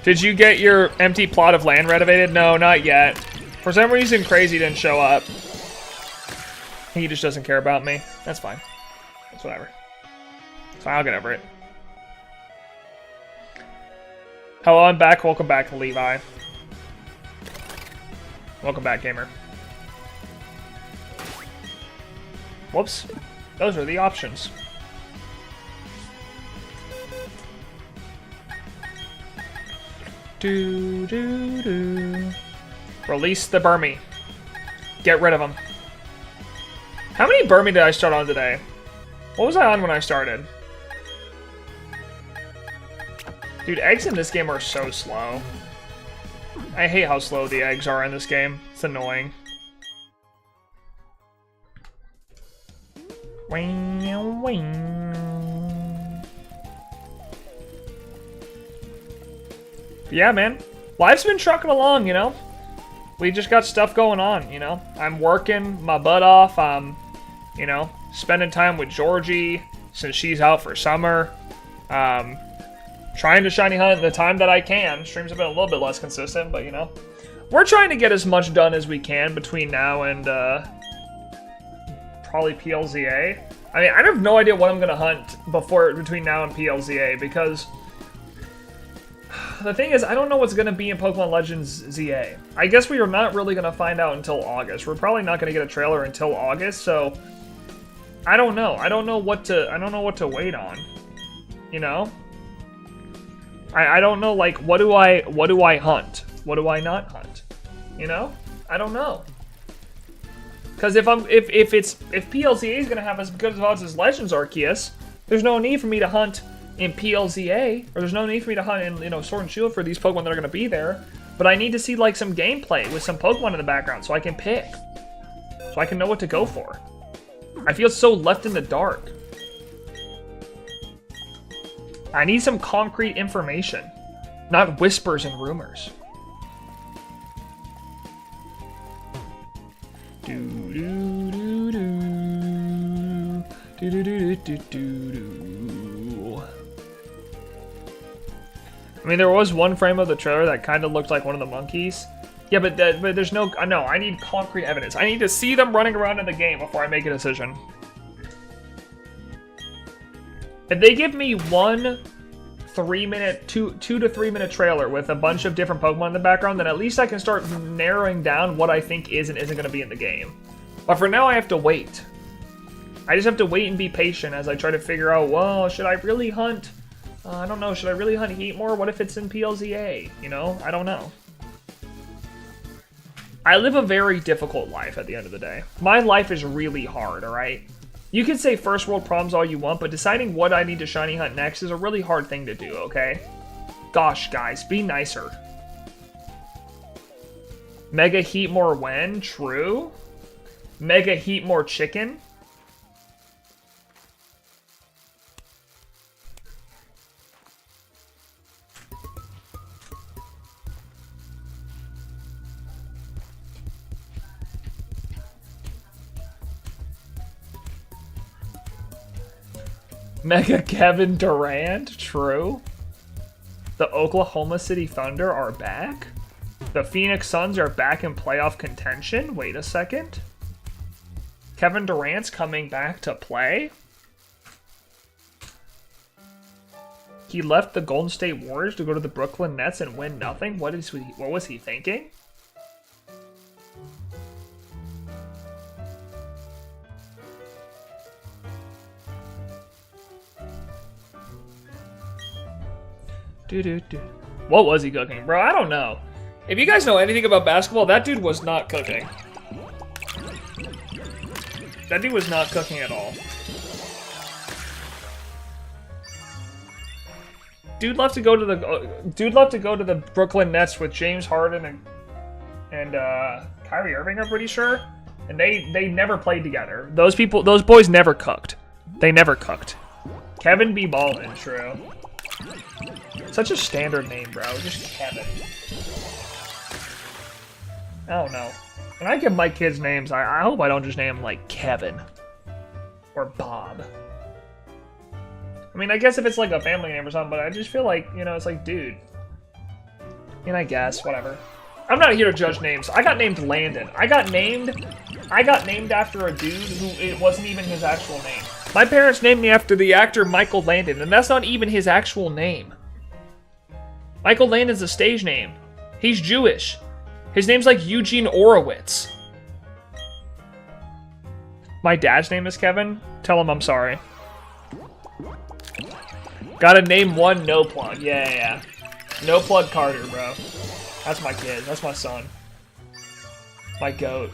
Did you get your empty plot of land renovated? No, not yet. For some reason, Crazy didn't show up. He just doesn't care about me. That's fine. That's whatever. It's fine, I'll get over it. Hello, I'm back. Welcome back, Levi. Welcome back, gamer. Whoops. Those are the options. Do, do, do. Release the Burmy. Get rid of him. How many Burmy did I start on today? What was I on when I started? Dude, eggs in this game are so slow. I hate how slow the eggs are in this game. It's annoying. Wing, wing. But yeah, man. Life's been trucking along, you know? We just got stuff going on, you know? I'm working my butt off. I'm, you know, spending time with Georgie since she's out for summer. Trying to shiny hunt the time that I can. Streams have been a little bit less consistent, but, you know. We're trying to get as much done as we can between now and, probably PLZA. I mean, I have no idea what I'm going to hunt between now and PLZA, because the thing is, I don't know what's going to be in Pokemon Legends ZA. I guess we are not really going to find out until August. We're probably not going to get a trailer until August, so I don't know. I don't know what to wait on. You know? I don't know, like, what do I hunt? What do I not hunt? You know? I don't know. Because if PLZA is gonna have as good of odds as Legends Arceus, there's no need for me to hunt in PLZA, or there's no need for me to hunt in, you know, Sword and Shield for these Pokemon that are gonna be there. But I need to see like some gameplay with some Pokemon in the background so I can pick. So I can know what to go for. I feel so left in the dark. I need some concrete information, not whispers and rumors. Do do do do do do do do do do. I mean, there was one frame of the trailer that kind of looked like one of the monkeys. Yeah, but there's no. No, I need concrete evidence. I need to see them running around in the game before I make a decision. If they give me one 3-minute, 2 to 3 minute trailer with a bunch of different Pokemon in the background, then at least I can start narrowing down what I think is and isn't going to be in the game. But for now, I have to wait. I just have to wait and be patient as I try to figure out, well, should I really hunt? I don't know, should I really hunt Heatmore? What if it's in PLZA? You know, I don't know. I live a very difficult life at the end of the day. My life is really hard, alright? You can say first world problems all you want, but deciding what I need to shiny hunt next is a really hard thing to do, okay? Gosh, guys, be nicer. Mega Heatmore when? True. Mega Heatmore chicken? Mega Kevin Durant, true. The Oklahoma City Thunder are back. The Phoenix Suns are back in playoff contention. Wait a second. Kevin Durant's coming back to play. He left the Golden State Warriors to go to the Brooklyn Nets and win nothing. What was he thinking? What was he cooking? Bro, I don't know. If you guys know anything about basketball, that dude was not cooking. That dude was not cooking at all. Dude left to go to the Brooklyn Nets with James Harden and Kyrie Irving, I'm pretty sure. And they never played together. Those boys never cooked. They never cooked. Kevin B. Ballin, true. Such a standard name, bro. Just Kevin. I don't know. When I give my kids names, I hope I don't just name them like Kevin. Or Bob. I mean, I guess if it's like a family name or something, but I just feel like, you know, it's like, dude. mean, I guess, whatever. I'm not here to judge names. I got named Landon. I got named after a dude who it wasn't even his actual name. My parents named me after the actor Michael Landon, and that's not even his actual name. Michael Landon's a stage name. He's Jewish. His name's like Eugene Orowitz. My dad's name is Kevin. Tell him I'm sorry. Gotta name one no plug. Yeah. No plug Carter, bro. That's my kid. That's my son. My goat.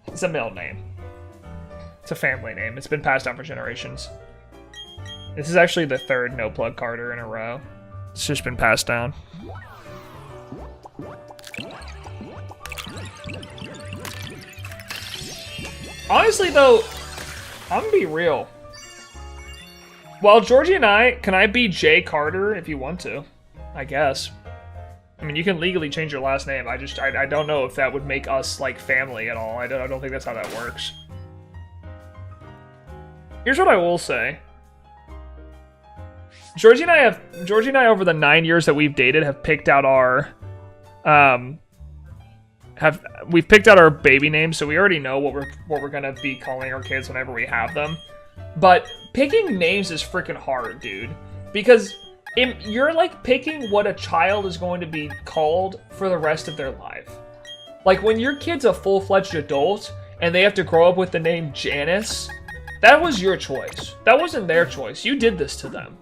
It's a middle name. It's a family name. It's been passed down for generations. This is actually the third no plug Carter in a row. It's just been passed down. Honestly, though, I'm gonna be real. Well, Georgie and I, can I be Jay Carter if you want to? I guess. I mean, you can legally change your last name. I don't know if that would make us, like, family at all. I don't think that's how that works. Here's what I will say. Georgie and I over the 9 years that we've dated have picked out our, we've picked out our baby names, so we already know what we're gonna be calling our kids whenever we have them. But picking names is freaking hard, dude, because you're like picking what a child is going to be called for the rest of their life. Like when your kid's a full-fledged adult and they have to grow up with the name Janice, that was your choice. That wasn't their choice. You did this to them.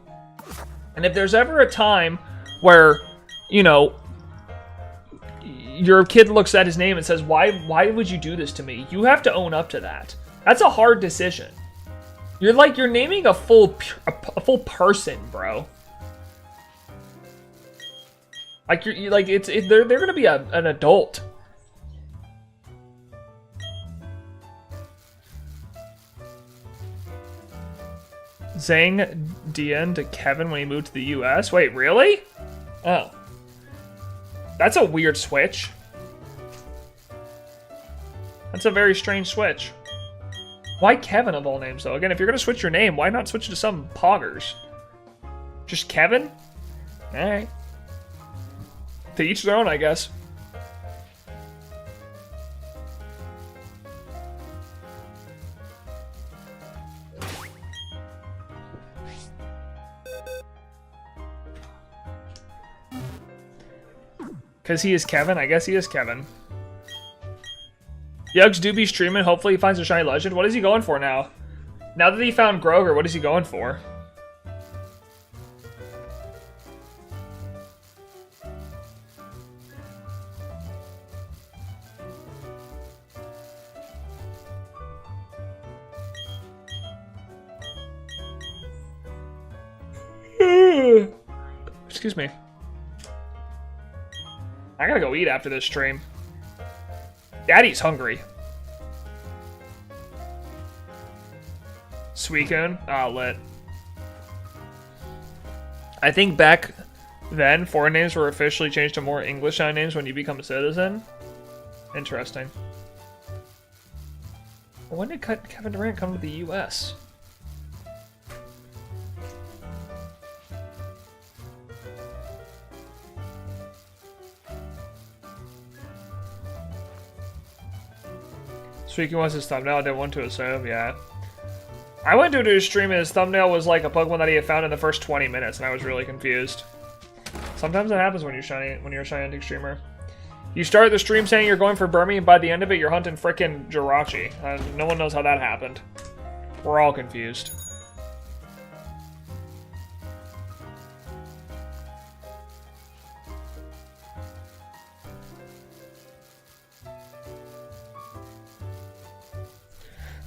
And if there's ever a time where, you know, your kid looks at his name and says, why would you do this to me? You have to own up to that. That's a hard decision. You're naming a full person, bro. Like they're gonna be an adult. Zhang Dian to Kevin when he moved to the US. Wait, really? Oh. That's a weird switch. That's a very strange switch. Why Kevin of all names, though? Again, if you're going to switch your name, why not switch to some poggers? Just Kevin? Alright. To each their own, I guess. Because he is Kevin? I guess he is Kevin. Yugs do be streaming. Hopefully he finds a shiny legend. What is he going for now? Now that he found Groger, what is he going for? Excuse me. I gotta go eat after this stream. Daddy's hungry. Suicune? Ah, lit. I think back then, foreign names were officially changed to more English names when you become a citizen. Interesting. When did Kevin Durant come to the US? Suicune was his thumbnail. I didn't want to assume, yeah. I went to do a stream and his thumbnail was like a Pokemon that he had found in the first 20 minutes, and I was really confused. Sometimes that happens when you're a Niantic streamer. You start the stream saying you're going for Burmy, and by the end of it, you're hunting frickin' Jirachi. No one knows how that happened. We're all confused.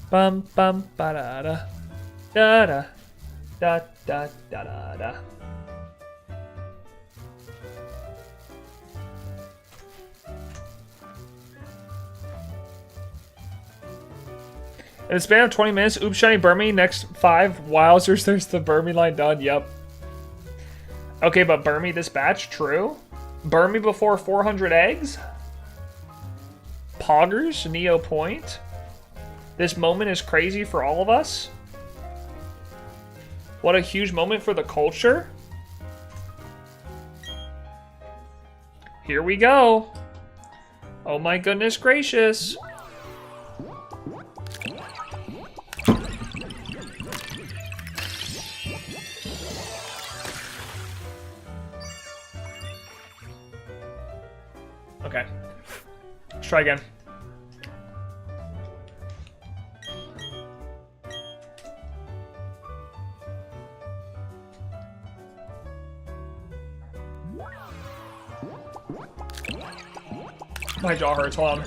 Bum bum ba da da da da da da da da. In a span of 20 minutes, oops, shiny Burmy, next 5 wowzers, there's the Burmy line done, yep. Okay, but Burmy this batch, true? Burmy before 400 eggs? Poggers, Neo Point? This moment is crazy for all of us. What a huge moment for the culture. Here we go. Oh my goodness gracious. Okay. Let's try again. My jaw hurts, hold on.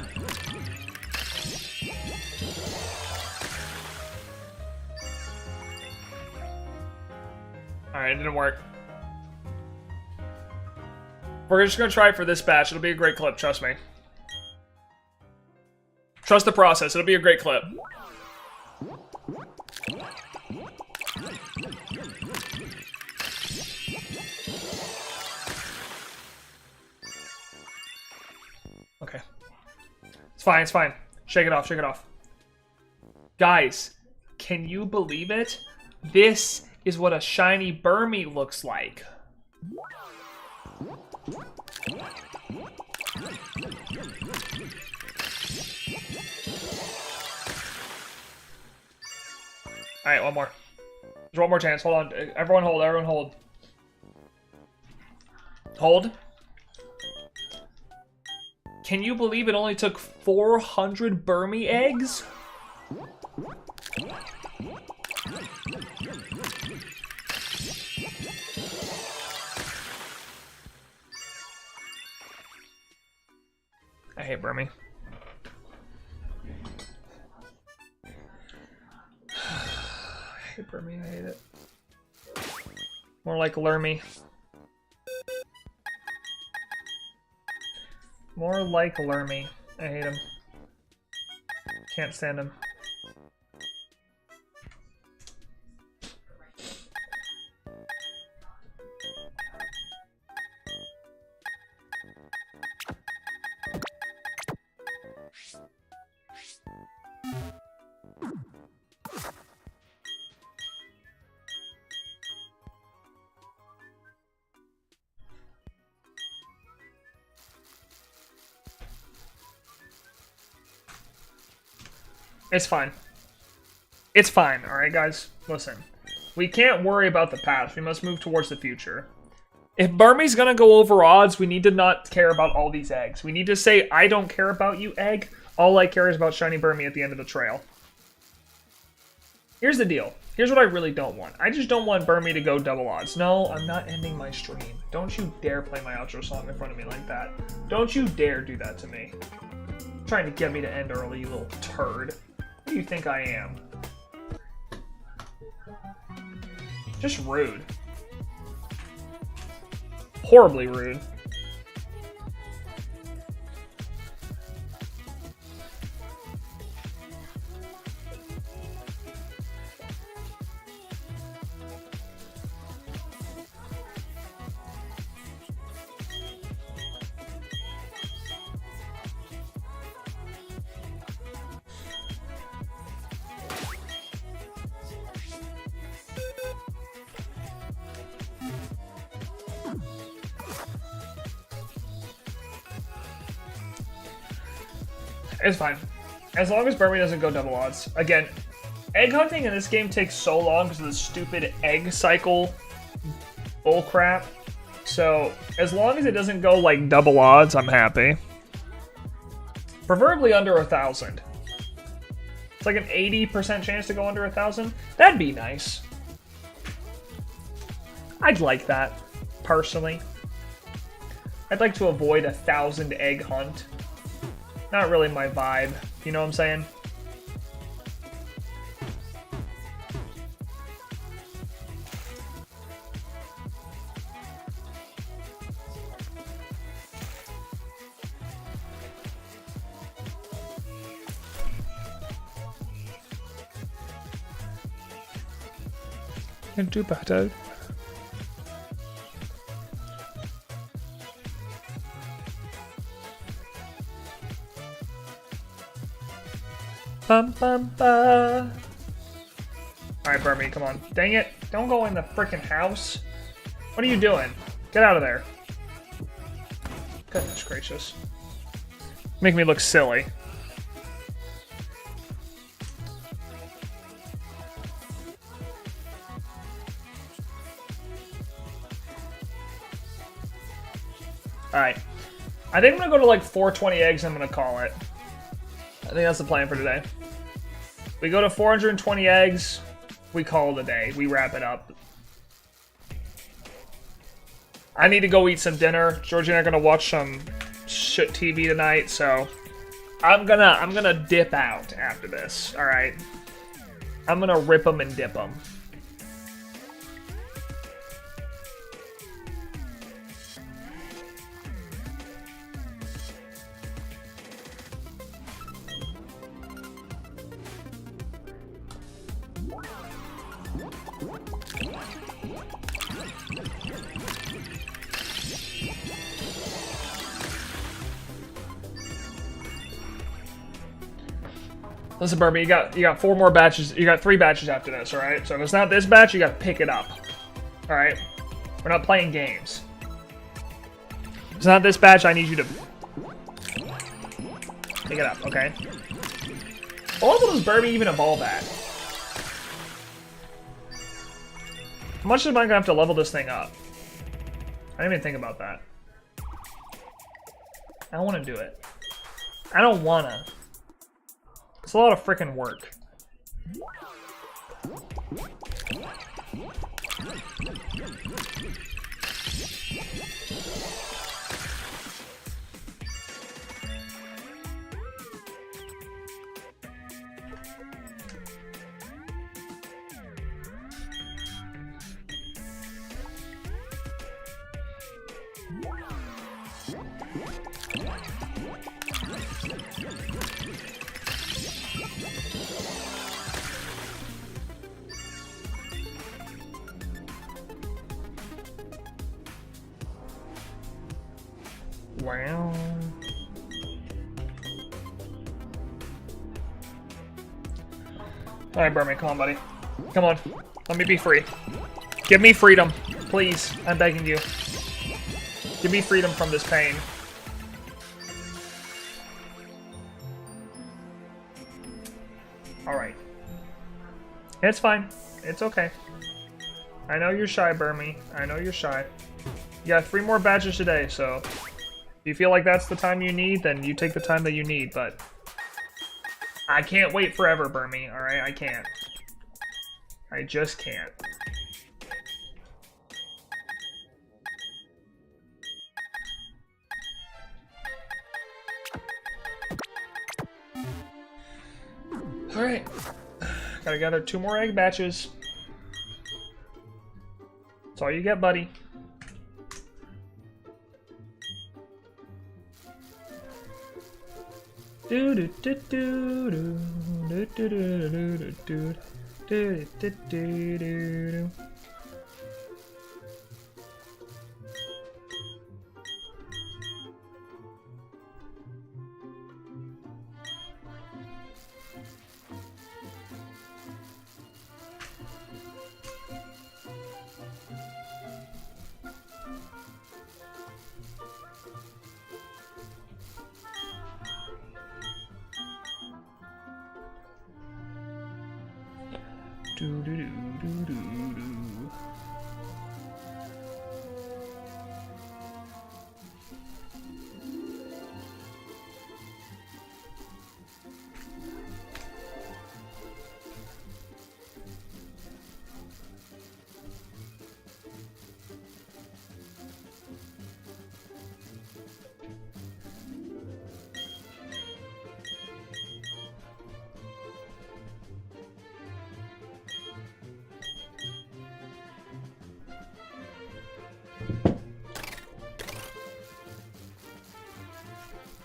Alright, it didn't work. We're just gonna try it for this batch. It'll be a great clip, trust me. Trust the process, it'll be a great clip. Okay. It's fine, it's fine. Shake it off, shake it off. Guys, can you believe it? This is what a shiny Burmy looks like. Alright, one more. There's one more chance. Hold on. Everyone hold, everyone hold. Hold. Can you believe it only took 400 Burmy eggs? I hate Burmy. I hate Burmy, I hate it. More like Lurmy. More like Lurmy. I hate him. Can't stand him. It's fine. It's fine, alright guys? Listen. We can't worry about the past. We must move towards the future. If Burmy's gonna go over odds, we need to not care about all these eggs. We need to say, I don't care about you, egg. All I care is about shiny Burmy at the end of the trail. Here's the deal. Here's what I really don't want. I just don't want Burmy to go double odds. No, I'm not ending my stream. Don't you dare play my outro song in front of me like that. Don't you dare do that to me. Trying to get me to end early, you little turd. Who do you think I am? Just rude. Horribly rude. It's fine. As long as Burmy doesn't go double odds. Again, egg hunting in this game takes so long because of the stupid egg cycle bullcrap. So, as long as it doesn't go, like, double odds, I'm happy. Preferably under 1,000. It's like an 80% chance to go under 1,000. That'd be nice. I'd like that, personally. I'd like to avoid 1,000 egg hunt. Not really my vibe, you know what I'm saying? Can do better. Bum bum ba. Alright, Burmy, come on. Dang it. Don't go in the frickin' house. What are you doing? Get out of there. Goodness gracious. Make me look silly. Alright. I think I'm gonna go to like 420 eggs, I'm gonna call it. I think that's the plan for today. We go to 420 eggs, we call it a day. We wrap it up. I need to go eat some dinner. Georgie and I are gonna watch some shit TV tonight, so I'm gonna dip out after this. Alright. I'm gonna rip them and dip them. Listen, Burmy, you got 4 more batches. You got 3 batches after this, all right? So if it's not this batch, you got to pick it up. All right? We're not playing games. If it's not this batch, I need you to pick it up, okay? What level does Burmy even evolve at? How much am I gonna have to level this thing up? I didn't even think about that. I don't want to do it. I don't wanna. It's a lot of freaking work. Wow. Alright, Burmy, come on, buddy. Come on. Let me be free. Give me freedom. Please. I'm begging you. Give me freedom from this pain. Alright. It's fine. It's okay. I know you're shy, Burmy. I know you're shy. You got 3 more badges today, so if you feel like that's the time you need, then you take the time that you need, but I can't wait forever, Burmy, alright? I can't. I just can't. Alright. Gotta gather 2 more egg batches. That's all you get, buddy. Do do do do do do do do do do do do do. Do do do do do do.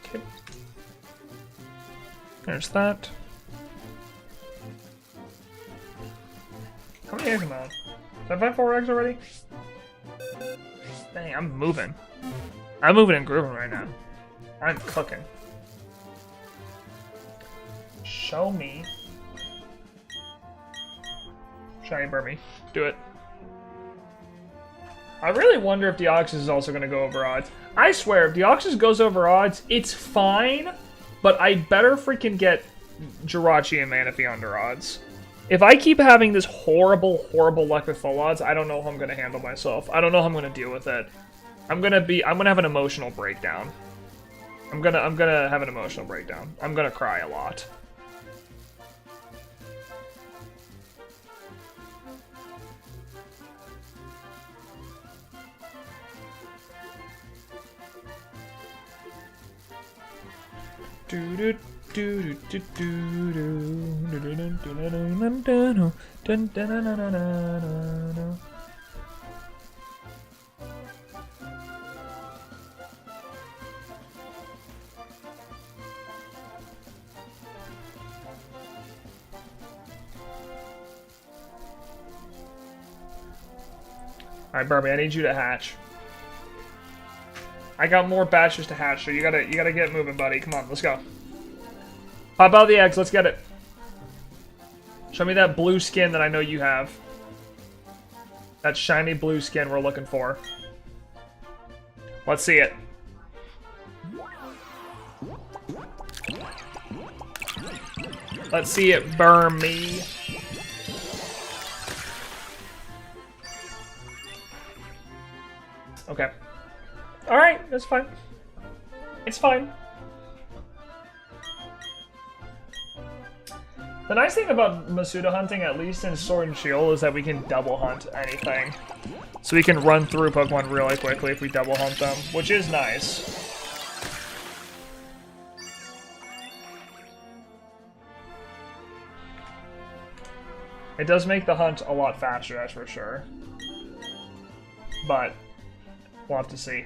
Okay. There's that. How many eggs am I on? Did I find 4 eggs already? Dang, I'm moving. I'm moving and grooving right now. I'm cooking. Show me. Shiny Burmy. Do it. I really wonder if Deoxys is also going to go over odds. I swear, if Deoxys goes over odds, it's fine, but I better freaking get Jirachi and Manaphy under odds. If I keep having this horrible, horrible luck with full odds, I don't know how I'm going to handle myself. I don't know how I'm going to deal with it. I'm going to have an emotional breakdown. I'm gonna have an emotional breakdown. I'm gonna cry a lot. Alright, Burmy, I need you to hatch. I got more batches to hatch, so you gotta get moving, buddy. Come on, let's go. Pop out the eggs, let's get it. Show me that blue skin that I know you have. That shiny blue skin we're looking for. Let's see it. Let's see it, Burmy. Okay. Alright, that's fine. It's fine. The nice thing about Masuda hunting, at least in Sword and Shield, is that we can double hunt anything. So we can run through Pokemon really quickly if we double hunt them, which is nice. It does make the hunt a lot faster, that's for sure. But we'll have to see.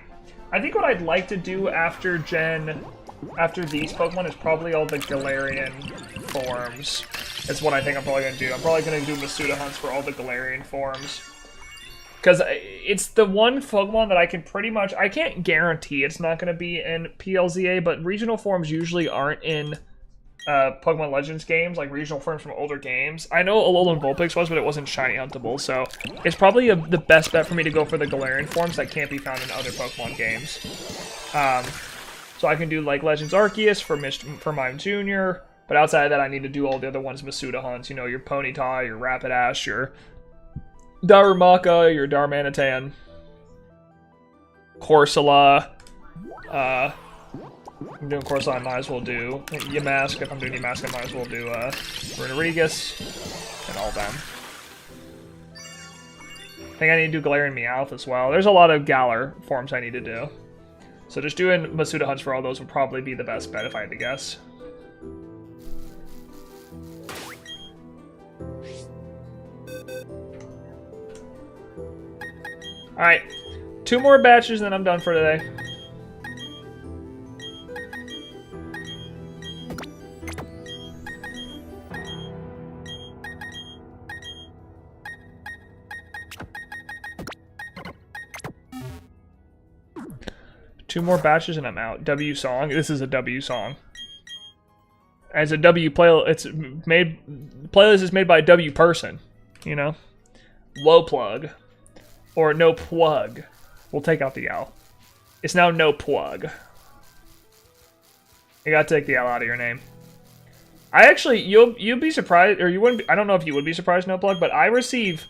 I think what I'd like to do after these Pokemon is probably all the Galarian forms. That's what I think I'm probably going to do. I'm probably going to do Masuda hunts for all the Galarian forms. Because it's the one Pokemon that I can pretty much... I can't guarantee it's not going to be in PLZA, but regional forms usually aren't in Pokemon Legends games, like regional forms from older games. I know Alolan Vulpix was, but it wasn't shiny huntable, so it's probably the best bet for me to go for the Galarian forms that can't be found in other Pokemon games. So I can do like Legends Arceus for Mime Jr., but outside of that I need to do all the other ones Masuda hunts, you know, your Ponyta, your Rapidash, your Darumaka, your Darmanitan, Corsola, if I'm doing Corsola, I might as well do Yamask. If I'm doing Yamask, I might as well do Runerigus and all them. I think I need to do Galarian Meowth as well. There's a lot of Galar forms I need to do. So just doing Masuda hunts for all those would probably be the best bet if I had to guess. Alright, 2 more batches and then I'm done for today. Two more batches and I'm out. W song. This is a W song. As a W playlist, playlist is made by a W person. You know, low plug or no plug. We'll take out the L. It's now no plug. You gotta take the L out of your name. I actually, you'd be surprised, or you wouldn't. I don't know if you would be surprised, no plug, but I receive,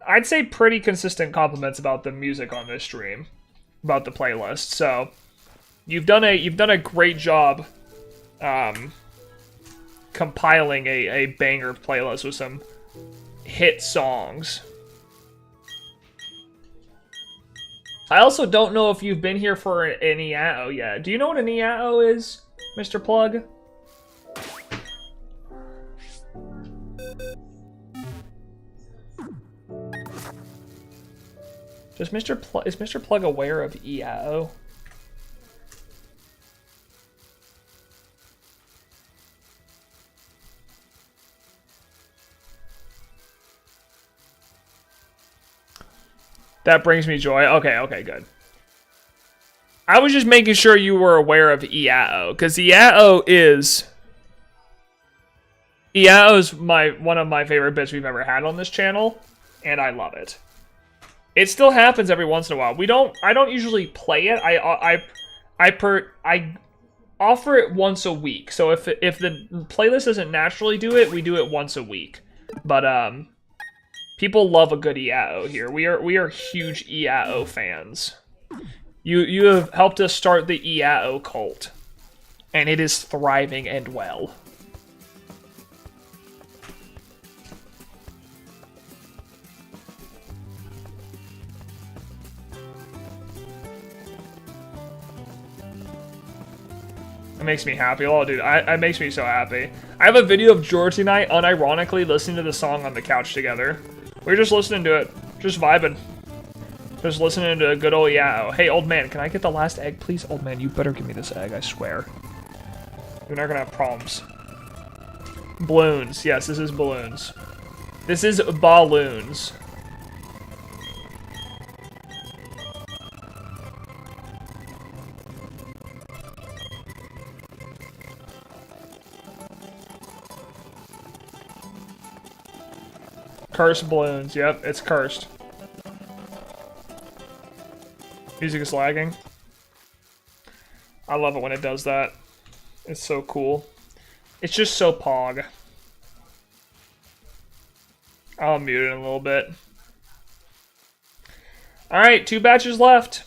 I'd say, pretty consistent compliments about the music on this stream. About the playlist, so you've done a great job compiling a banger playlist with some hit songs. I also don't know if you've been here for an EAO yet. Do you know what an EAO is, Mr. Plug? Is Mr. Plug aware of EAO? That brings me joy. Okay, good. I was just making sure you were aware of EAO, because EAO is one of my favorite bits we've ever had on this channel, and I love it. It still happens every once in a while. I don't usually play it. I offer it once a week. So if the playlist doesn't naturally do it, we do it once a week. But people love a good EAO here. We are huge EAO fans. You have helped us start the EAO cult, and it is thriving and well. It makes me happy. Oh, dude, it makes me so happy. I have a video of George and I unironically listening to the song on the couch together. We were just listening to it, just vibing. Just listening to a good old Yao. Hey, old man, can I get the last egg, please? Old man, you better give me this egg, I swear. We're not gonna have problems. Balloons. Yes, this is balloons. This is balloons. Cursed balloons. Yep, it's cursed. Music is lagging. I love it when it does that. It's so cool. It's just so pog. I'll mute it in a little bit. Alright, 2 batches left.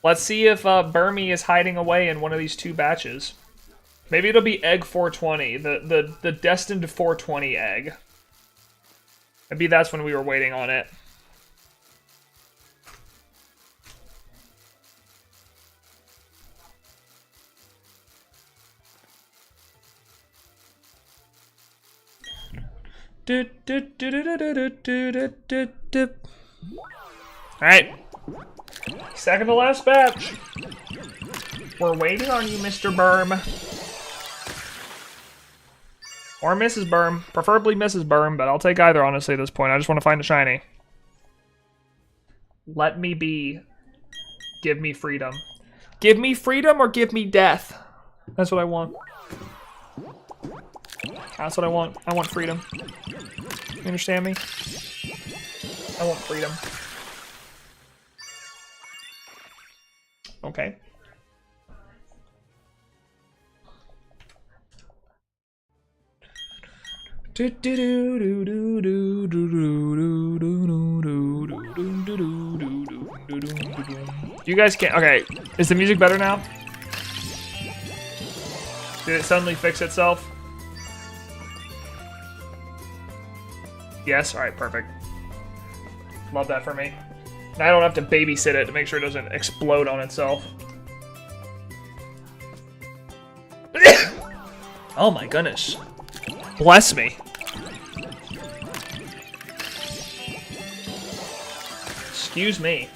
Let's see if Burmy is hiding away in one of these 2 batches. Maybe it'll be egg 420, the destined 420 egg. Maybe that's when we were waiting on it. Alright. Second to last batch. We're waiting on you, Mr. Burm. Or Mrs. Burm. Preferably Mrs. Burm, but I'll take either, honestly, at this point. I just want to find a shiny. Let me be. Give me freedom. Give me freedom or give me death. That's what I want. That's what I want. I want freedom. You understand me? I want freedom. Okay. You guys can't. Okay, is the music better now? Did it suddenly fix itself? Yes, alright, perfect. Love that for me. Now I don't have to babysit it to make sure it doesn't explode on itself. Oh my goodness. Bless me. Excuse me.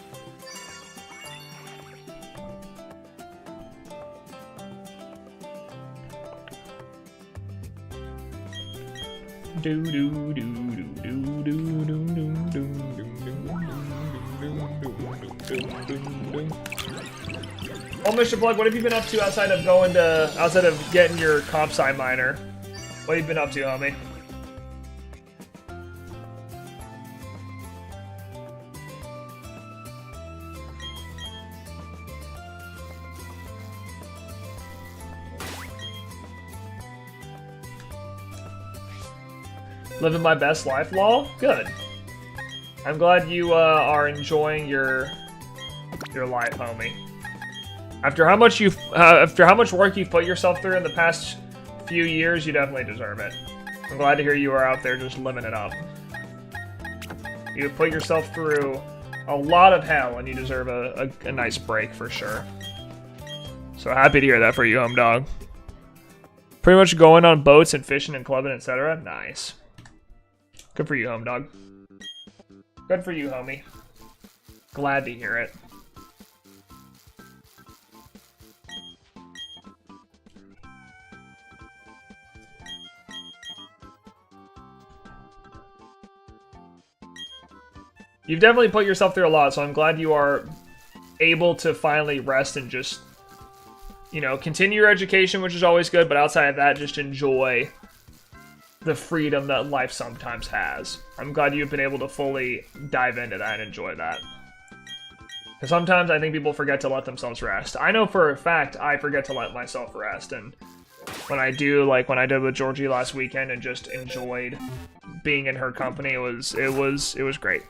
Oh, Mr. Plug, what have you been up to outside of getting your comp sci minor? What have you been up to, homie? Living my best life, lol? Good. I'm glad you are enjoying your life, homie. After how much work you've put yourself through in the past few years, you definitely deserve it. I'm glad to hear you are out there just living it up. You put yourself through a lot of hell, and you deserve a nice break for sure. So happy to hear that for you, home dog. Pretty much going on boats and fishing and clubbing, etc. Nice. Good for you, home dog. Good for you, homie. Glad to hear it. You've definitely put yourself through a lot, so I'm glad you are able to finally rest and just, you know, continue your education, which is always good, but outside of that, just enjoy the freedom that life sometimes has. I'm glad you've been able to fully dive into that and enjoy that. Because sometimes I think people forget to let themselves rest. I know for a fact I forget to let myself rest, and when I do, like when I did with Georgie last weekend and just enjoyed being in her company, it was great.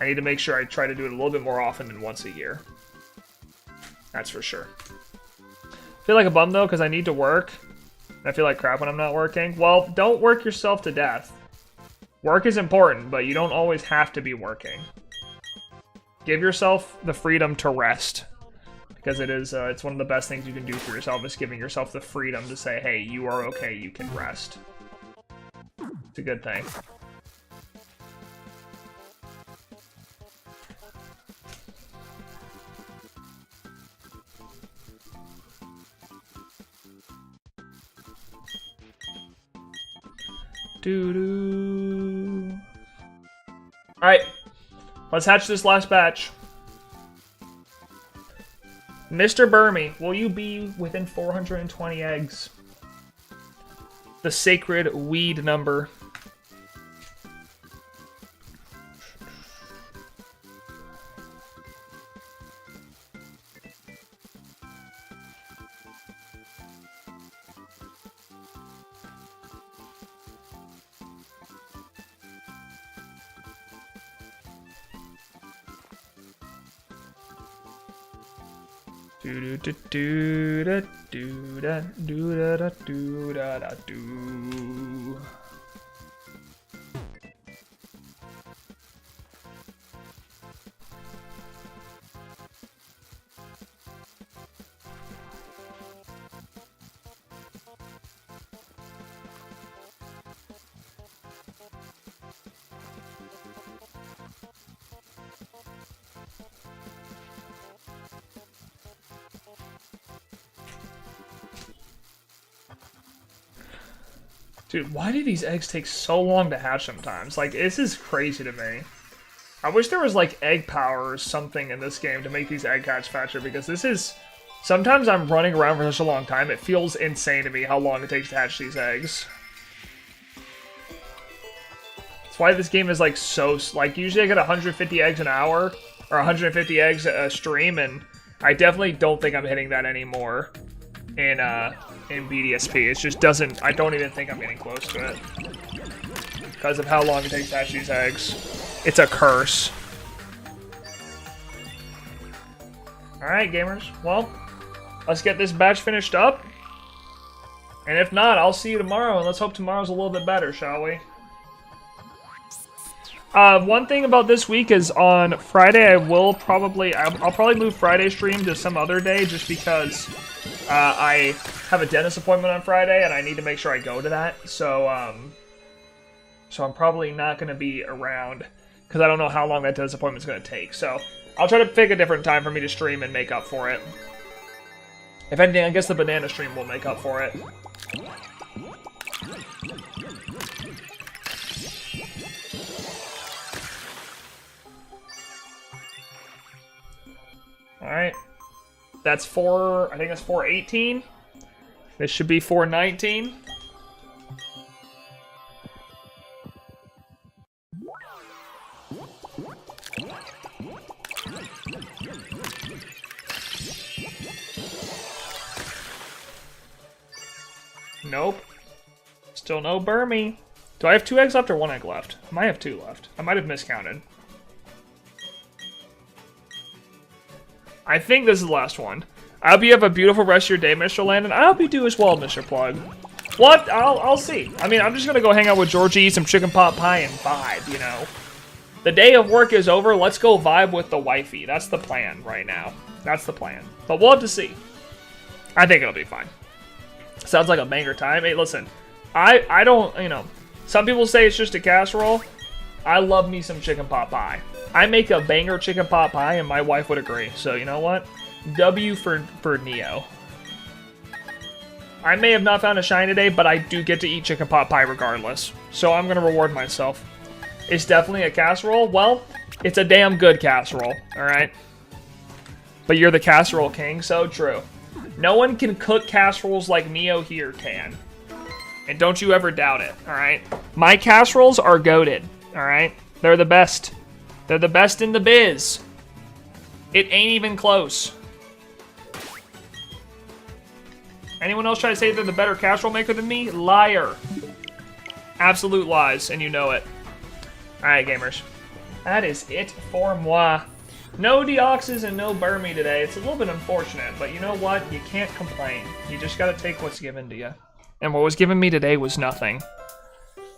I need to make sure I try to do it a little bit more often than once a year. That's for sure. I feel like a bum though, because I need to work. I feel like crap when I'm not working. Well, don't work yourself to death. Work is important, but you don't always have to be working. Give yourself the freedom to rest. Because it's one of the best things you can do for yourself, is giving yourself the freedom to say, hey, you are okay, you can rest. It's a good thing. Doo-doo. Alright, let's hatch this last batch. Mr. Burmy, will you be within 420 eggs? The sacred weed number. Do do do da do da do da da do da da do. Dude, why do these eggs take so long to hatch sometimes? Like, this is crazy to me. I wish there was, like, egg power or something in this game to make these egg hatch faster, because this is... Sometimes I'm running around for such a long time, it feels insane to me how long it takes to hatch these eggs. That's why this game is, like, so... Like, usually I get 150 eggs an hour, or 150 eggs a stream, and I definitely don't think I'm hitting that anymore in BDSP. It just doesn't... I don't even think I'm getting close to it. Because of how long it takes to hatch these eggs. It's a curse. Alright, gamers. Well, let's get this batch finished up. And if not, I'll see you tomorrow, and let's hope tomorrow's a little bit better, shall we? One thing about this week is on Friday I'll probably move Friday stream to some other day, just because I have a dentist appointment on Friday and I need to make sure I go to that. So I'm probably not going to be around because I don't know how long that dentist appointment's going to take. So I'll try to pick a different time for me to stream and make up for it. If anything, I guess the banana stream will make up for it. Alright. That's I think that's 418. This should be 419. Nope. Still no Burmy. Do I have 2 eggs left or 1 egg left? I might have 2 left. I might have miscounted. I think this is the last one. I hope you have a beautiful rest of your day, Mr. Landon. I hope you do as well, Mr. Plug. What? I'll see. I mean, I'm just gonna go hang out with Georgie, eat some chicken pot pie, and vibe, you know. The day of work is over. Let's go vibe with the wifey. That's the plan right now. That's the plan. But we'll have to see. I think it'll be fine. Sounds like a banger time. Hey, listen. I don't, you know, some people say it's just a casserole. I love me some chicken pot pie. I make a banger chicken pot pie, and my wife would agree. So, you know what? W for Neo. I may have not found a shine today, but I do get to eat chicken pot pie regardless. So I'm going to reward myself. It's definitely a casserole. Well, it's a damn good casserole, alright? But you're the casserole king, so true. No one can cook casseroles like NeoHere can. And don't you ever doubt it, all right? My casseroles are goated, all right? They're the best. They're the best in the biz. It ain't even close. Anyone else try to say they're the better casserole maker than me? Liar. Absolute lies, and you know it. All right, gamers. That is it for moi. No Deoxys and no Burmy today. It's a little bit unfortunate, but you know what? You can't complain. You just gotta take what's given to you. And what was given me today was nothing.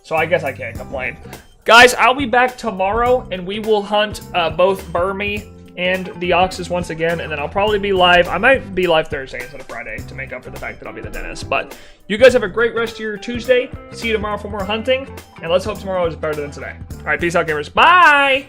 So I guess I can't complain. Guys, I'll be back tomorrow, and we will hunt both Burmy and Deoxys once again, and then I'll probably be live. I might be live Thursday instead of Friday to make up for the fact that I'll be the dentist. But you guys have a great rest of your Tuesday. See you tomorrow for more hunting, and let's hope tomorrow is better than today. All right, peace out, gamers. Bye!